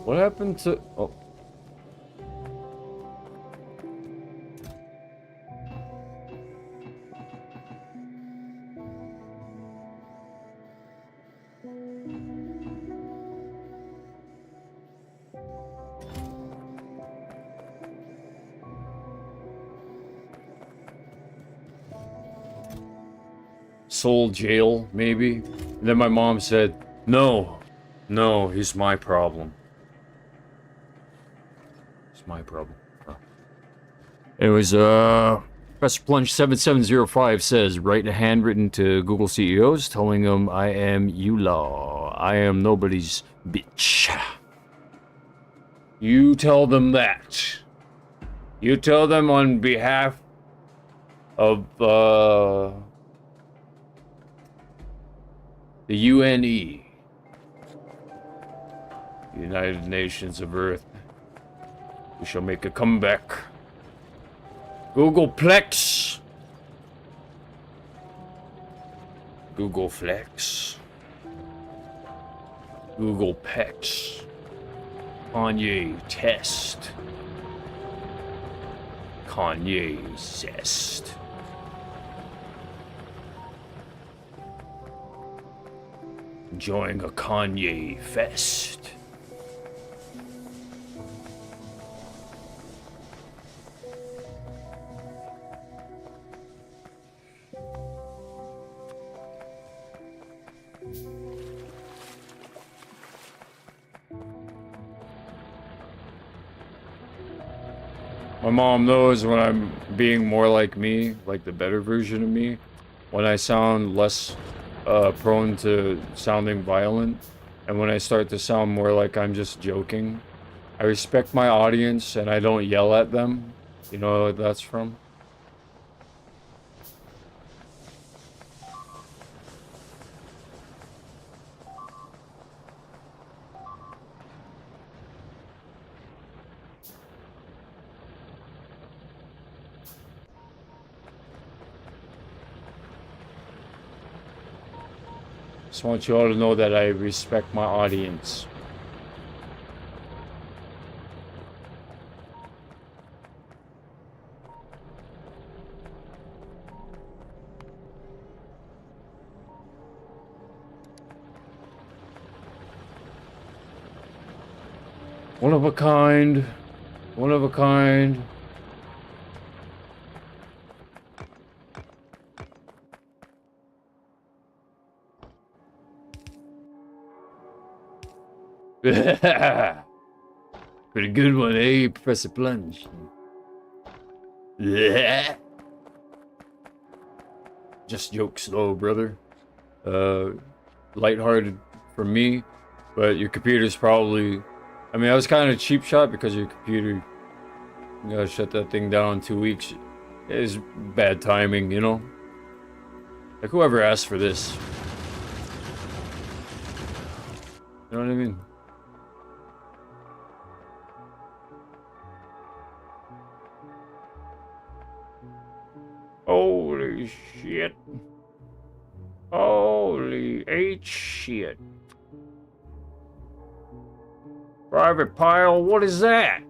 [SPEAKER 1] What happened to... Oh. Soul jail, maybe? And then my mom said, no, he's my problem. It's my problem. Huh. Anyways, Professor Plunge 7705 says, write a handwritten to Google CEOs telling them I am Eula. I am nobody's bitch. You tell them that. You tell them on behalf of the UNE. United Nations of Earth. We shall make a comeback. Googleplex. Google Flex. Google Pex. Kanye Test. Kanye Zest. Enjoying a Kanye Fest. My mom knows when I'm being more like me, like the better version of me, when I sound less prone to sounding violent, and when I start to sound more like I'm just joking. I respect my audience and I don't yell at them. You know what that's from? Just want you all to know that I respect my audience. One of a kind. One of a kind. Pretty good one, eh, Professor Plunge? Just jokes though, brother. Lighthearted for me, but your computer's probably... I mean, I was kind of cheap shot because your computer... You gotta shut that thing down in 2 weeks. It is bad timing, you know? Like, whoever asked for this. You know what I mean? Holy shit. Holy H shit. Private Pile, what is that?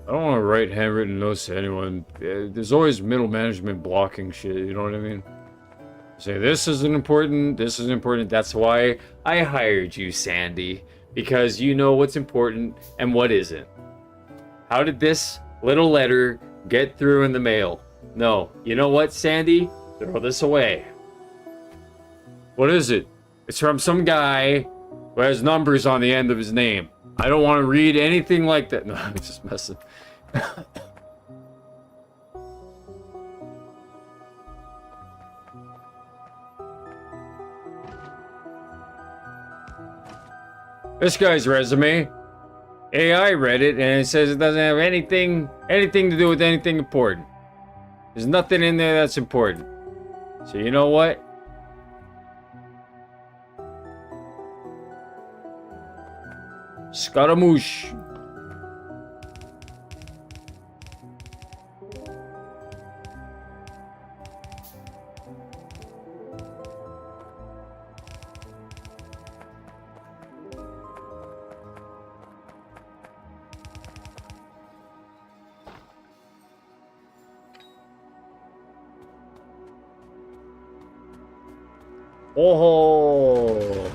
[SPEAKER 1] I don't want to write handwritten notes to anyone. There's always middle management blocking shit, you know what I mean? Say, this isn't important, this is important. That's why I hired you, Sandy. Because you know what's important and what isn't. How did this little letter get through in the mail? No. You know what, Sandy? Throw this away. What is it? It's from some guy who has numbers on the end of his name. I don't want to read anything like that. No, I'm just messing. This guy's resume. AI read it and it says it doesn't have anything to do with anything important. There's nothing in there that's important. So you know what? Scaramouche. Oh.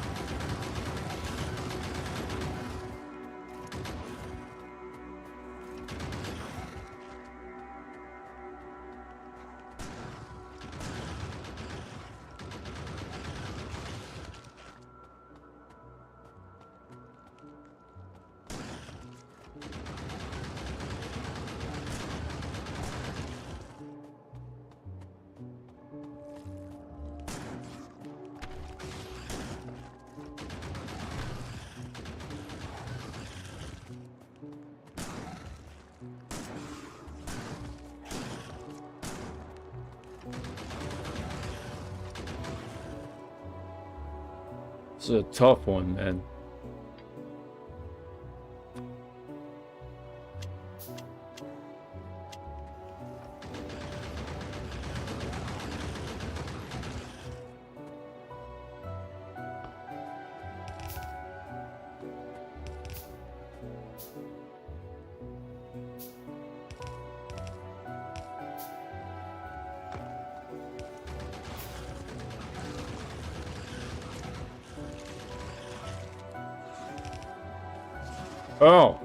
[SPEAKER 1] This is a tough one, man. Oh.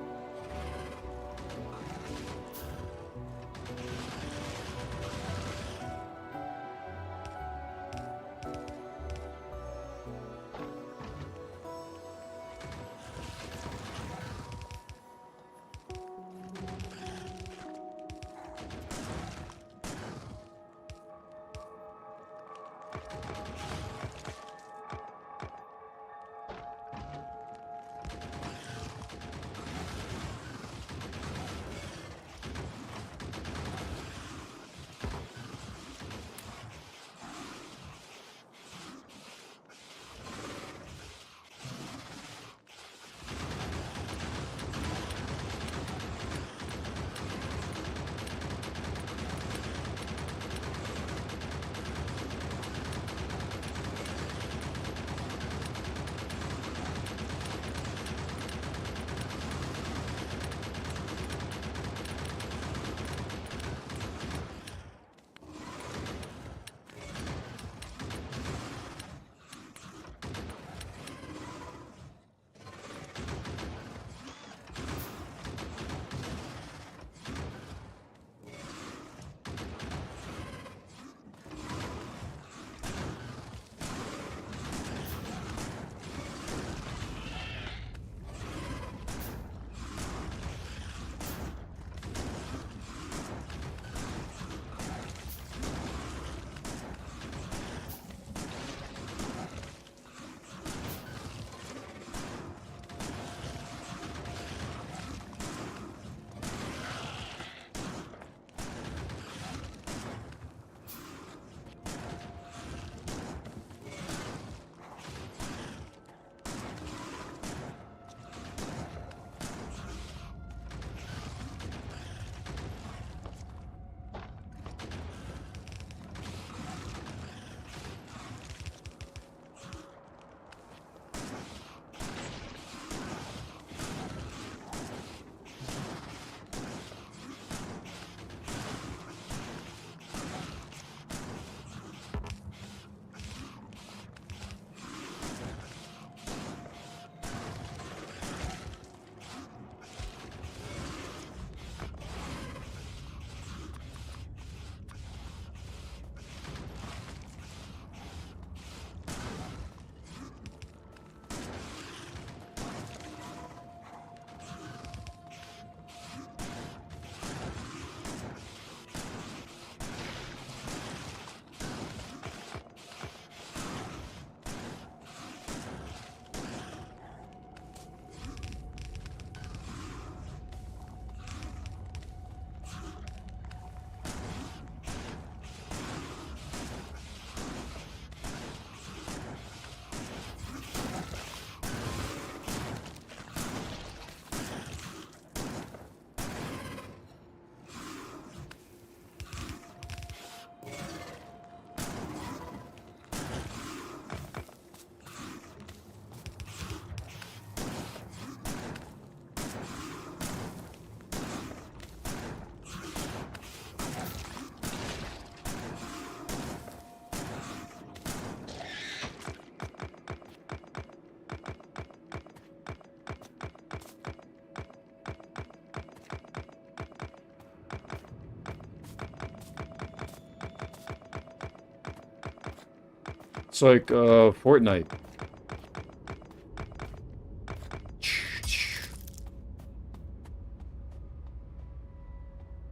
[SPEAKER 1] It's like Fortnite.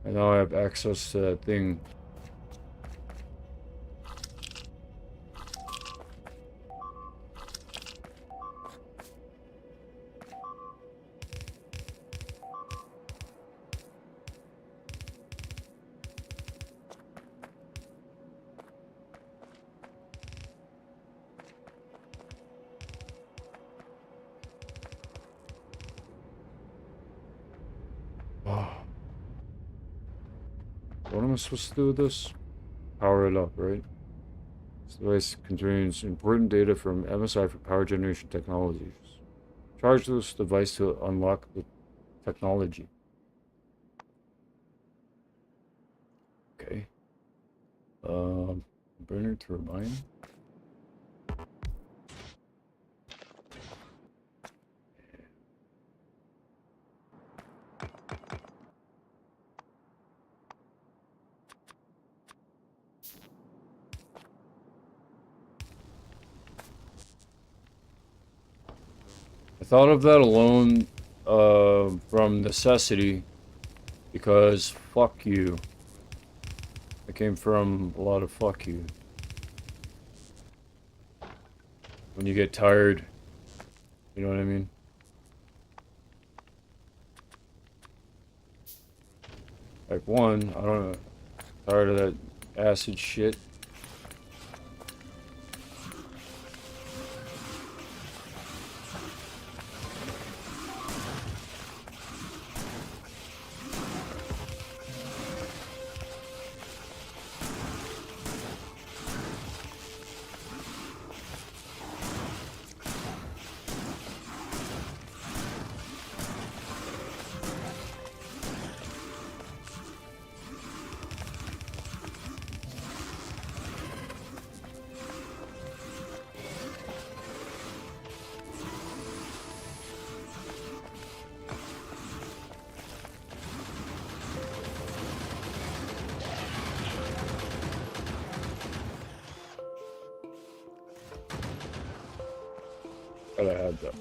[SPEAKER 1] And now I have access to that thing. What am I supposed to do with this? Power it up, right? This device contains important data from MSI for power generation technologies. Charge this device to unlock the technology. Okay. Burner turbine. I thought of that alone from necessity because fuck you. I came from a lot of fuck you. When you get tired, you know what I mean? Like one, I don't know, tired of that acid shit. Gotta have that.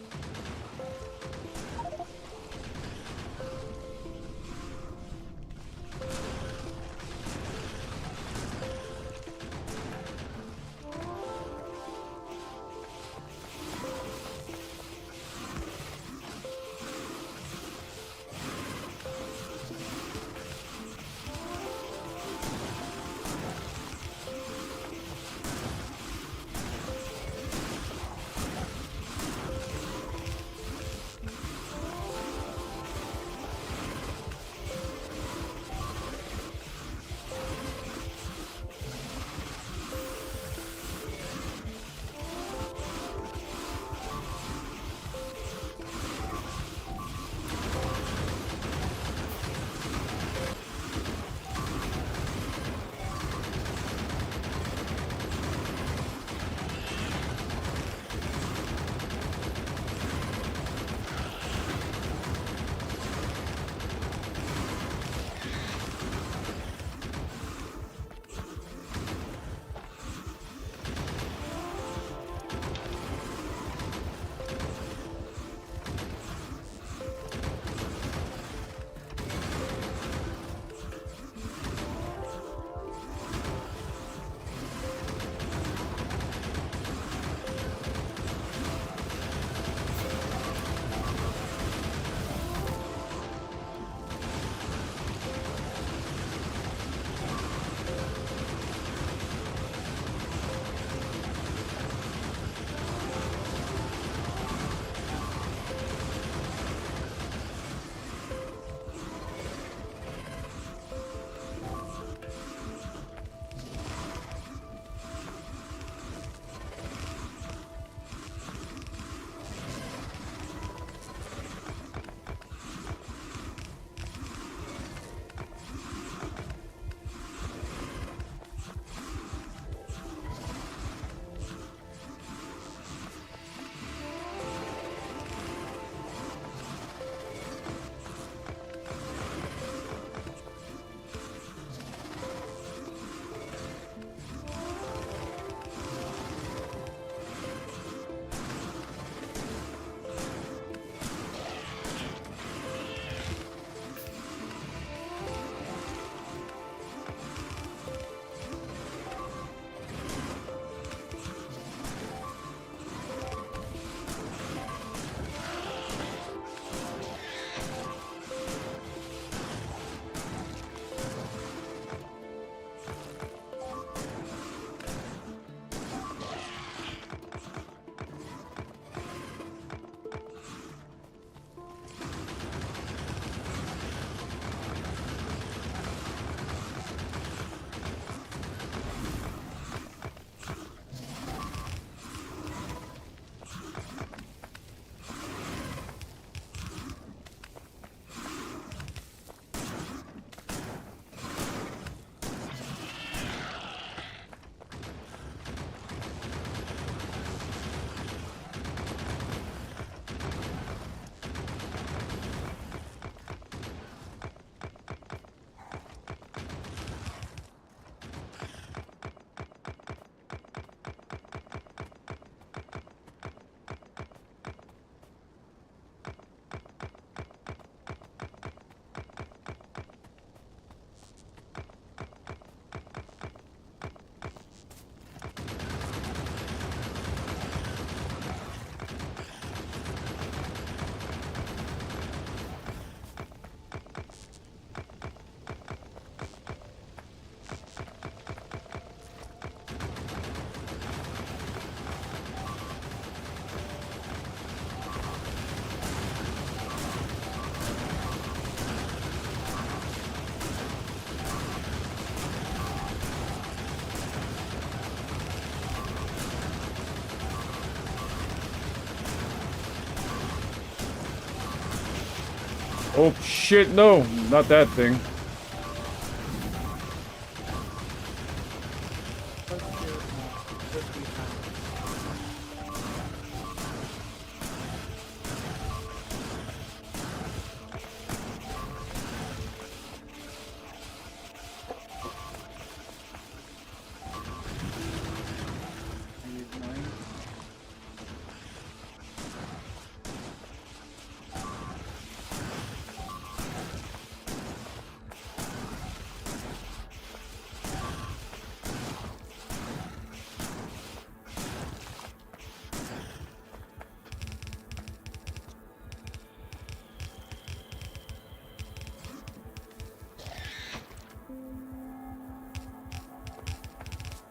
[SPEAKER 1] Oh shit, no, not that thing.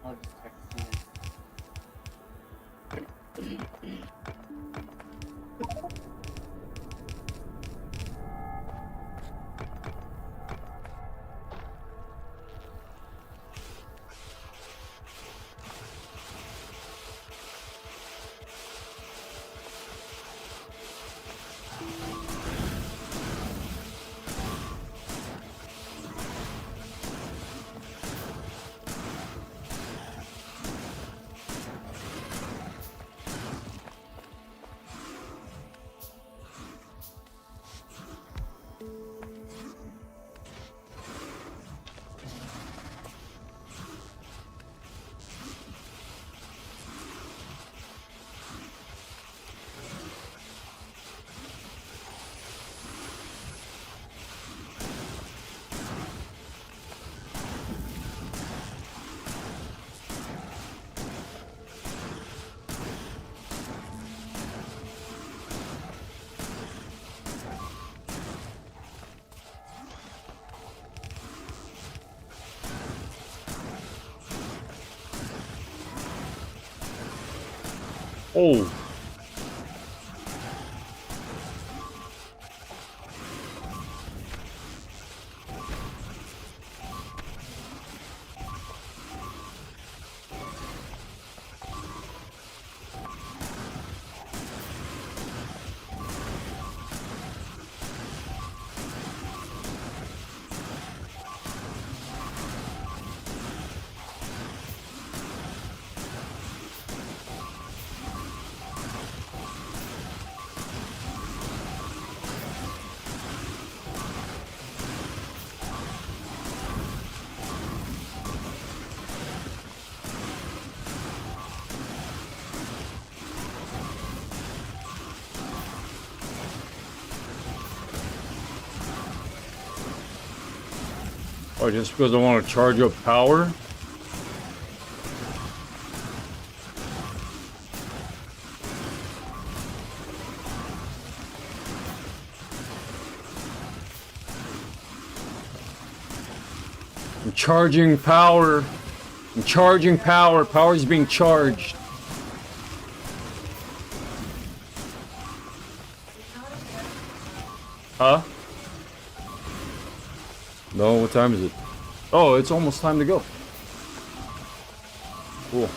[SPEAKER 4] I'll just text you.
[SPEAKER 1] Oh. Oh, just because I want to charge up power? I'm charging power. I'm charging power. Power's being charged. Huh? No, what time is it? Oh, it's almost time to go. Cool.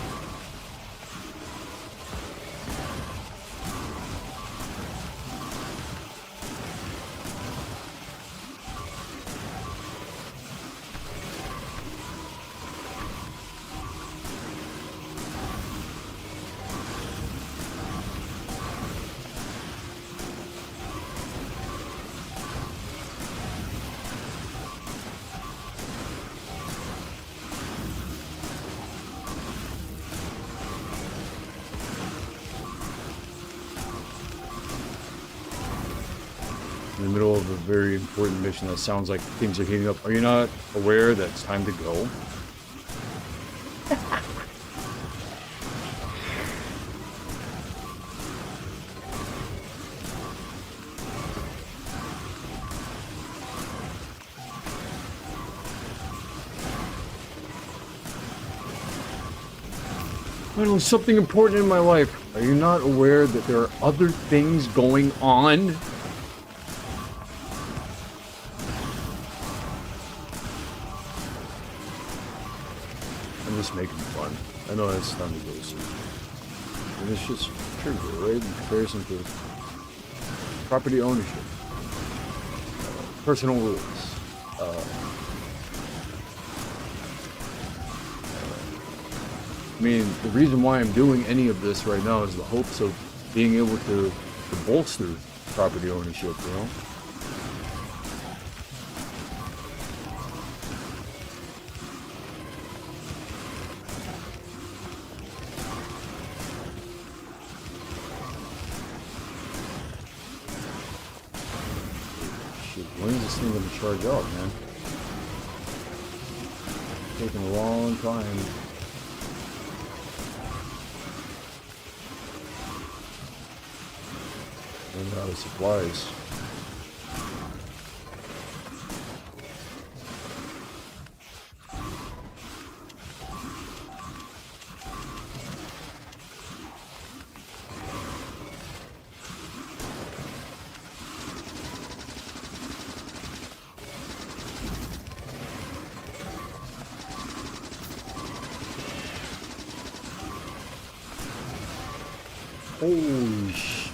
[SPEAKER 1] In the middle of a very important mission that sounds like things are heating up. Are you not aware that it's time to go? Finally, something important in my life. Are you not aware that there are other things going on? I'm just making fun. I know it's time to go soon. And it's just trivial, right? In comparison to property ownership. personal rules. I mean, the reason why I'm doing any of this right now is the hopes of being able to bolster property ownership, you know? Shit, when is this thing gonna charge up, man? It's taking a long time. Running out of supplies. Holy shit.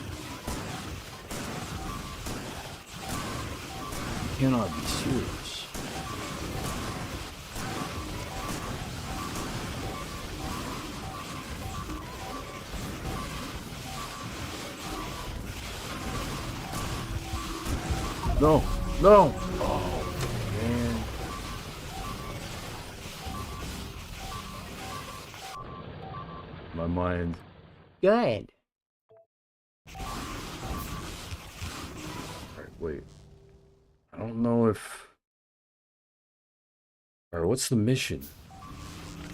[SPEAKER 1] Cannot be serious. No, no. Oh, man. My mind. Good. Alright, wait. I don't know if... Alright, what's the mission?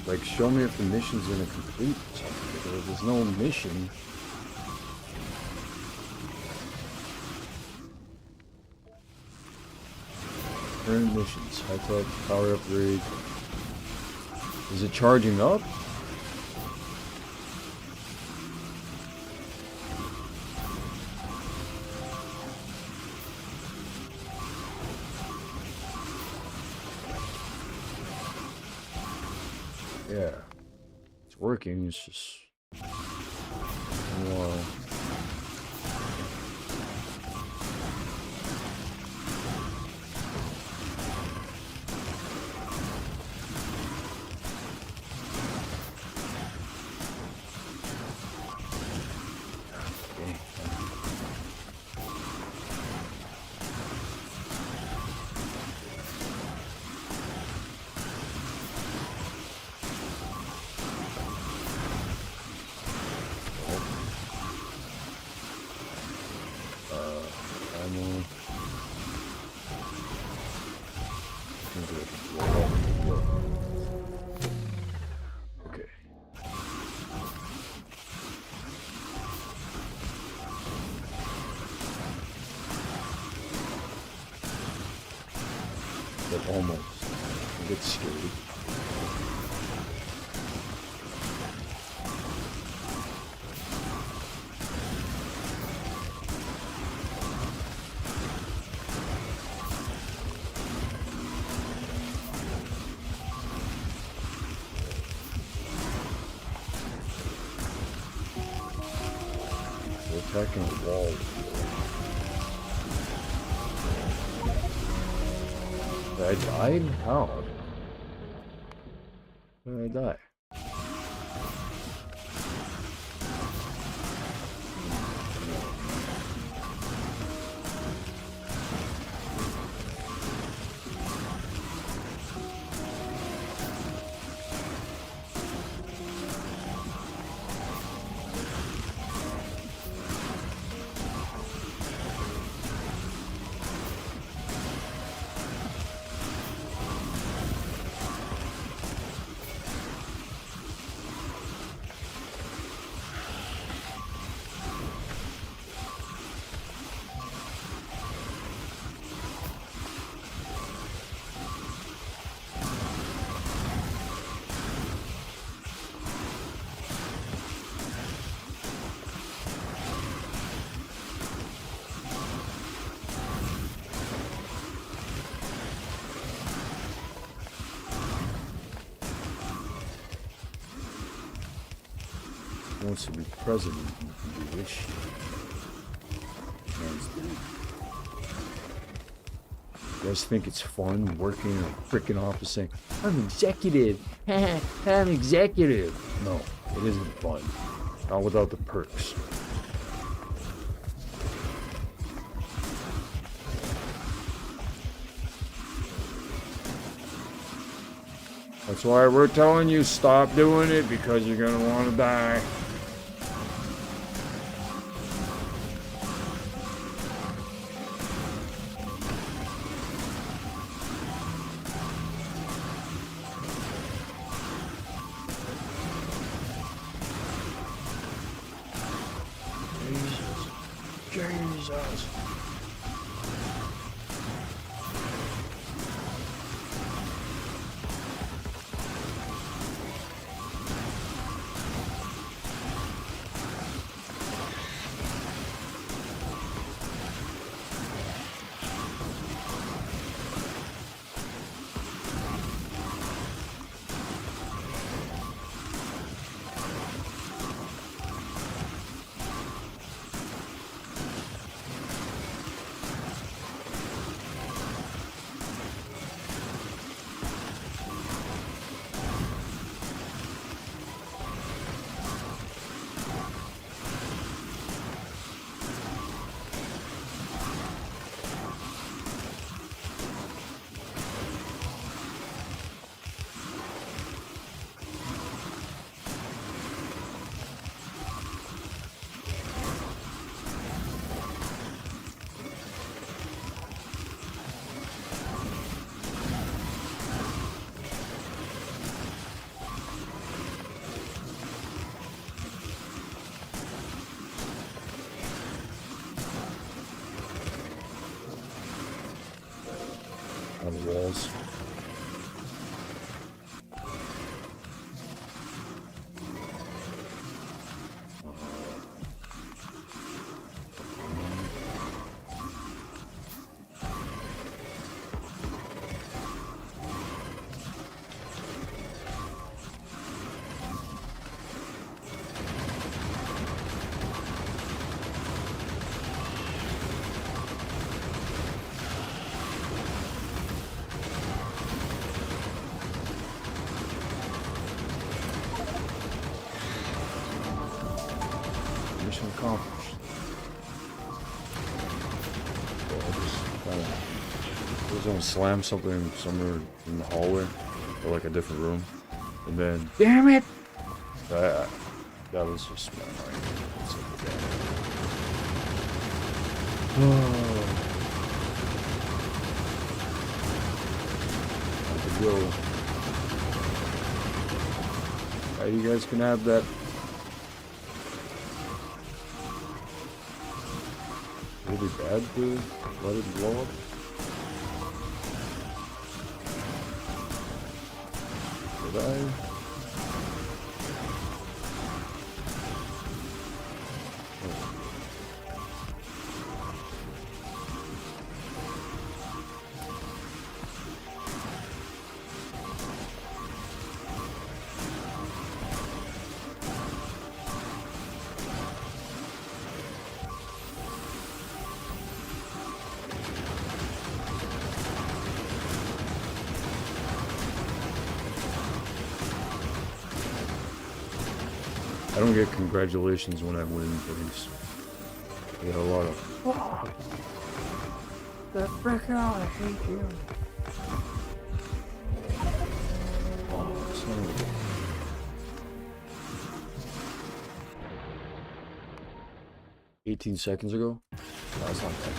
[SPEAKER 1] Like, show me if the mission's gonna complete something. Because there's no mission. Current missions. High-tech, power upgrade. Is it charging up? Yeah, it's working. It's just wow. Okay. But almost. I get scared. Attacking the wall. Did I die? How? Where did I die? Wants to be president if you wish. You guys think it's fun working in a freaking office saying, I'm executive. I'm executive. No, it isn't fun. Not without the perks. That's why we're telling you stop doing it, because you're gonna want to die. Jesus. On the walls. Mission accomplished. So I was gonna slam something somewhere in the hallway, or like a different room, and then damn it! That was just my mind. Go. You guys can have that. Really bad to let it blow up. Did I? I don't get congratulations when I win, please. I get a lot of fuck. The frick out, I hate you. Oh, son of a... 18 seconds ago? No, it's not that.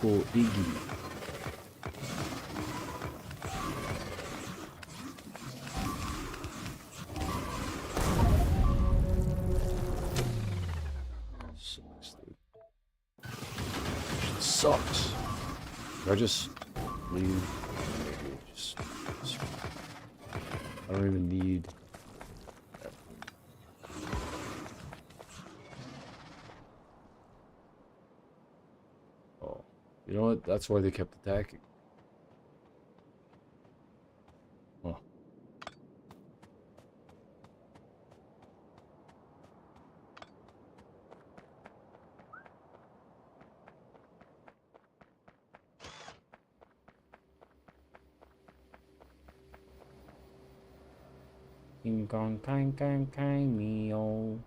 [SPEAKER 1] Uncle Iggy. Sucks, dude. Sucks. Should I just leave? Maybe just I don't even need. Oh, you know what? That's why they kept attacking. Huh. King Kong Kang meow.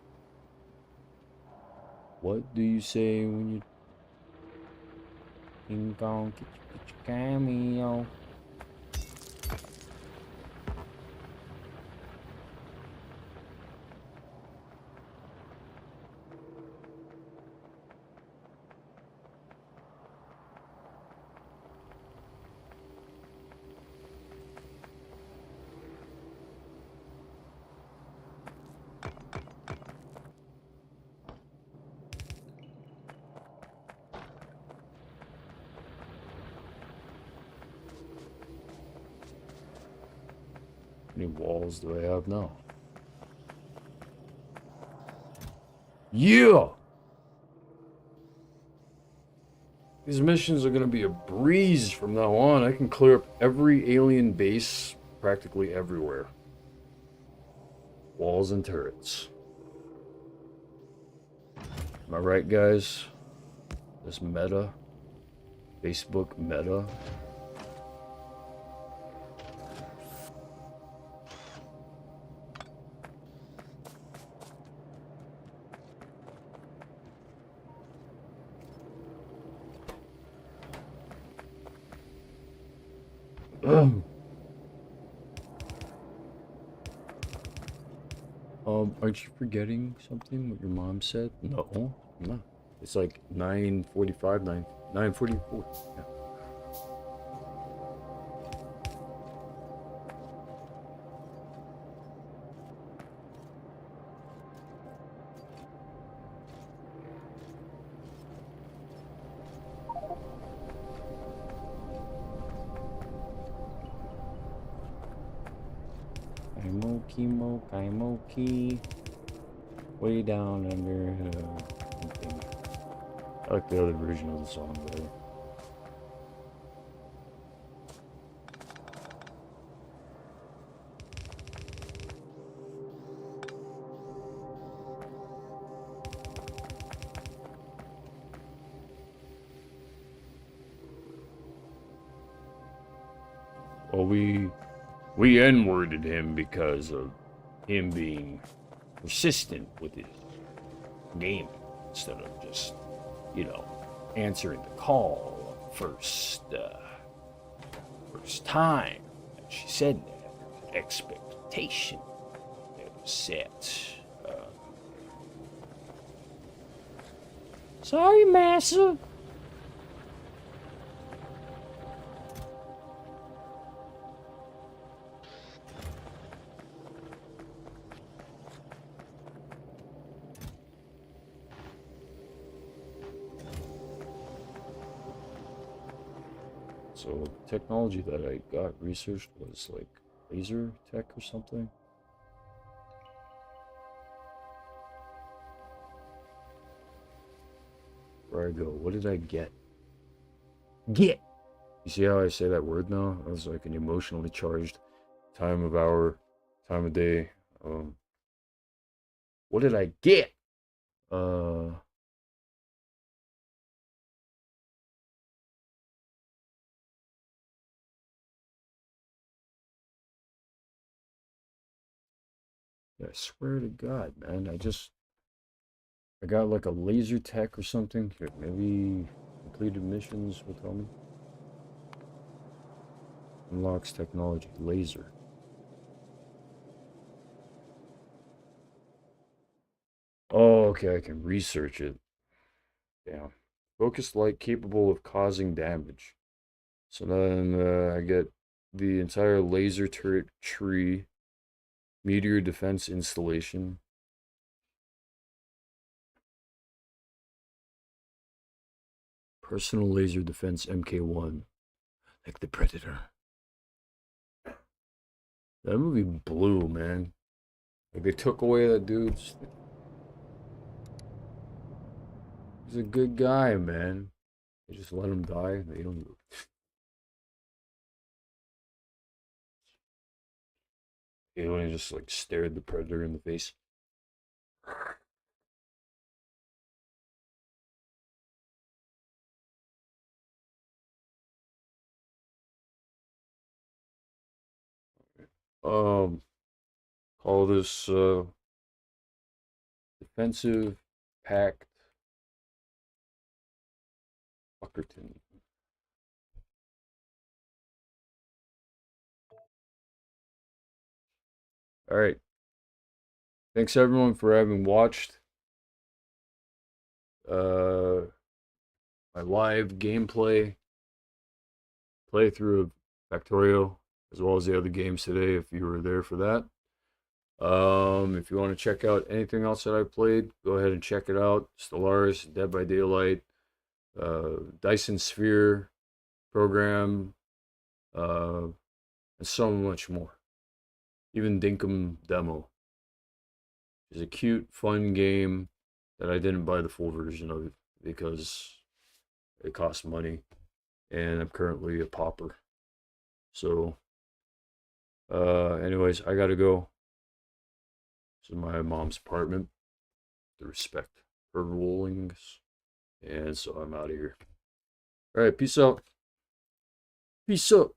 [SPEAKER 1] What do you say when you King Kong get your cameo? How many walls do I have now? Yeah! These missions are gonna be a breeze from now on. I can clear up every alien base practically everywhere. Walls and turrets. Am I right, guys? This meta. Facebook meta. Aren't you forgetting something? What your mom said? No, no. It's like 9:45, 9:44. Yeah. Kaimoki. Way down under something. I like the other version of the song better. Well, we N-worded him because of him being persistent with his game instead of just, you know, answering the call first time. And she said that expectation that was set. Sorry, massa. So technology that I got researched was like laser tech or something. Where I go, what did I get? Get! You see how I say that word now? I was like an emotionally charged time of hour, time of day. What did I get? I swear to God, man, I got like a laser tech or something. Here, maybe completed missions will tell me. Unlocks technology, laser. Oh, okay, I can research it. Damn. Focused light capable of causing damage. So then I get the entire laser turret tree, meteor defense installation. Personal laser defense MK1, like the Predator. That movie blew, man. Like they took away that dude's. He's a good guy, man. They just let him die. They don't. He only just like stared the Predator in the face. Um, call this defensive pact Fuckerton. All right. Thanks everyone for having watched my live gameplay playthrough of Factorio, as well as the other games today if you were there for that. If you want to check out anything else that I played, go ahead and check it out. Stellaris, Dead by Daylight, Dyson Sphere program, and so much more. Even Dinkum Demo is a cute, fun game that I didn't buy the full version of because it costs money, and I'm currently a pauper. So, anyways, I gotta go. This is my mom's apartment to respect her rulings, and so I'm out of here. All right, peace out. Peace out.